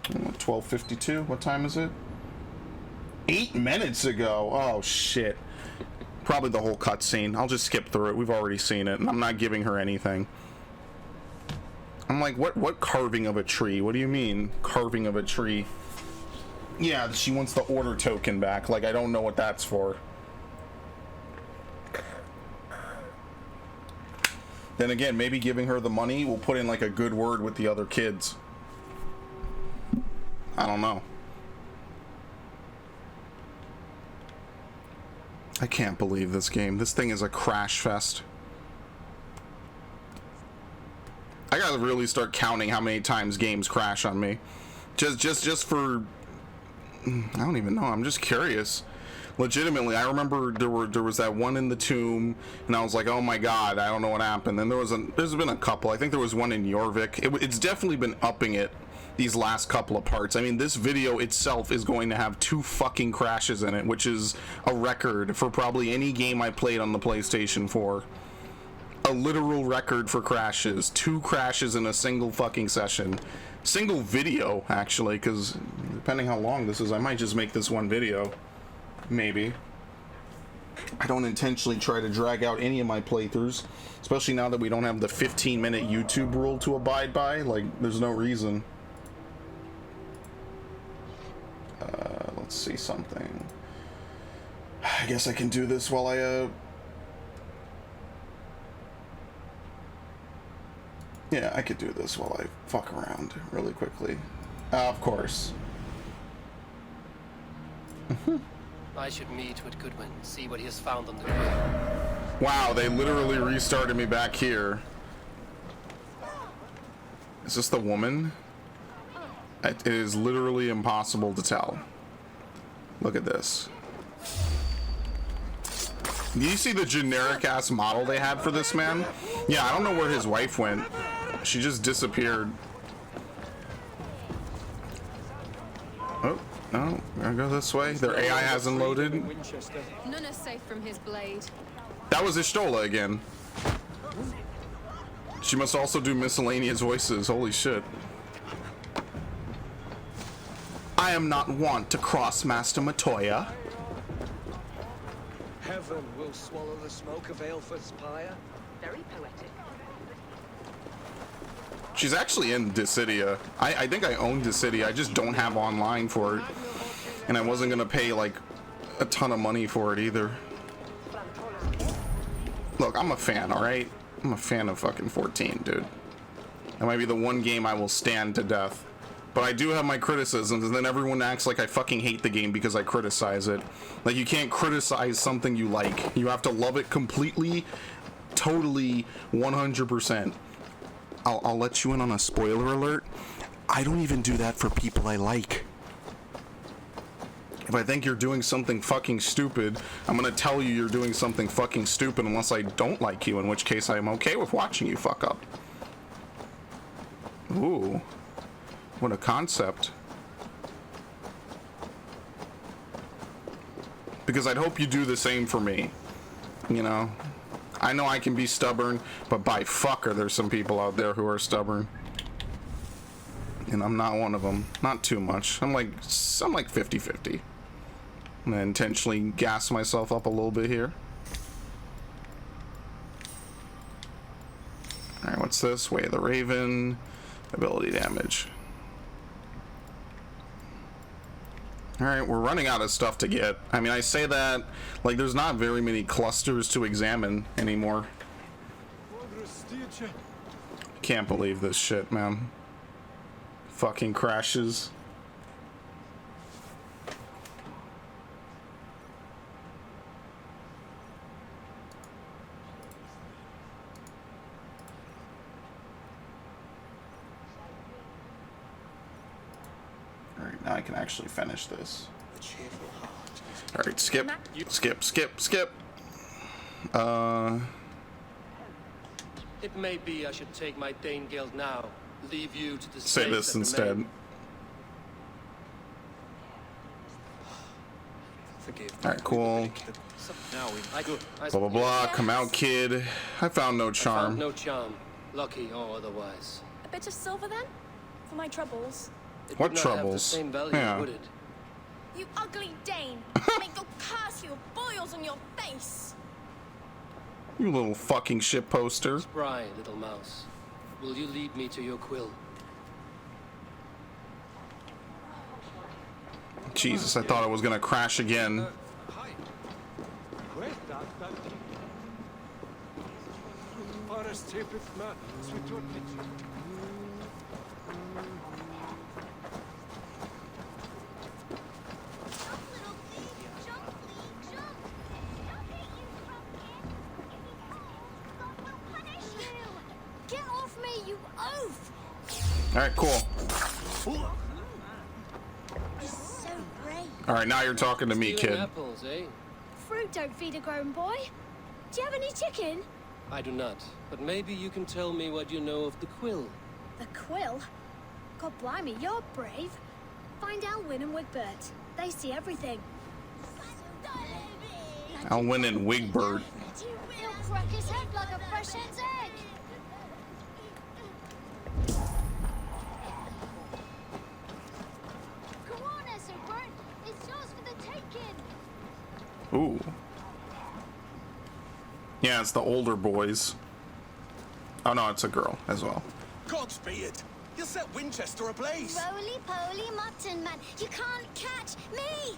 12:52. What time is it? 8 minutes ago. Oh shit. Probably the whole cutscene. I'll just skip through it. We've already seen it, and I'm not giving her anything. I'm like, what carving of a tree? What do you mean, carving of a tree? Yeah, she wants the order token back. Like, I don't know what that's for. Then again, maybe giving her the money will put in like a good word with the other kids. I don't know. I can't believe this game. This thing is a crash fest. I gotta really start counting how many times games crash on me. Just for... I don't even know. I'm just curious. Legitimately, I remember there was that one in the tomb, and I was like, oh my god, I don't know what happened. Then there's been a couple. I think there was one in Jorvik. It's definitely been upping it these last couple of parts. I mean, this video itself is going to have 2 fucking crashes in it, which is a record for probably any game I played on the PlayStation 4. A literal record for crashes. 2 crashes in a single fucking session. Single video, actually, because depending how long this is, I might just make this one video. Maybe. I don't intentionally try to drag out any of my playthroughs, especially now that we don't have the 15-minute YouTube rule to abide by. Like, there's no reason. Let's see something. I guess I can do this while I, yeah, I could do this while I fuck around really quickly. Of course. I should meet with Goodwin, see what he has found on the ground. Wow, they literally restarted me back here. Is this the woman? It is literally impossible to tell. Look at this. Do you see the generic ass model they had for this man? Yeah, I don't know where his wife went. She just disappeared. Oh, no, gotta go this way. Their AI hasn't loaded. None are safe from his blade. That was Ishtola again. She must also do miscellaneous voices. Holy shit. I am not wont to cross Master Matoya. Heaven will swallow the smoke of Aelfred's pyre. Very poetic. She's actually in Dissidia. I think I own Dissidia. I just don't have online for it. And I wasn't gonna pay like a ton of money for it either. Look, I'm a fan, alright? I'm a fan of fucking 14, dude. That might be the one game I will stand to death. But I do have my criticisms, and then everyone acts like I fucking hate the game because I criticize it. Like, you can't criticize something you like. You have to love it completely, totally, 100%. I'll let you in on a spoiler alert. I don't even do that for people I like. If I think you're doing something fucking stupid, I'm gonna tell you you're doing something fucking stupid unless I don't like you, in which case I am okay with watching you fuck up. Ooh. What a concept. Because I'd hope you do the same for me. You know? I know I can be stubborn, but by fuck are there some people out there who are stubborn. And I'm not one of them. Not too much. I'm like 50-50. I'm gonna intentionally gas myself up a little bit here. Alright, what's this? Way of the Raven. Ability damage. Alright, we're running out of stuff to get. I mean, I say that, like, there's not very many clusters to examine anymore. Can't believe this shit, man. Fucking crashes. Alright, now I can actually finish this. Alright, skip. It may be I should take my Dane guild now. Leave you to the say this instead. Alright, cool. Blah blah blah. Come out, kid. I found no charm. No charm, lucky or otherwise. A bit of silver then? For my troubles. It What would not have the troubles? same value, Yeah. would it? You ugly Dane! Make your curse your boils on your face! You little fucking shit poster. Spry, little mouse. Will you lead me to your quill? Jesus, I thought I was gonna crash again. Get off me, you oaf! Alright, cool. You're so brave. Alright, now you're talking to me, Stealing kid. apples, eh? Fruit don't feed a grown boy. Do you have any chicken? I do not, but maybe you can tell me what you know of the quill. The quill? God blimey, you're brave. Find Elwyn and Wigbert. They see everything. Alwyn and Wigbert. He'll crack his head like a fresh hen's egg. Come on, Esselbert. It's yours for the taking. Ooh. Yeah, it's the older boys. Oh no, it's a girl as well. Godspeed! You'll set Wincestre ablaze! Roly-poly mutton man, you can't catch me!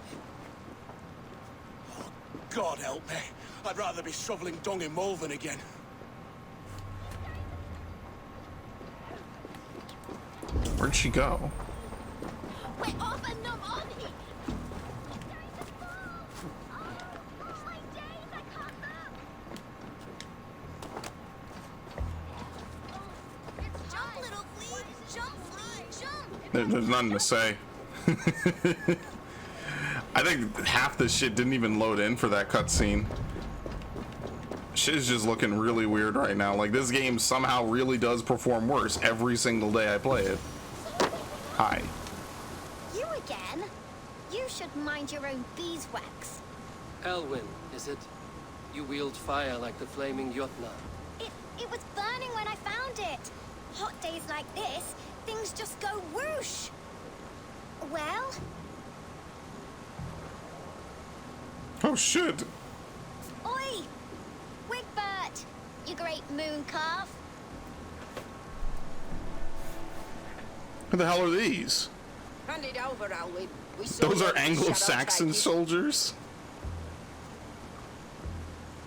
God help me. I'd rather be shoveling dung in Malvern again. Where'd she go? We're off and not on here! Jump, little flea! Jump, flea! Jump! There's nothing to say. I think half this shit didn't even load in for that cutscene. Shit is just looking really weird right now. Like, this game somehow really does perform worse every single day I play it. Hi. You again? You should mind your own beeswax. Elwyn, is it? You wield fire like the flaming Jotnar. It was burning when I found it. Hot days like this, things just go whoosh. Well? Oh shit. Oi! Wigbert! You great moon calf. Who the hell are these? Hand it over, Elwyn. We saw Those you are at the Anglo-Saxon Shadow soldiers?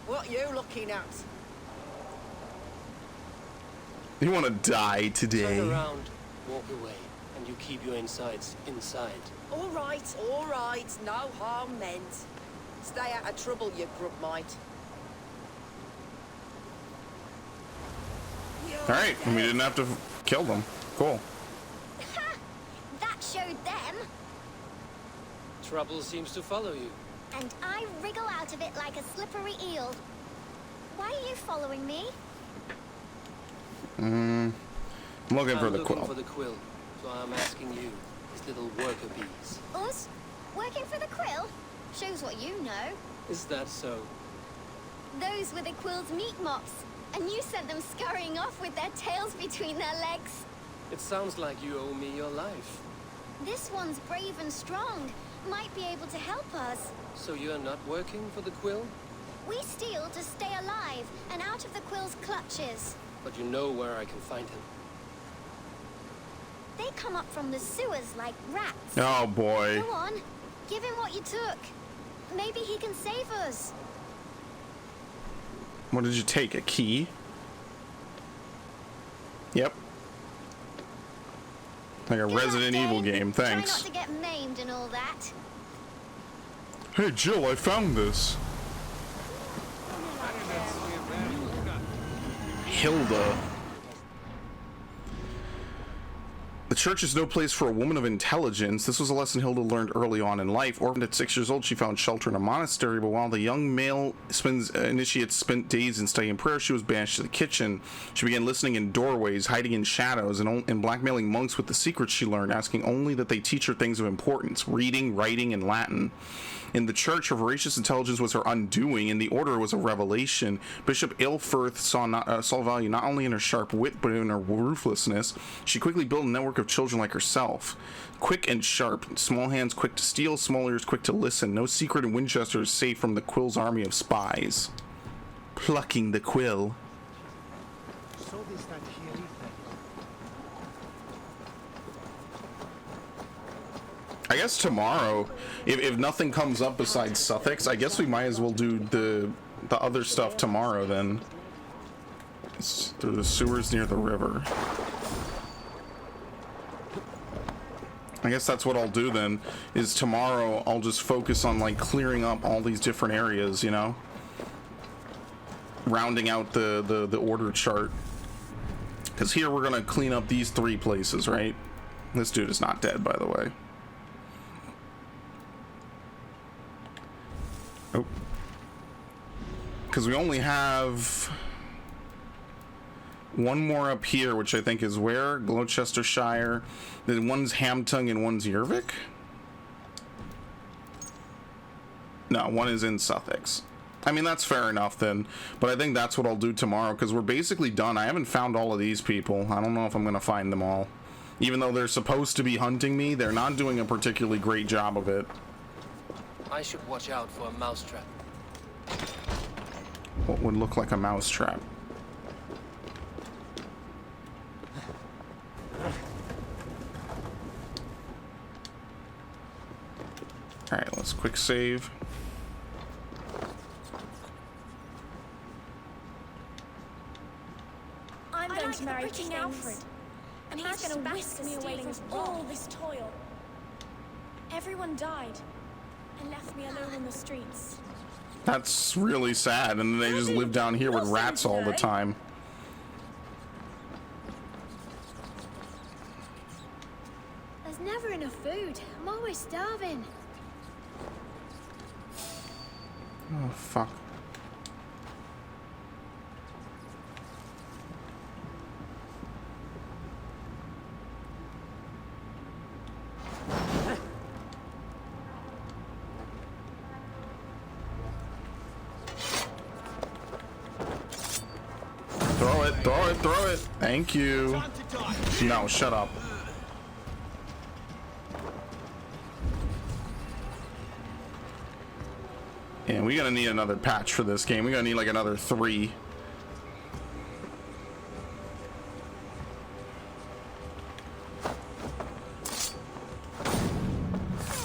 What are you looking at? You want to die today? Turn around, walk away, and you keep your insides inside. All right, no harm meant. Stay out of trouble, you grub mite. Alright, we didn't have to kill them. Cool. That showed them. Trouble seems to follow you. And I wriggle out of it like a slippery eel. Why are you following me? I'm looking for the I'm quill. looking for the quill, so I'm asking you, these little worker bees. Us? Working for the quill? Shows what you know. Is that so? Those were the quill's meat mops. And you sent them scurrying off with their tails between their legs. It sounds like you owe me your life. This one's brave and strong. Might be able to help us. So you're not working for the quill? We steal to stay alive and out of the quill's clutches. But you know where I can find him. They come up from the sewers like rats. Oh boy. Go on, give him what you took. Maybe he can save us. What did you take? A key? Yep. Like a Resident Evil game, thanks. Try not to get maimed and all that. Hey Jill, I found this. Hilda. The church is no place for a woman of intelligence. This was a lesson Hilda learned early on in life. Orphaned at 6 years old, she found shelter in a monastery, but while the young male initiates spent days in study and prayer, she was banished to the kitchen. She began listening in doorways, hiding in shadows, and blackmailing monks with the secrets she learned, asking only that they teach her things of importance, reading, writing, and Latin. In the church, her voracious intelligence was her undoing. In the order, it was a revelation. Bishop Ilfrith saw value not only in her sharp wit, but in her ruthlessness. She quickly built a network of children like herself. Quick and sharp, small hands quick to steal, small ears quick to listen. No secret in Winchester is safe from the Quill's army of spies. Plucking the Quill. I guess tomorrow, if nothing comes up besides Sussex, I guess we might as well do the other stuff tomorrow then. It's through the sewers near the river. I guess that's what I'll do then, is tomorrow I'll just focus on like clearing up all these different areas, you know? Rounding out the order chart. Because here we're gonna clean up these 3 places, right? This dude is not dead, by the way. Oh. Because we only have one more up here, which I think is where? Gloucestershire. Then one's Hamtung and one's Yervik? No, one is in Sussex. I mean, that's fair enough then. But I think that's what I'll do tomorrow, because we're basically done. I haven't found all of these people. I don't know if I'm going to find them all. Even though they're supposed to be hunting me, they're not doing a particularly great job of it. I should watch out for a mousetrap. What would look like a mousetrap? Alright, let's quick save. I'm going to marry King Alfred, and he's going to whisk me away from all this toil. Everyone died and left me alone on the streets. That's really sad, and they just live down here with rats all the time. There's never enough food. I'm always starving. Oh, fuck. Throw it, throw it, throw it. Thank you. No, shut up. And we're gonna need another patch for this game. We're gonna need like another 3.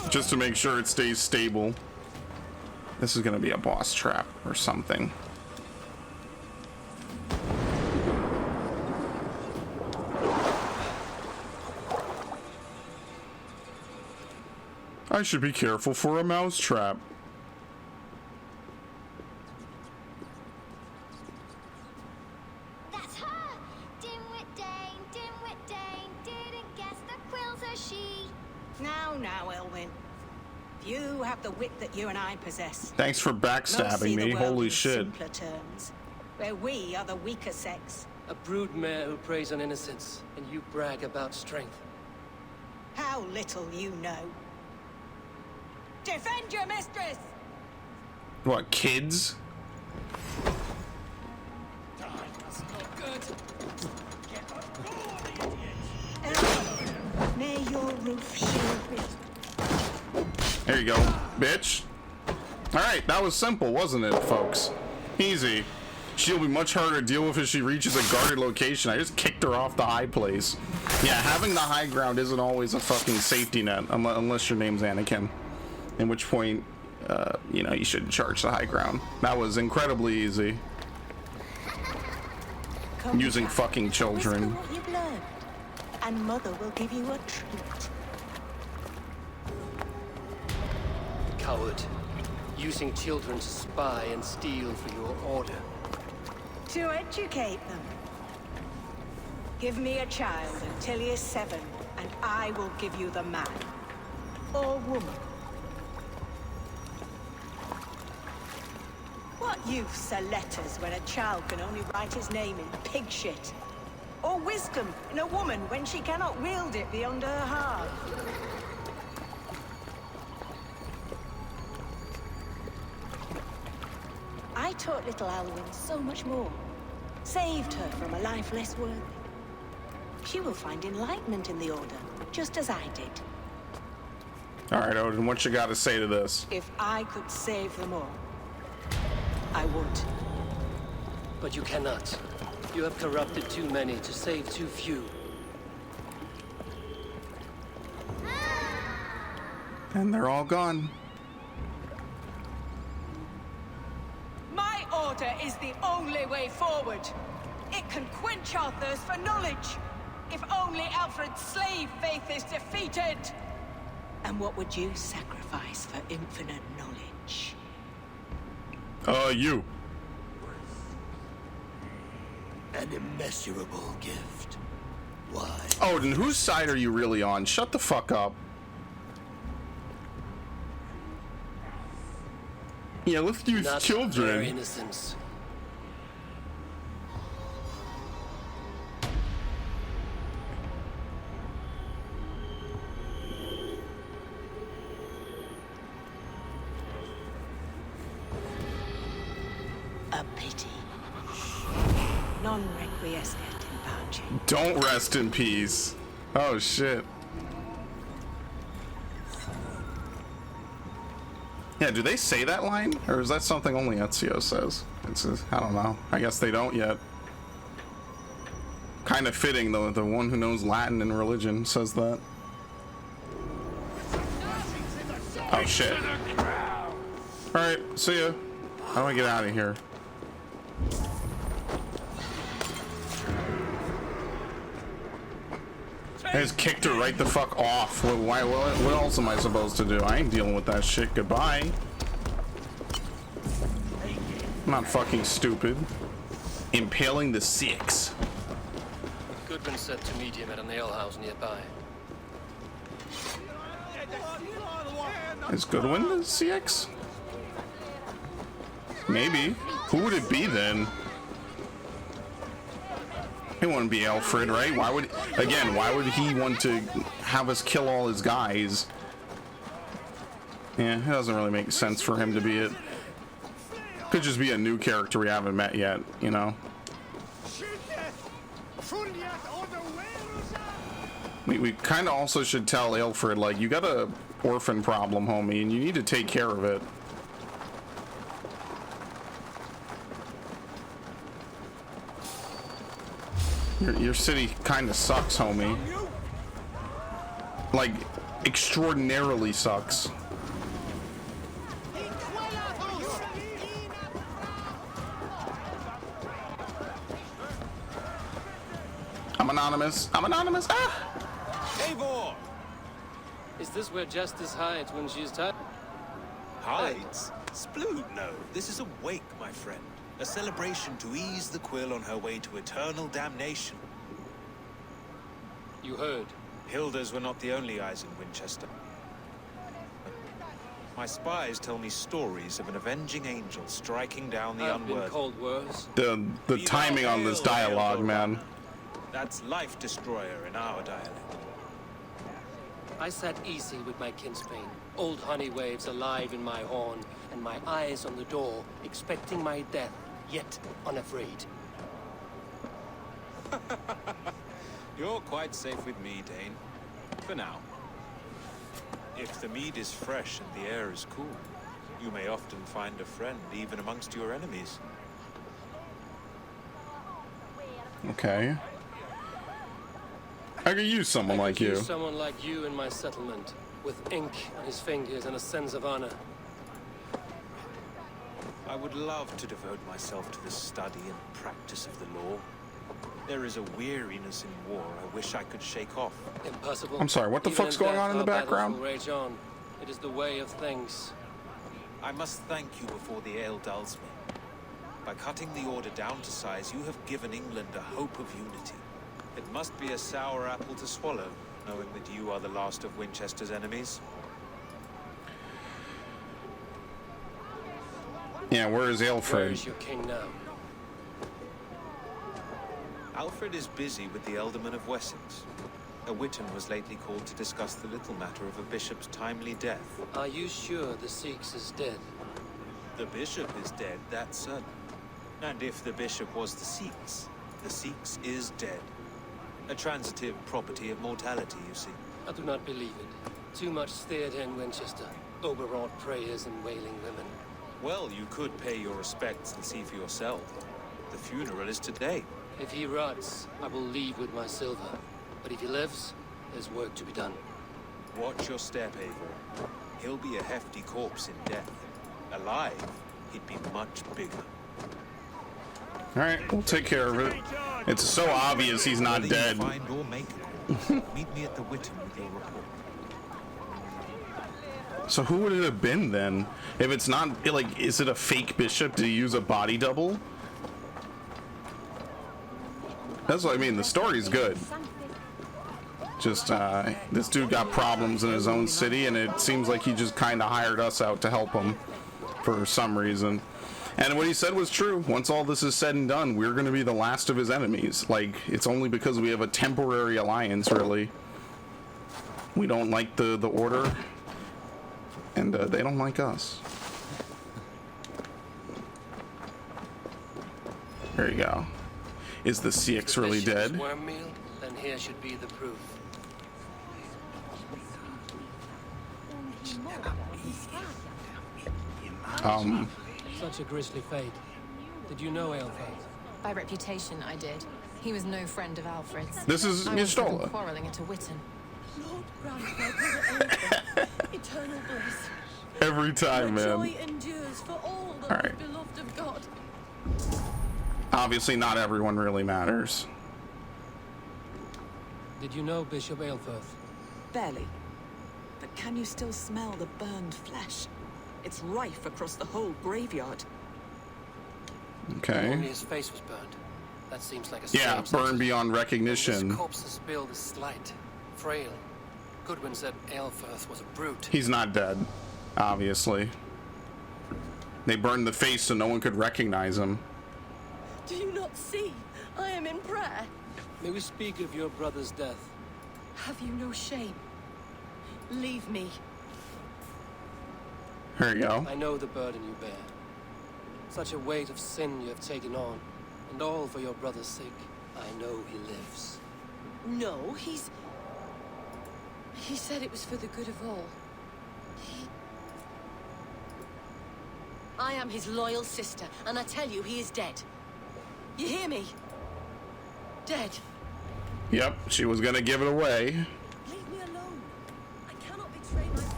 Just to make sure it stays stable. This is gonna be a boss trap or something. I should be careful for a mouse trap. That's her! Dimwit Dane, didn't guess the Quill's a she. Now, Elwyn. You have the wit that you and I possess. Thanks for backstabbing me. Holy shit. Simpler terms, where we are the weaker sex. A broodmare who preys on innocence, and you brag about strength. How little you know. Defend your mistress! What, kids? That's not good. Elwyn, may your roof shield me. There you go, bitch. Alright, that was simple, wasn't it, folks? Easy. She'll be much harder to deal with if she reaches a guarded location. I just kicked her off the high place. Yeah, having the high ground isn't always a fucking safety net, unless your name's Anakin. In which point, you know, you shouldn't charge the high ground. That was incredibly easy. Come using back. fucking children. Whisper what you've learned, and Mother will give you a treat. Coward. Using children to spy and steal for your order. To educate them. Give me a child until he is 7, and I will give you the man. Or woman. What use are letters when a child can only write his name in pig shit? Or wisdom in a woman when she cannot wield it beyond her heart? I taught little Alwyn so much more. Saved her from a life less worthy. She will find enlightenment in the Order, just as I did. All right, Odin, what you got to say to this? If I could save them all, I would. But you cannot. You have corrupted too many to save too few. And they're all gone. My Order is the only way forward. It can quench our thirst for knowledge. If only Alfred's slave faith is defeated. And what would you sacrifice for infinite knowledge? You. An immeasurable gift. Why? Odin, whose side are you really on? Shut the fuck up. Yeah, let's use Not children. their innocence. A pity. Non requiescat in pace. Don't rest in peace. Oh shit. Yeah, do they say that line? Or is that something only Ezio says? I don't know. I guess they don't yet. Kind of fitting, though. The one who knows Latin and religion says that. Oh, shit. Alright, see ya. How do I get out of here? I just kicked her right the fuck off. What else am I supposed to do? I ain't dealing with that shit. Goodbye. I'm not fucking stupid. Impaling the six. Goodwin said to meet him at an alehouse nearby. Is Goodwin the CX? Maybe. Who would it be then? It wouldn't be Alfred, right? Why would he want to have us kill all his guys? Yeah, it doesn't really make sense for him to be it. Could just be a new character we haven't met yet, you know? We kind of also should tell Alfred, like, you got a orphan problem, homie, and you need to take care of it. Your city kind of sucks, homie. Like, extraordinarily sucks. I'm anonymous. I'm anonymous. Ah! Eivor! Is this where justice hides when she's tired? Hides? Splood, no. This is a wake, my friend. A celebration to ease the quill on her way to eternal damnation. You heard. Hilda's were not the only eyes in Winchester. My spies tell me stories of an avenging angel striking down the unworthy. Cold words. The timing on this dialogue, man. That's life destroyer in our dialect. I sat easy with my kinsbane, old honey waves alive in my horn, and my eyes on the door, expecting my death, yet unafraid. You're quite safe with me, Dane. For now. If the mead is fresh and the air is cool, you may often find a friend even amongst your enemies. Okay. I could use someone like you. Someone like you in my settlement, with ink on his fingers and a sense of honor. I would love to devote myself to the study and practice of the law. There is a weariness in war I wish I could shake off. Impossible. I'm sorry, what the fuck's going on in the background? Rage on. It is the way of things. I must thank you before the ale dulls me. By cutting the order down to size, you have given England a hope of unity. It must be a sour apple to swallow, knowing that you are the last of Winchester's enemies. Yeah, where is Alfred? Where is your king now? Alfred is busy with the Ealdorman of Wessex. A Witten was lately called to discuss the little matter of a bishop's timely death. Are you sure the Sikhs is dead? The bishop is dead, that's certain. And if the bishop was the Sikhs is dead. A transitive property of mortality, you see. I do not believe it. Too much theatre in Winchester. Overwrought prayers and wailing women. Well, you could pay your respects and see for yourself. The funeral is today. If he rots, I will leave with my silver. But if he lives, there's work to be done. Watch your step, Eivor. He'll be a hefty corpse in death. Alive, he'd be much bigger. Alright, we'll take care of it. It's so obvious he's not Whether dead. You find or make it. Meet me at the Witten with your report. So who would it have been then? If it's not, like, is it a fake bishop? Did he use a body double? That's what I mean. The story's good. Just, this dude got problems in his own city, and it seems like he just kind of hired us out to help him for some reason. And what he said was true. Once all this is said and done, we're going to be the last of his enemies. Like, it's only because we have a temporary alliance, really. We don't like the order, and they don't like us. There you go. Is the CX really dead? Worm meal? Then here should be the proof. Such a grisly fate. Did you know Aelfred? By reputation, I did. He was no friend of Alfred's. This is Mistola. Quarreling at a Witten. Lord grant my brother Aelfred eternal bliss. Every time, man. Joy endures for all that Alright. is beloved of God. Obviously, not everyone really matters. Did you know Bishop Aelfirth? Barely. But can you still smell the burned flesh? It's rife across the whole graveyard. Okay. Only his face was burned. That seems like a Yeah, strange burned beyond recognition. This corpse's build is slight, frail. Goodwin said Aelfirth was a brute. He's not dead, obviously. They burned the face so no one could recognize him. Do you not see? I am in prayer. May we speak of your brother's death? Have you no shame? Leave me. There you go. I know the burden you bear. Such a weight of sin you have taken on, and all for your brother's sake. I know he lives. No, he said it was for the good of all. I am his loyal sister, and I tell you he is dead. You hear me? Dead. Yep, she was gonna give it away. Leave me alone. I cannot betray my brother.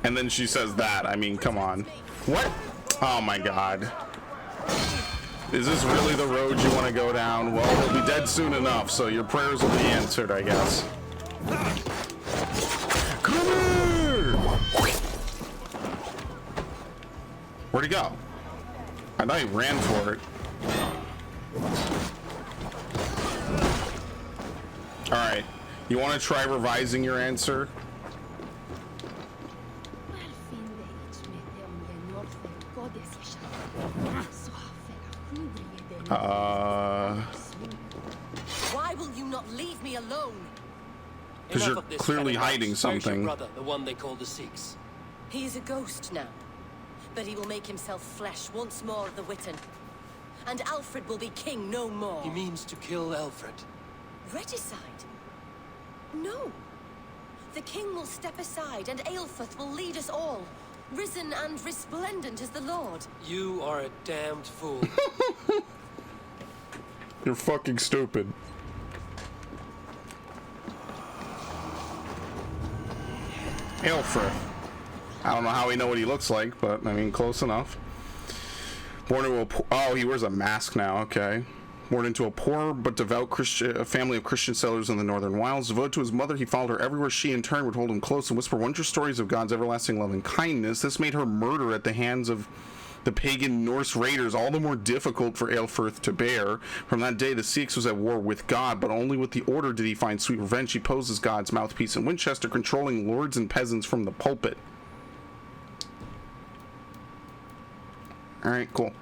And then she says that. I mean, come on. What? Oh my god. Is this really the road you want to go down? Well, he'll be dead soon enough, so your prayers will be answered, I guess. Come here! Where'd he go? I thought he ran for it. Alright. You want to try revising your answer? Why will you not leave me alone? Because you're clearly hiding Where's your something. brother, the one they call the Sikhs? He is a ghost now, but he will make himself flesh once more at the Witten. And Alfred will be king no more. He means to kill Alfred. Regicide? No. The king will step aside and Aelfirth will lead us all, risen and resplendent as the Lord. You are a damned fool. You're fucking stupid. Aelfirth. I don't know how we know what he looks like, but I mean, close enough. Born into a oh, he wears a mask now. Okay. Born into a poor but devout family of Christian settlers in the northern wilds. Devoted to his mother, he followed her everywhere she in turn would hold him close and whisper wondrous stories of God's everlasting love and kindness. This made her murder at the hands of the pagan Norse raiders all the more difficult for Aelfirth to bear. From that day, the Sikhs was at war with God, but only with the Order did he find sweet revenge. He posed as God's mouthpiece in Winchester, controlling lords and peasants from the pulpit. Alright, cool.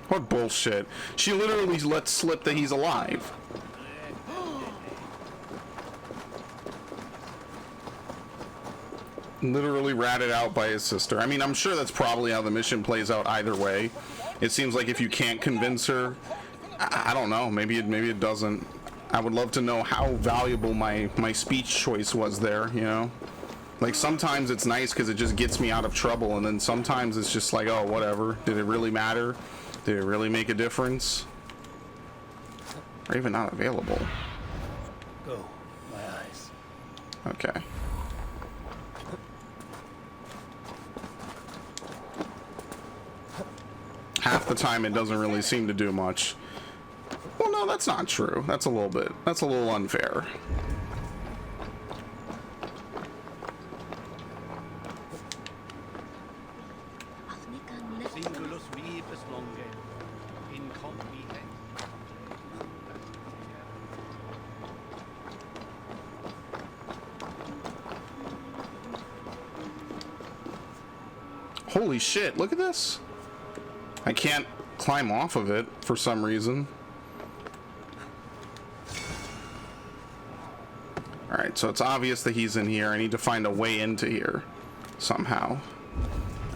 What bullshit. She literally let slip that he's alive. Literally ratted out by his sister. I mean, I'm sure that's probably how the mission plays out either way. it seems like if you can't convince her, I don't know, maybe it doesn't. I would love to know how valuable my speech choice was there, you know? Like, sometimes it's nice because it just gets me out of trouble, and then sometimes it's just like, oh, whatever. Did it really matter? Did it really make a difference? Or even not available. Go, my eyes. Okay. Half the time it doesn't really seem to do much. Well, no, that's not true. That's a little unfair. Singulus rebus longe, incomprehensible. Holy shit, look at this. I can't climb off of it for some reason. Alright, so it's obvious that he's in here. I need to find a way into here somehow.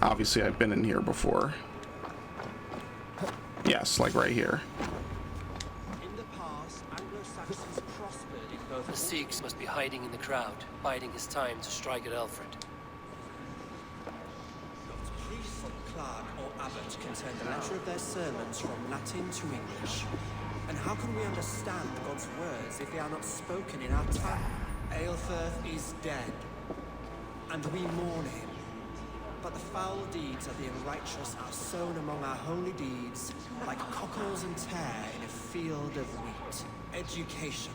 Obviously, I've been in here before. Yes, like right here. In the past, Anglo-Saxons prospered in both. The Sikhs must be hiding in the crowd, biding his time to strike at Alfred. Priest, clerk, or abbot can send a letter of their sermons from Latin to English. And how can we understand God's words if they are not spoken in our tongue? Aelfirth is dead, and we mourn him. But the foul deeds of the unrighteous are sown among our holy deeds, like cockles and tare in a field of wheat. Education,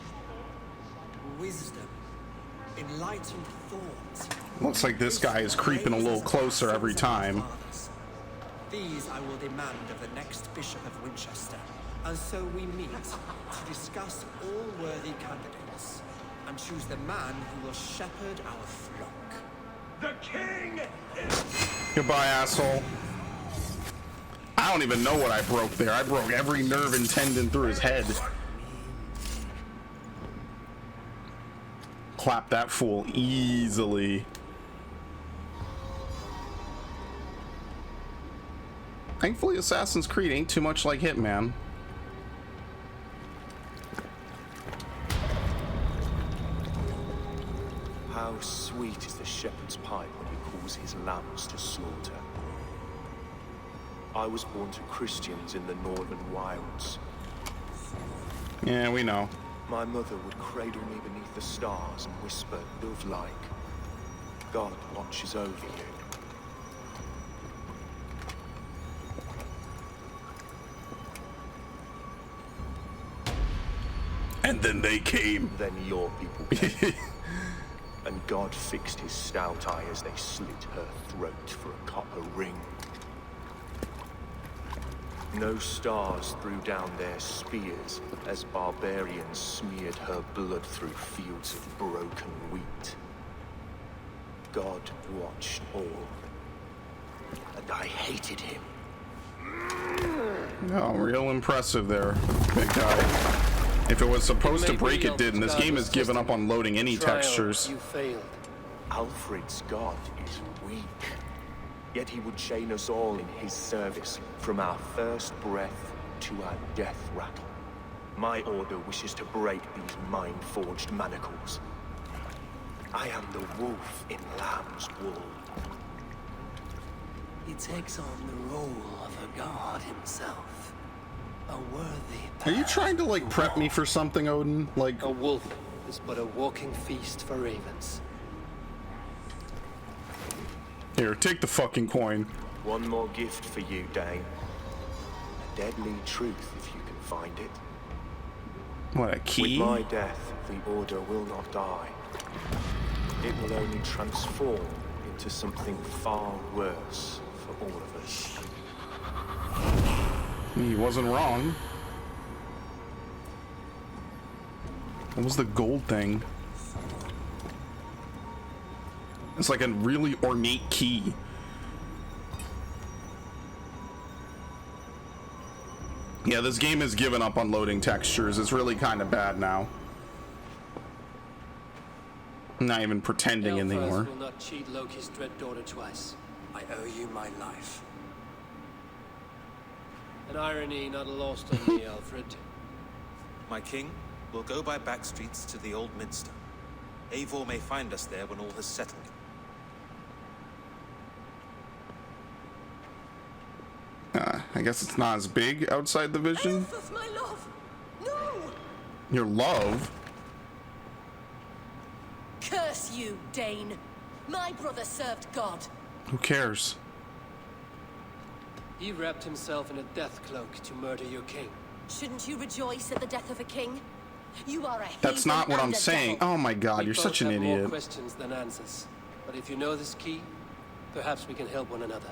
wisdom, enlightened thought. Looks like this guy is creeping a little closer every time. These I will demand of the next Bishop of Winchester. And so we meet to discuss all worthy candidates and choose the man who will shepherd our flock. The king is... Goodbye, asshole. I don't even know what I broke there. I broke every nerve and tendon through his head. Clap that fool easily. Thankfully, Assassin's Creed ain't too much like Hitman. How sweet is the shepherd's pipe when he calls his lambs to slaughter. I was born to Christians in the northern wilds. Yeah, we know. My mother would cradle me beneath the stars and whisper, dove-like, God watches over you. And then they came. Then your people came. And God fixed his stout eye as they slit her throat for a copper ring. No stars threw down their spears as barbarians smeared her blood through fields of broken wheat. God watched all, and I hated him. Oh, real impressive there, big guy. If it was supposed to break, it didn't. This game has given up on loading any textures. You failed. Alfred's God is weak. Yet he would chain us all in his service, from our first breath to our death rattle. My order wishes to break these mind-forged manacles. I am the wolf in lamb's wool. He takes on the role of a god himself. A worthy Are you trying to, like, prep me for something, Odin? Like... A wolf is but a walking feast for ravens. Here, take the fucking coin. One more gift for you, Dane. A deadly truth, if you can find it. What, a key? With my death, the Order will not die. It will only transform into something far worse for all of us. He wasn't wrong. What was the gold thing? It's like a really ornate key. Yeah, this game has given up on loading textures. It's really kind of bad now. I'm not even pretending anymore. Will not cheat Loki's dread daughter twice. I owe you my life. An irony not lost on me, Alfred. My king, we'll go by back streets to the old Minster. Eivor may find us there when all has settled. I guess it's not as big outside the vision. Elfus, my love! No! Your love? Curse you, Dane. My brother served God. Who cares? He wrapped himself in a death cloak to murder your king. Shouldn't you rejoice at the death of a king? You are a That's heathen not what I'm and a saying. devil. Oh my god, you're such an We both have more idiot. questions than answers. But if you know this key, perhaps we can help one another.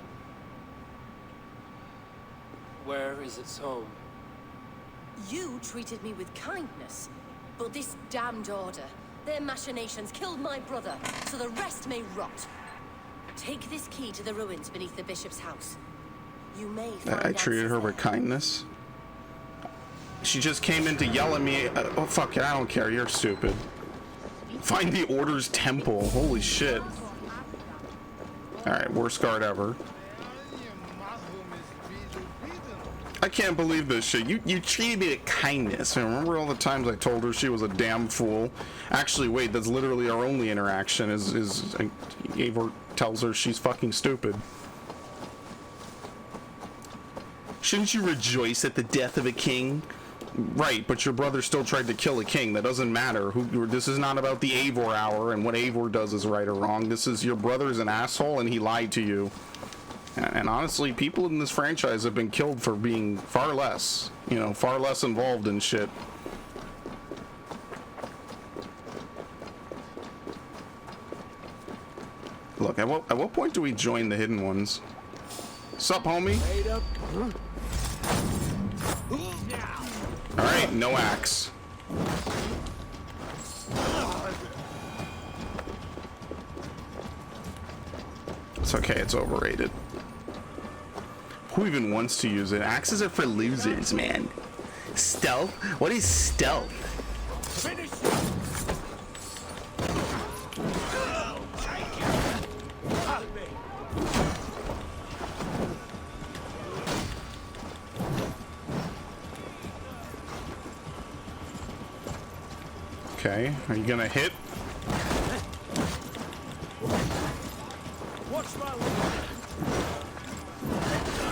Where is its home? You treated me with kindness, but this damned order, their machinations killed my brother, so the rest may rot. Take this key to the ruins beneath the bishop's house. You may find I treated her with kindness. She just came in to yell at me. Oh fuck it, I don't care. You're stupid. Find the Order's temple. Holy shit. Alright, worst guard ever. I can't believe this shit. You treated me with kindness. I remember all the times I told her she was a damn fool. Actually, wait, that's literally our only interaction is Eivor tells her she's fucking stupid. Shouldn't you rejoice at the death of a king? Right, but your brother still tried to kill a king. That doesn't matter. This is not about the Eivor hour and what Eivor does is right or wrong. This is your brother's an asshole and he lied to you. And honestly, people in this franchise have been killed for being far less, far less involved in shit. Look, at what point do we join the hidden ones? Sup, homie? Alright, no axe. It's okay, it's overrated. Who even wants to use it? Axes are for losers, man. Stealth? What is stealth? Finish. Okay, are you gonna hit?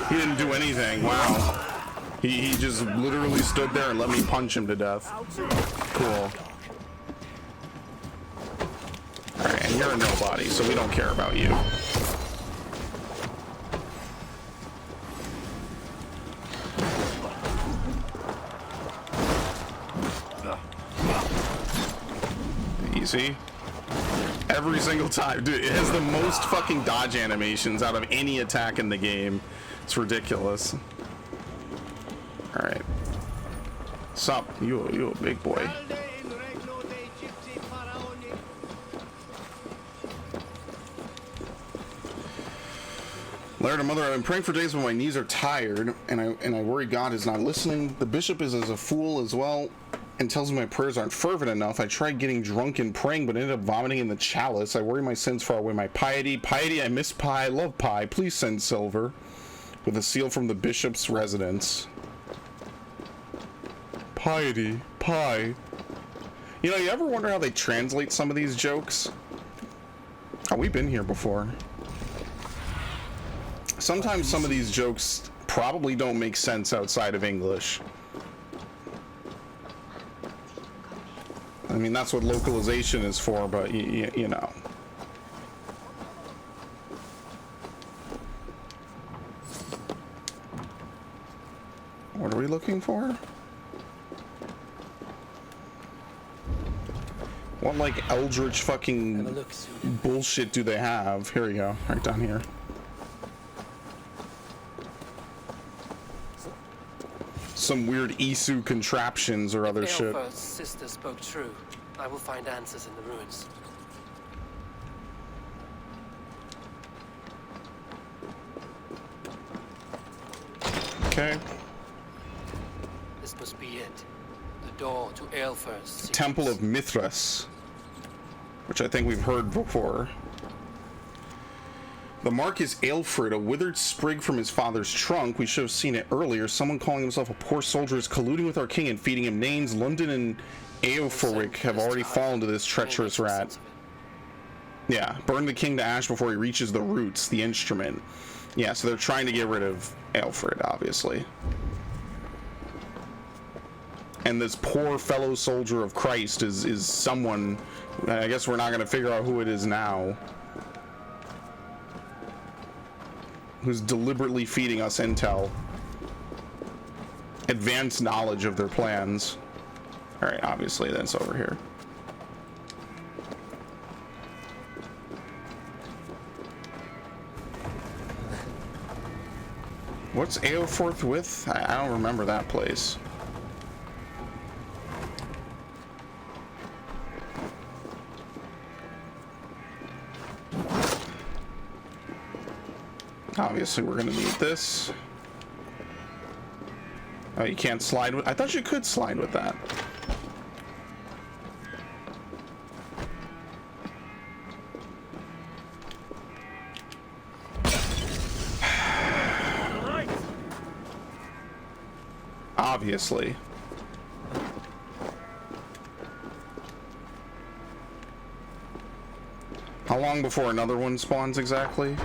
He didn't do anything. Wow. He just literally stood there and let me punch him to death. Cool. Alright, and you're a nobody, so we don't care about you. Easy. Every single time. Dude, it has the most fucking dodge animations out of any attack in the game. It's ridiculous. Alright. Sup, you a big boy. Laird, mother, I've been praying for days when my knees are tired, and I worry God is not listening. The bishop is as a fool as well, and tells me my prayers aren't fervent enough. I tried getting drunk and praying, but ended up vomiting in the chalice. I worry my sins far away my piety. Piety, I miss pie, love pie. Please send silver. With a seal from the bishop's residence. Piety, pie. You know, you ever wonder how they translate some of these jokes? Oh, we've been here before. Sometimes some of these jokes probably don't make sense outside of English. I mean, that's what localization is for, but you know. What are we looking for? What, like, eldritch fucking bullshit do they have? Here we go, right down here. Some weird Isu contraptions or other shit. Eilfur's sister spoke true. I will find answers in the ruins. Okay. This must be it. The door to Eilfur's secrets. Temple of Mithras, which I think we've heard before. The mark is Aelfred, a withered sprig from his father's trunk. We should have seen it earlier. Someone calling himself a poor soldier is colluding with our king and feeding him names. London and Eoforwick have already fallen to this treacherous rat. Yeah, burn the king to ash before he reaches the roots, the instrument. Yeah, so they're trying to get rid of Aelfred, obviously. And this poor fellow soldier of Christ is someone, I guess we're not going to figure out who it is now, who's deliberately feeding us intel. Advanced knowledge of their plans. Alright, obviously that's over here. What's Eoforth with? I don't remember that place. Obviously, we're gonna need this. Oh, you can't slide with... I thought you could slide with that. Obviously. How long before another one spawns exactly?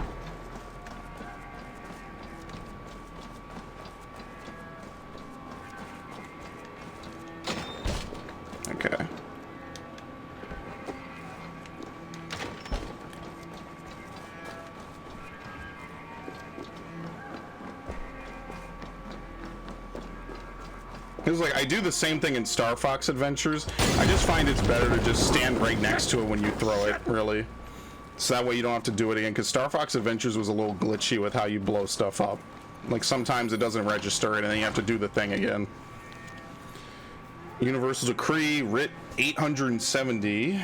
Okay. It's like I do the same thing in Star Fox Adventures. I just find it's better to just stand right next to it when you throw it, really. So that way you don't have to do it again, because Star Fox Adventures was a little glitchy with how you blow stuff up. Like sometimes it doesn't register it and then you have to do the thing again. Universal Decree, Writ 870.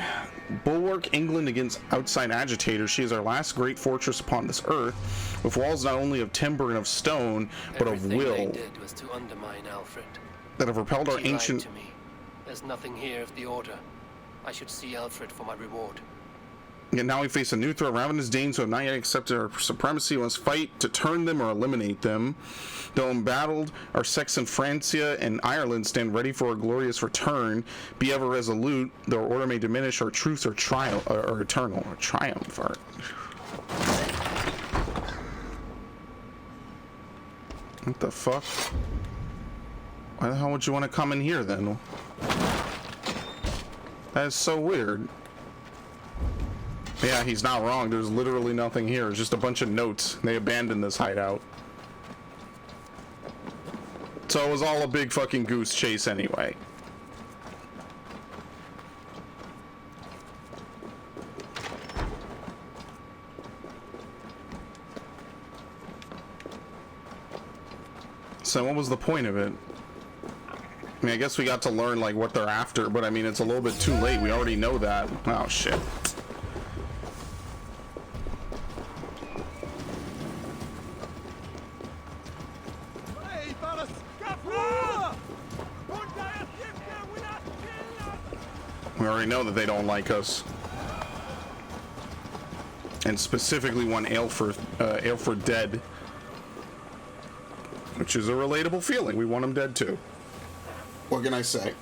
Bulwark England against outside agitators. She is our last great fortress upon this earth, with walls not only of timber and of stone, but of will. Everything they did was to undermine Alfred. That have repelled our ancient... She lied to me. There's nothing here of the order. I should see Alfred for my reward. Yet now we face a new threat. Ravenous Danes who have not yet accepted our supremacy must fight to turn them or eliminate them. Though embattled, our sex in Francia and Ireland stand ready for a glorious return. Be ever resolute, though our order may diminish, our truths are eternal. Or triumph. What the fuck? Why the hell would you want to come in here then? That is so weird. Yeah, he's not wrong. There's literally nothing here. It's just a bunch of notes. They abandoned this hideout. So it was all a big fucking goose chase anyway. So what was the point of it? I mean, I guess we got to learn like what they're after, but I mean, it's a little bit too late. We already know that. Oh shit. We already know that they don't like us. And specifically want Aelfred dead. Which is a relatable feeling. We want him dead too. What can I say?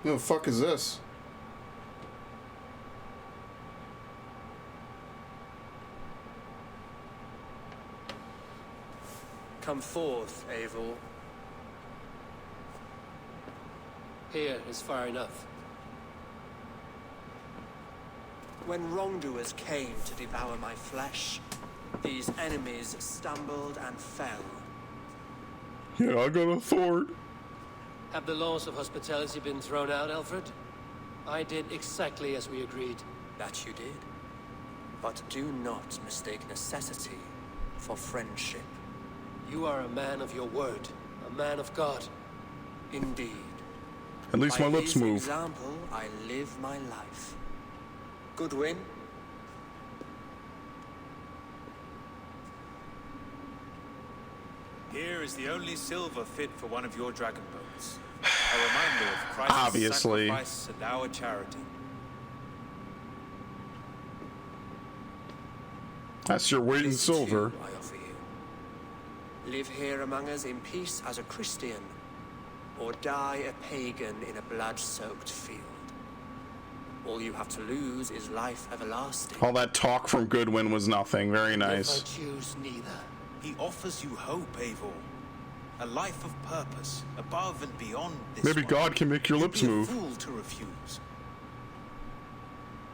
Who the fuck is this? Come forth, Eivor. Here is far enough. When wrongdoers came to devour my flesh, these enemies stumbled and fell. Yeah, I got a sword. Have the laws of hospitality been thrown out, Alfred? I did exactly as we agreed. That you did. But do not mistake necessity for friendship. You are a man of your word, a man of God. Indeed. At least my lips move. By his example, I live my life. Goodwin. Here is the only silver fit for one of your dragon boats. A reminder of Christ's Obviously. sacrifice and our charity. That's your weight in This silver. too I offer you. Live here among us in peace as a Christian, or die a pagan in a blood-soaked field. All you have to lose is life everlasting. All that talk from Goodwin was nothing. Very nice. If I choose neither, he offers you hope, Eivor. A life of purpose, above and beyond this. Maybe one. God can make your lips You'd be move. a fool to refuse.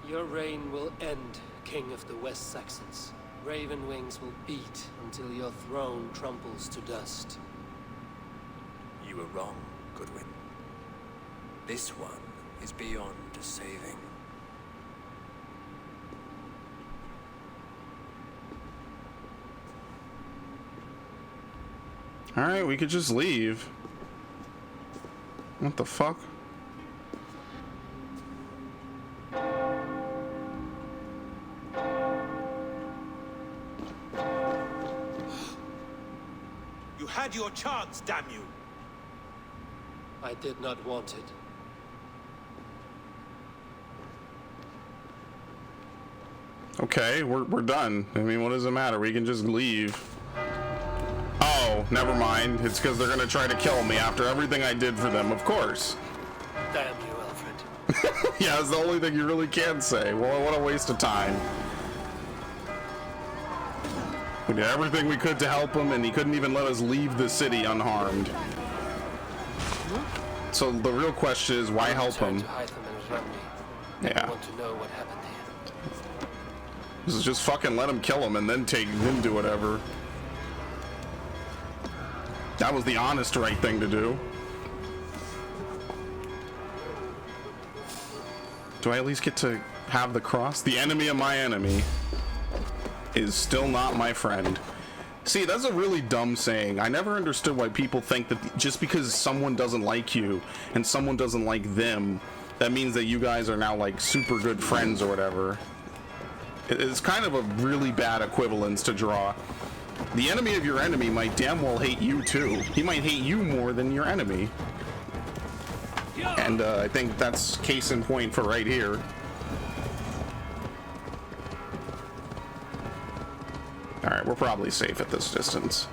Your reign will end, King of the West Saxons. Raven wings will beat until your throne crumbles to dust. You were wrong, Goodwin. This one is beyond saving. Alright, we could just leave. What the fuck? You had your chance, damn you! I did not want it. Okay, we're done. I mean, what does it matter? We can just leave. Oh, never mind. It's because they're gonna try to kill me after everything I did for them, of course. Damn you, Alfred. Yeah, that's the only thing you really can say. Well, what a waste of time. We did everything we could to help him, and he couldn't even let us leave the city unharmed. So the real question is, why help him? Yeah. I want to know what happened here. This is just fucking let him kill him and then take him do whatever. That was the honest right thing to do. Do I at least get to have the cross? The enemy of my enemy is still not my friend. See, that's a really dumb saying. I never understood why people think that just because someone doesn't like you and someone doesn't like them, that means that you guys are now like super good friends or whatever. It's kind of a really bad equivalence to draw. The enemy of your enemy might damn well hate you too. He might hate you more than your enemy. And I think that's case in point for right here. Alright, we're probably safe at this distance.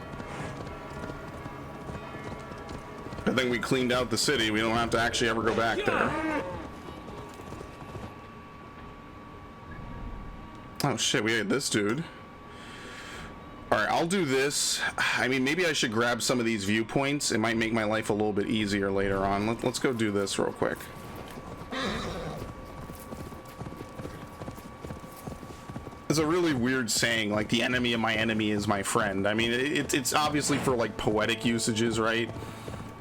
I think we cleaned out the city. We don't have to actually ever go back there. Oh shit, we ate this dude. Alright, I'll do this. I mean, maybe I should grab some of these viewpoints. It might make my life a little bit easier later on. Let's go do this real quick. It's a really weird saying, like, the enemy of my enemy is my friend. I mean, it's obviously for, like, poetic usages, right?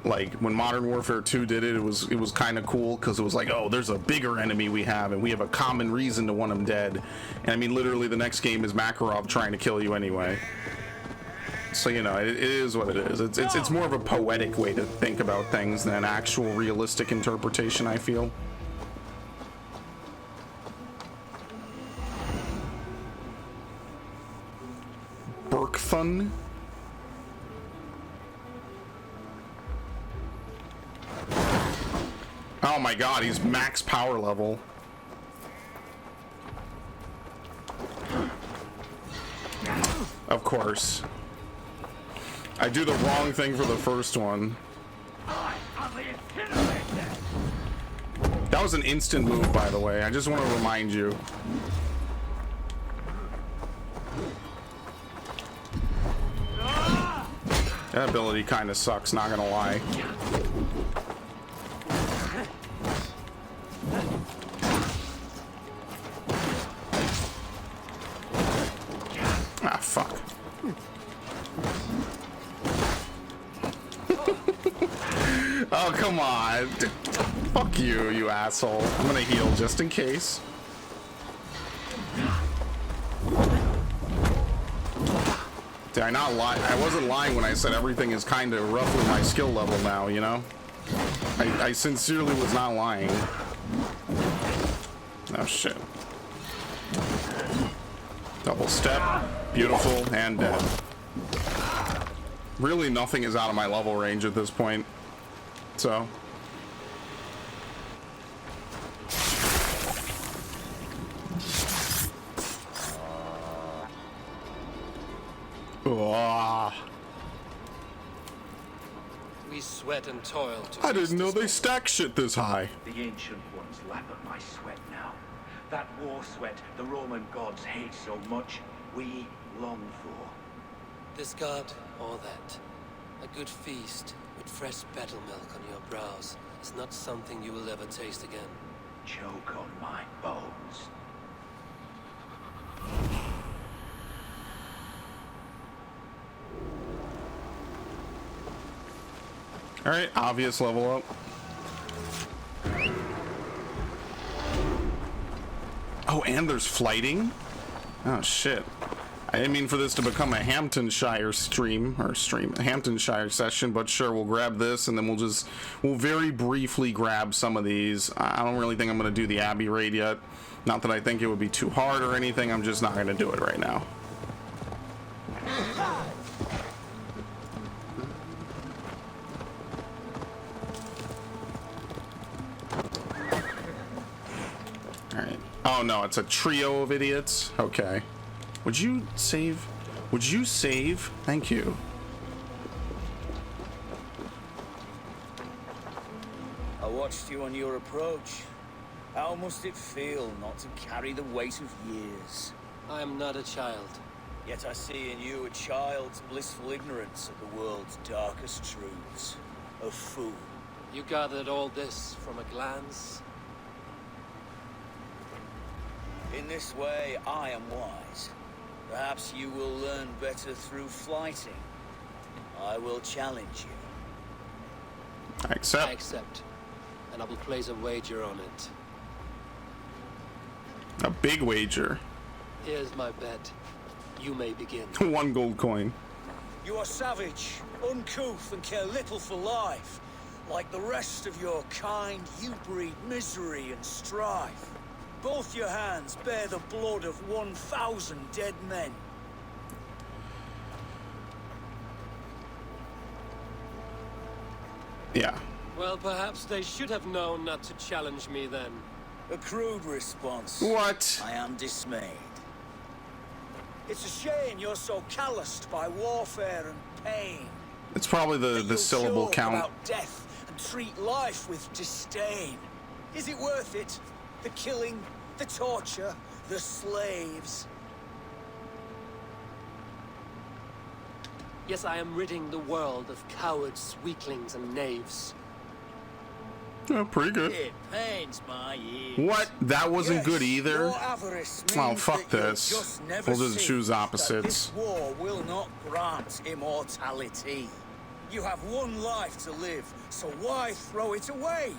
Like, when Modern Warfare 2 did it, it was kind of cool, because it was like, oh, there's a bigger enemy we have, and we have a common reason to want him dead. And I mean, literally, the next game is Makarov trying to kill you anyway. So, you know, it is what it is. It's more of a poetic way to think about things than an actual realistic interpretation, I feel. Burkthun? Oh my god, he's max power level. Of course. I do the wrong thing for the first one. That was an instant move, by the way. I just want to remind you. That ability kind of sucks, not gonna lie. Ah, fuck. Oh, come on. Fuck you, you asshole. I'm gonna heal just in case. Did I not lie? I wasn't lying when I said everything is kind of roughly my skill level now, you know? I sincerely was not lying. Oh shit. Double step, beautiful, and dead. Really nothing is out of my level range at this point, so. Oh. We sweat and toil to I didn't know they stack shit this high. The ancient ones lap at my sweat now. That war sweat the Roman gods hate so much, we long for. This god or that. A good feast with fresh battle milk on your brows is not something you will ever taste again. Choke on my bones. Alright, obvious level up. Oh, and there's flighting? Oh shit. I didn't mean for this to become a Hamptonshire a Hamptonshire session, but sure, we'll grab this and then we'll very briefly grab some of these. I don't really think I'm gonna do the Abbey raid yet. Not that I think it would be too hard or anything, I'm just not gonna do it right now. Alright. Oh no, it's a trio of idiots? Okay. Would you save? Would you save? Thank you. I watched you on your approach. How must it feel not to carry the weight of years? I am not a child. Yet I see in you a child's blissful ignorance of the world's darkest truths. A fool. You gathered all this from a glance? In this way, I am wise. Perhaps you will learn better through flighting. I will challenge you. I accept. I accept. And I will place a wager on it. A big wager. Here's my bet. You may begin. 1 gold coin. You are savage, uncouth, and care little for life. Like the rest of your kind, you breed misery and strife. Both your hands bear the blood of 1,000 dead men. Yeah. Well, perhaps they should have known not to challenge me then. A crude response. What? I am dismayed. It's a shame you're so calloused by warfare and pain. It's probably the syllable Talk count. about death and treat life with disdain. Is it worth it? The killing, the torture, the slaves. Yes, I am ridding the world of cowards, weaklings, and knaves. Yeah, pretty good. It pains my ears. What? That wasn't good either? Your avarice Oh, means fuck that you'll this. just never We'll just see choose that opposites. This war will not grant immortality. You have one life to live, so why throw it away?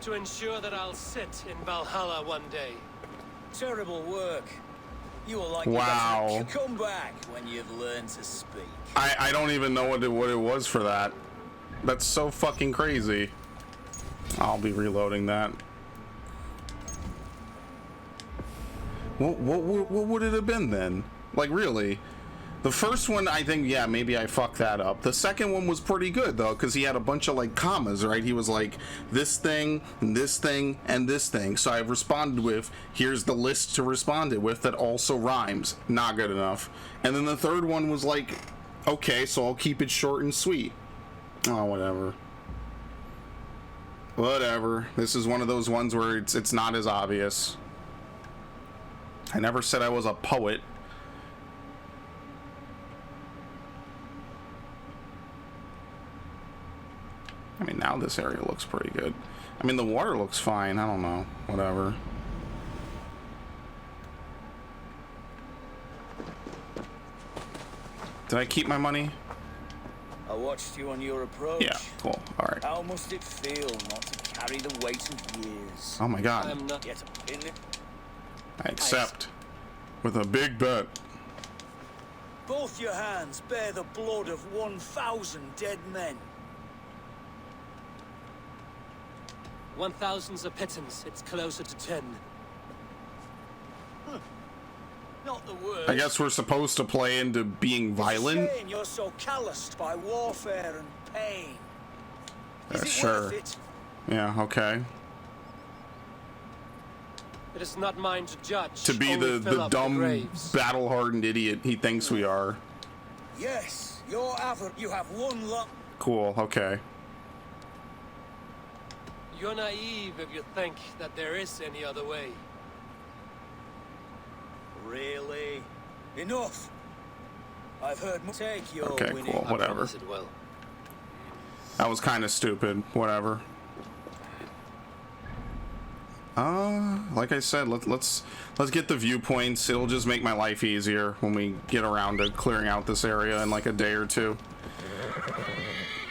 To ensure that I'll sit in Valhalla one day. Terrible work. You will like Wow. to come back when you've learned to speak. I don't even know what it was for that. That's so fucking crazy. I'll be reloading that. What would it have been then? Like, really? The first one, I think, yeah, maybe I fucked that up. The second one was pretty good, though, because he had a bunch of, like, commas, right? He was like, this thing, and this thing, and this thing. So I responded with, here's the list to respond it with that also rhymes. Not good enough. And then the third one was like, okay, so I'll keep it short and sweet. Oh, whatever. Whatever. This is one of those ones where it's not as obvious. I never said I was a poet. I mean, now this area looks pretty good. I mean, the water looks fine. I don't know. Whatever. Did I keep my money? I watched you on your approach. Yeah, cool. All right. How must it feel not to carry the weight of years? Oh my God. I'm not yet in it. I accept. With a big bet. Both your hands bear the blood of 1,000 dead men. 1,000's a pittance. It's closer to 10. Not the worst. I guess we're supposed to play into being violent. Shame you're so calloused by warfare and pain. Is it Sure. worth it? Yeah, okay. It is not mine to judge. To be Only the fill up dumb, graves. battle-hardened idiot he thinks we are. Yes, you have one luck. Cool, okay. You're naive if you think that there is any other way. Really? Enough. I've heard take your Okay, winning. cool, whatever. It will. That was kind of stupid. Whatever. Like I said, let's get the viewpoints. It'll just make my life easier when we get around to clearing out this area in like a day or two.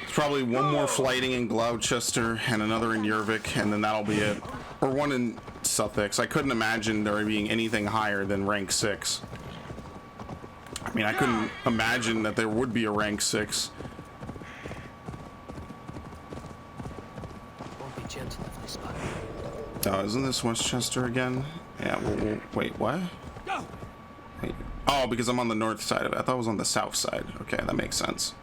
It's probably one more flighting in Gloucester and another in Jorvik, and then that'll be it. Or one in Sussex. I couldn't imagine there being anything higher than rank 6. I mean, I couldn't imagine that there would be a rank 6. Won't be gentle if they spot. Oh, isn't this Wincestre again? Yeah, wait, what? Wait. Oh, because I'm on the north side of it. I thought it was on the south side. Okay, that makes sense.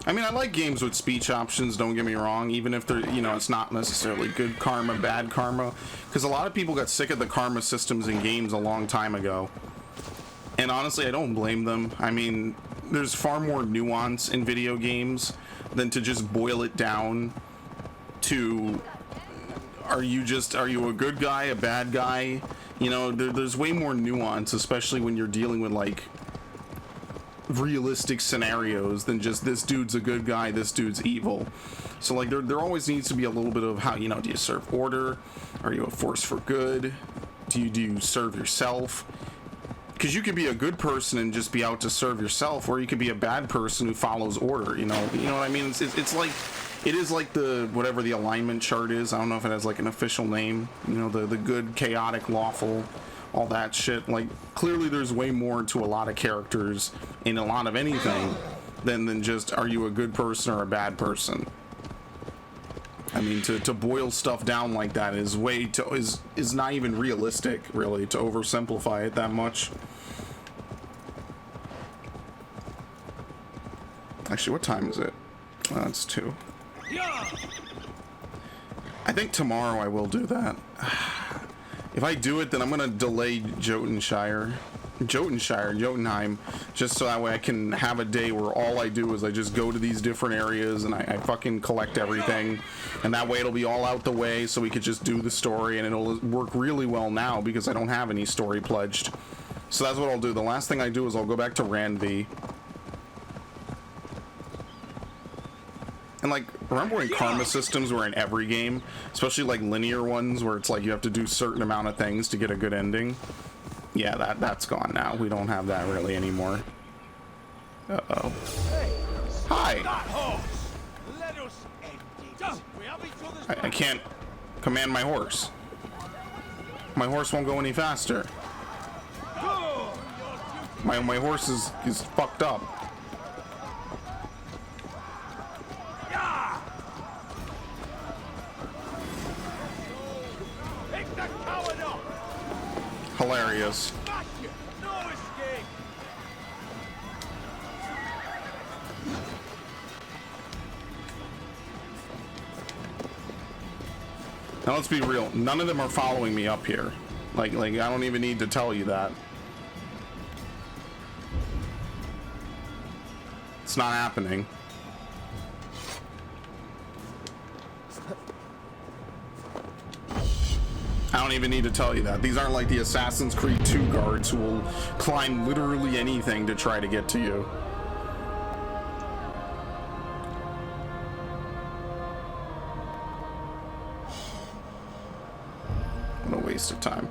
I mean, I like games with speech options, don't get me wrong, even if they're, you know, it's not necessarily good karma, bad karma, because a lot of people got sick of the karma systems in games a long time ago. And honestly, I don't blame them. I mean, there's far more nuance in video games than to just boil it down to, are you a good guy, a bad guy? You know, there's way more nuance, especially when you're dealing with, like, realistic scenarios than just this dude's a good guy, this dude's evil. So like there always needs to be a little bit of how, you know, do you serve order? Are you a force for good? Do you serve yourself? Because you could be a good person and just be out to serve yourself, or you could be a bad person who follows order. You know what I mean? It's like, it is like the whatever the alignment chart is. I don't know if it has like an official name. You know, the good, chaotic, lawful, all that shit. Like, clearly there's way more to a lot of characters in a lot of anything than just, are you a good person or a bad person? I mean, to boil stuff down like that is is not even realistic, really, to oversimplify it that much. Actually, what time is it? It's 2. I think tomorrow I will do that. If I do it, then I'm gonna delay Jotunheim, just so that way I can have a day where all I do is I just go to these different areas and I fucking collect everything, and that way it'll be all out the way, so we could just do the story, and it'll work really well now because I don't have any story pledged. So that's what I'll do. The last thing I do is I'll go back to Ranvi. And like, remember when karma systems were in every game, especially like linear ones where it's like you have to do a certain amount of things to get a good ending? Yeah, that's gone now. We don't have that really anymore. Uh-oh. Hi! I can't command my horse. My horse won't go any faster. My horse is fucked up. Hilarious. Now let's be real. None of them are following me up here. Like I don't even need to tell you that. It's not happening. I don't even need to tell you that. These aren't like the Assassin's Creed 2 guards who will climb literally anything to try to get to you. What a waste of time.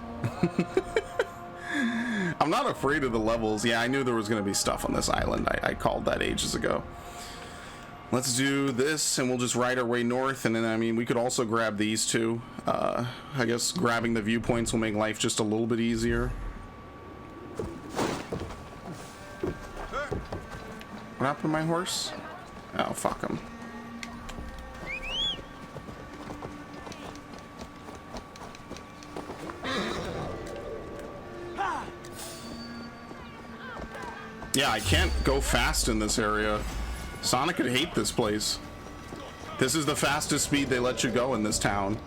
I'm not afraid of the levels. Yeah, I knew there was going to be stuff on this island. I called that ages ago. Let's do this, and we'll just ride our way north, and then, I mean, we could also grab these two. I guess grabbing the viewpoints will make life just a little bit easier. What happened to my horse? Oh, fuck him. Yeah, I can't go fast in this area. Sonic could hate this place. This is the fastest speed they let you go in this town.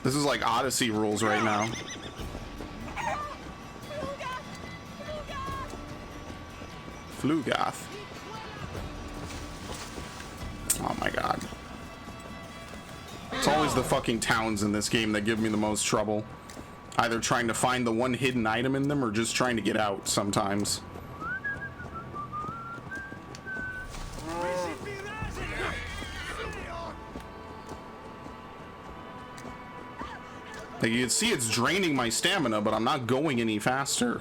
This is like Odyssey rules right now. Flugath. Oh my god. It's always the fucking towns in this game that give me the most trouble. Either trying to find the one hidden item in them or just trying to get out sometimes. Like you can see it's draining my stamina, but I'm not going any faster.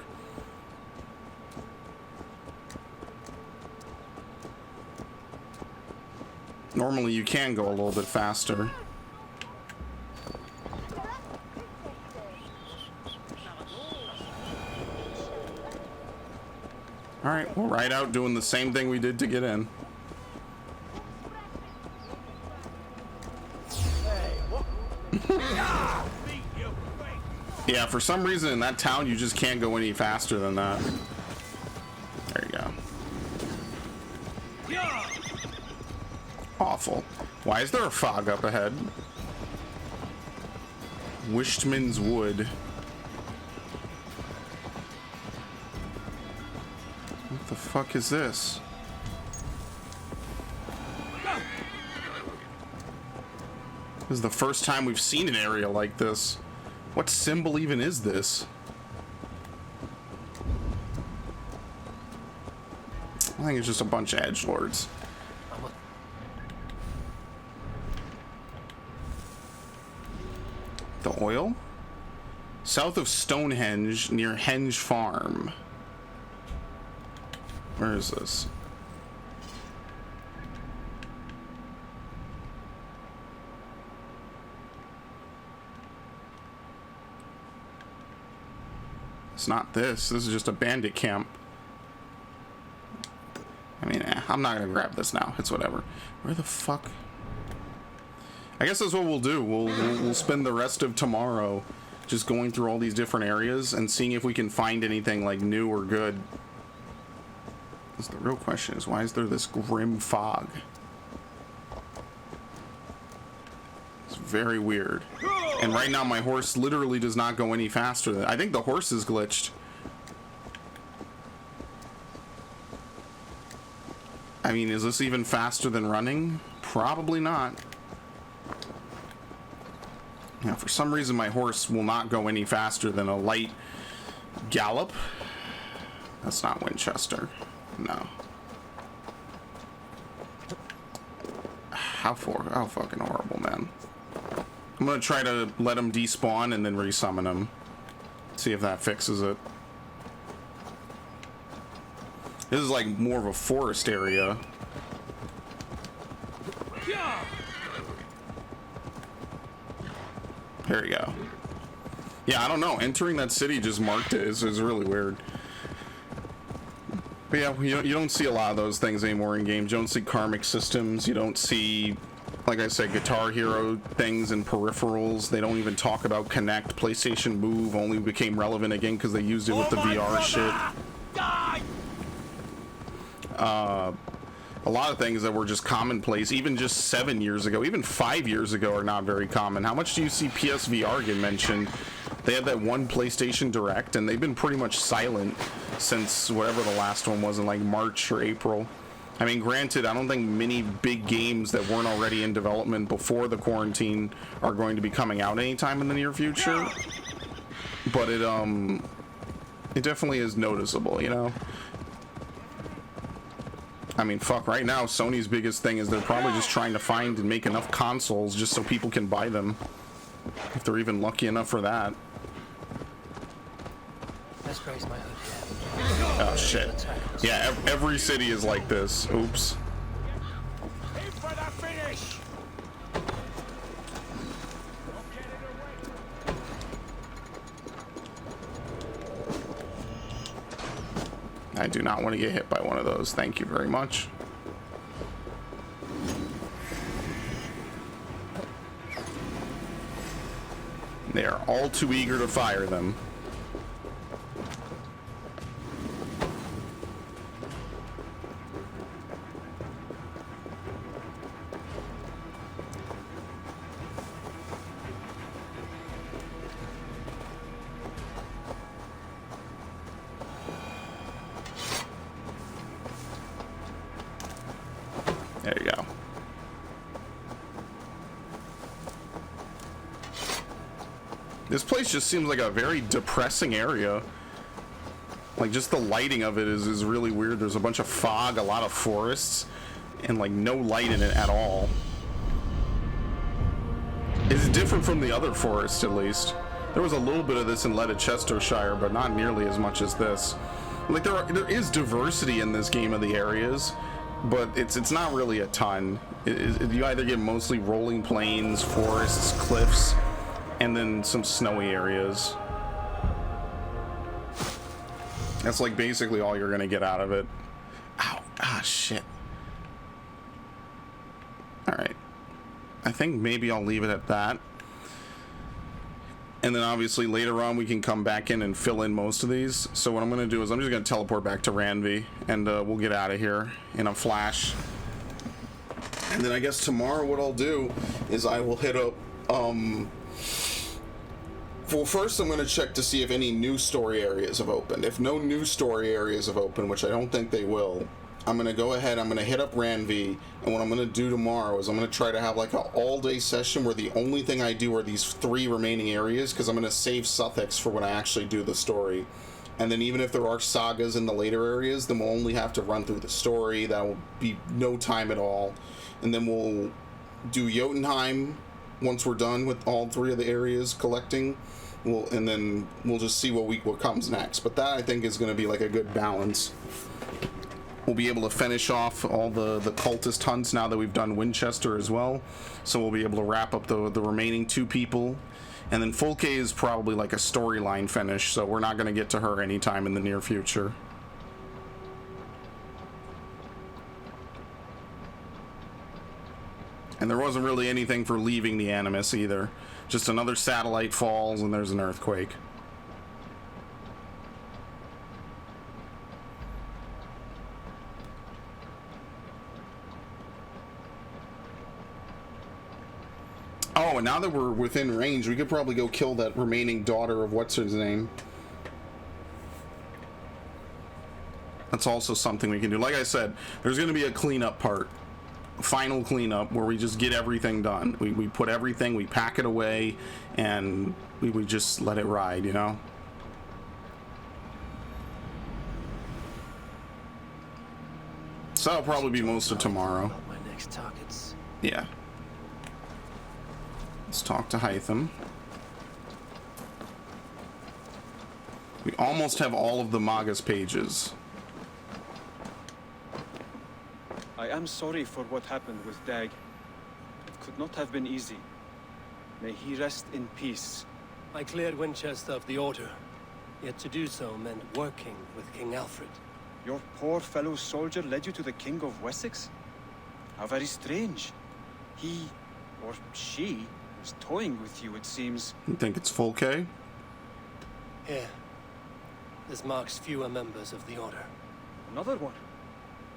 Normally you can go a little bit faster. Alright, we'll ride out doing the same thing we did to get in. Yeah, for some reason in that town you just can't go any faster than that. There you go. Awful. Why is there a fog up ahead? Wishman's Wood. What the fuck is this? This is the first time we've seen an area like this. What symbol even is this? I think it's just a bunch of edgelords. The oil? South of Stonehenge, near Henge Farm. Where is this? It's not this. This is just a bandit camp. I mean, I'm not gonna grab this now. It's whatever. Where the fuck? I guess that's what we'll do. We'll spend the rest of tomorrow just going through all these different areas and seeing if we can find anything like new or good. Because the real question is, why is there this grim fog? It's very weird. And right now my horse literally does not go any faster than... I think the horse is glitched. I mean, is this even faster than running? Probably not. Yeah, for some reason my horse will not go any faster than a light gallop. That's not Wincestre. No. How fucking horrible, man. I'm gonna try to let him despawn and then resummon him. See if that fixes it. This is like more of a forest area. There you go. Yeah, I don't know. Entering that city just marked it is really weird. But yeah, you don't see a lot of those things anymore in games. You don't see karmic systems. You don't see, like I said, Guitar Hero things and peripherals. They don't even talk about Kinect. PlayStation Move only became relevant again because they used it with the VR shit. A lot of things that were just commonplace, even just 7 years ago, even 5 years ago, are not very common. How much do you see PSVR get mentioned? They had that one PlayStation Direct, and they've been pretty much silent since whatever the last one was in like March or April. I mean, granted, I don't think many big games that weren't already in development before the quarantine are going to be coming out anytime in the near future, but it definitely is noticeable, you know? I mean, fuck, right now, Sony's biggest thing is they're probably just trying to find and make enough consoles just so people can buy them. If they're even lucky enough for that. Let's raise my hood. Oh, shit. Yeah, every city is like this. Oops. Aim for the finish! I do not want to get hit by one of those. Thank you very much. They are all too eager to fire them. There you go. This place just seems like a very depressing area. Like, just the lighting of it is really weird. There's a bunch of fog, a lot of forests, and like no light in it at all. It's different from the other forests, at least. There was a little bit of this in Leicestershire, but not nearly as much as this. Like, there is diversity in this game of the areas, but it's not really a ton. You either get mostly rolling plains, forests, cliffs, and then some snowy areas. That's like basically all you're gonna get out of it. Ow, ah, shit. Alright. I think maybe I'll leave it at that. And then obviously later on we can come back in and fill in most of these. So what I'm gonna do is I'm just gonna teleport back to Ranvi, and we'll get out of here in a flash. And then I guess tomorrow what I'll do is I will hit up, well, first I'm going to check to see if any new story areas have opened. If no new story areas have opened, which I don't think they will, I'm going to go ahead, I'm going to hit up Ranvi, and what I'm going to do tomorrow is I'm going to try to have like an all-day session where the only thing I do are these 3 remaining areas, because I'm going to save Sussex for when I actually do the story. And then even if there are sagas in the later areas, then we'll only have to run through the story. That will be no time at all. And then we'll do Jotunheim once we're done with all 3 of the areas collecting. And then we'll just see what comes next. But that, I think, is going to be like a good balance. We'll be able to finish off all the cultist hunts now that we've done Wincestre as well. So we'll be able to wrap up the remaining 2 people. And then Folke is probably like a storyline finish, so we're not going to get to her anytime in the near future. And there wasn't really anything for leaving the Animus either. Just another satellite falls and there's an earthquake. Oh, and now that we're within range, we could probably go kill that remaining daughter of what's his name. That's also something we can do. Like I said, there's going to be a cleanup part. Final cleanup where we just get everything done. We put everything, we pack it away, and we just let it ride, you know? So that'll probably be most of tomorrow. My next targets. Yeah. Let's talk to Hytham. We almost have all of the Magus pages. I am sorry for what happened with Dag. It could not have been easy. May he rest in peace. I cleared Wincestre of the Order. Yet to do so meant working with King Alfred. Your poor fellow soldier led you to the King of Wessex? How very strange. He, or she, was toying with you, it seems. You think it's Folke? Here. This marks fewer members of the Order. Another one.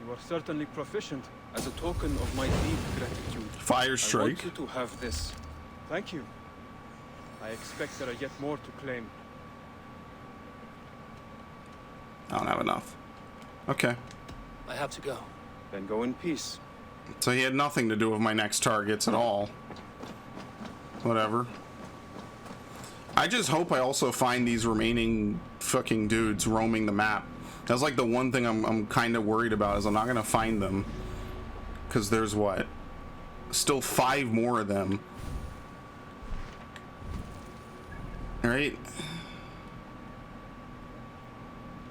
You are certainly proficient. As a token of my deep gratitude, Fire strike. I want you to have this. Thank you. I expect there are yet more to claim. I don't have enough. Okay. I have to go. Then go in peace. So he had nothing to do with my next targets at all. Whatever. I just hope I also find these remaining fucking dudes roaming the map. That's like the one thing I'm kind of worried about, is I'm not gonna find them, because there's what, still 5 more of them. All right.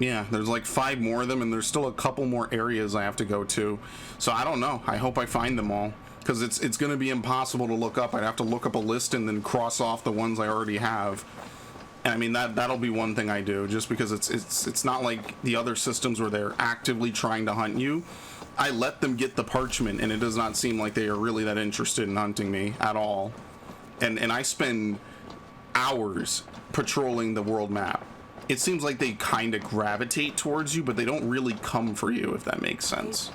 Yeah, there's like 5 more of them, and there's still a couple more areas I have to go to. So I don't know. I hope I find them all, because it's going to be impossible to look up. I'd have to look up a list and then cross off the ones I already have. And I mean, that'll be one thing I do, just because it's not like the other systems where they're actively trying to hunt you. I let them get the parchment, and it does not seem like they are really that interested in hunting me at all. And I spend hours patrolling the world map. It seems like they kind of gravitate towards you, but they don't really come for you, if that makes sense.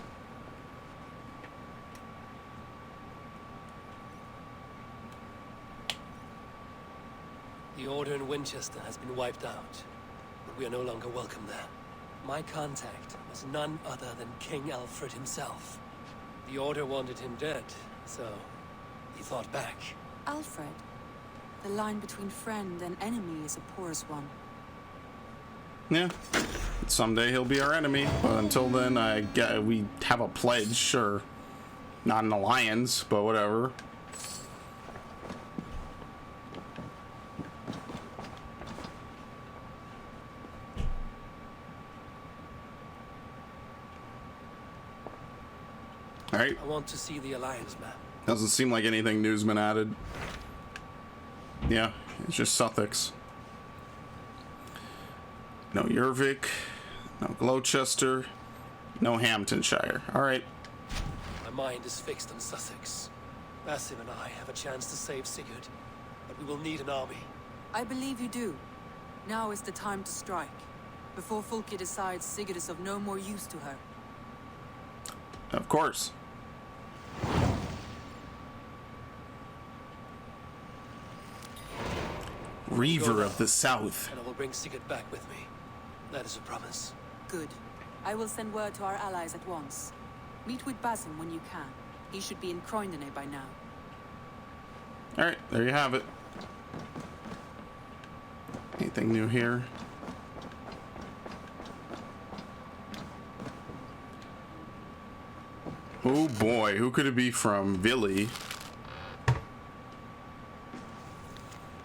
The Order in Wincestre has been wiped out, but we are no longer welcome there. My contact was none other than King Alfred himself. The Order wanted him dead, so he fought back. Alfred? The line between friend and enemy is a porous one. Yeah. Someday he'll be our enemy, but until then, we have a pledge, sure. Not an alliance, but whatever. Alright. I want to see the alliance map. Doesn't seem like anything new's been added. Yeah, it's just Sussex. No Jorvik, no Gloucester, no Hamptonshire. Alright. My mind is fixed on Sussex. Basim and I have a chance to save Sigurd, but we will need an army. I believe you do. Now is the time to strike, before Fulke decides Sigurd is of no more use to her. Of course. Reaver of the South. And I will bring Sigurd back with me. That is a promise. Good. I will send word to our allies at once. Meet with Basim when you can. He should be in Croydon by now. Alright, there you have it. Anything new here? Oh boy, who could it be from? Billy.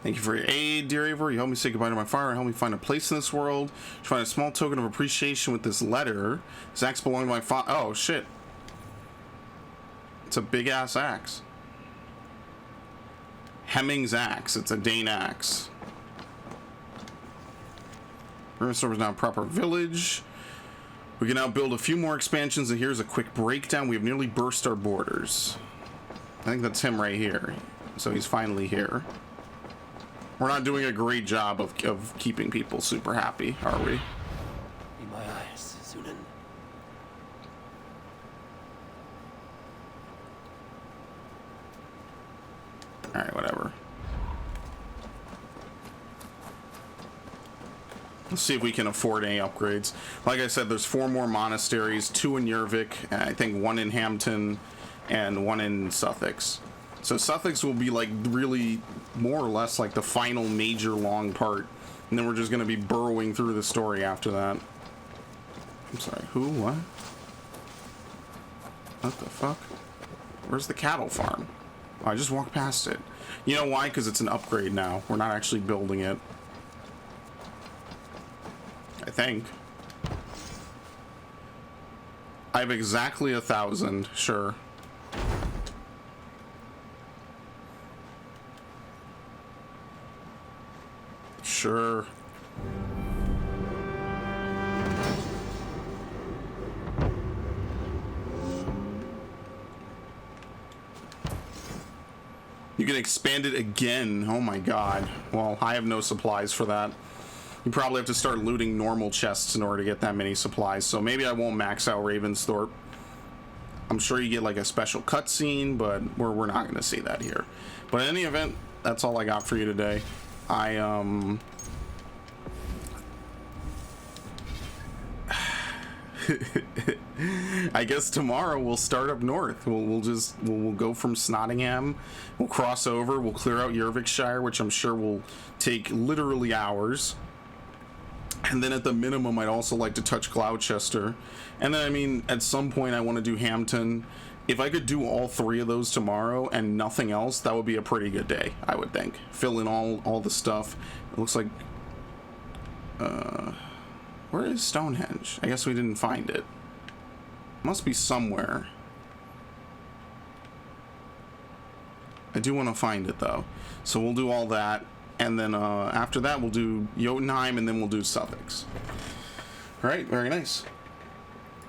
Thank you for your aid, dear Eivor. You helped me say goodbye to my fire and helped me find a place in this world. You find a small token of appreciation with this letter. This axe belonged to my father. Oh, shit. It's a big-ass axe. Hemming's axe. It's a Dane axe. Wincestre is now a proper village. We can now build a few more expansions, and here's a quick breakdown. We have nearly burst our borders. I think that's him right here. So he's finally here. We're not doing a great job of keeping people super happy, are we? Be my eyes, Sunan. Alright, whatever. Let's see if we can afford any upgrades. Like I said, there's 4 more monasteries, 2 in Jorvik, I think 1 in Hampton, and 1 in Sussex. So Sussex will be like really more or less like the final major long part, and then we're just going to be burrowing through the story after that. I'm sorry, who? What? What the fuck? Where's the cattle farm? Oh, I just walked past it. You know why? Because it's an upgrade now. We're not actually building it. I think. I have exactly 1,000, sure. Sure. You can expand it again. Oh my god. Well, I have no supplies for that. You probably have to start looting normal chests in order to get that many supplies. So maybe I won't max out Ravensthorpe. I'm sure you get like a special cutscene, but we're not going to see that here. But in any event, that's all I got for you today. I guess tomorrow we'll start up north. We'll go from Snottingham, we'll cross over, we'll clear out Jorvikshire, which I'm sure will take literally hours. And then at the minimum, I'd also like to touch Gloucester. And then, I mean, at some point I want to do Hampton. If I could do all 3 of those tomorrow and nothing else, that would be a pretty good day, I would think. Fill in all the stuff. It looks like... where is Stonehenge? I guess we didn't find it. Must be somewhere. I do want to find it, though. So we'll do all that. and then after that we'll do Jotunheim, and then we'll do Sussex. All right, very nice.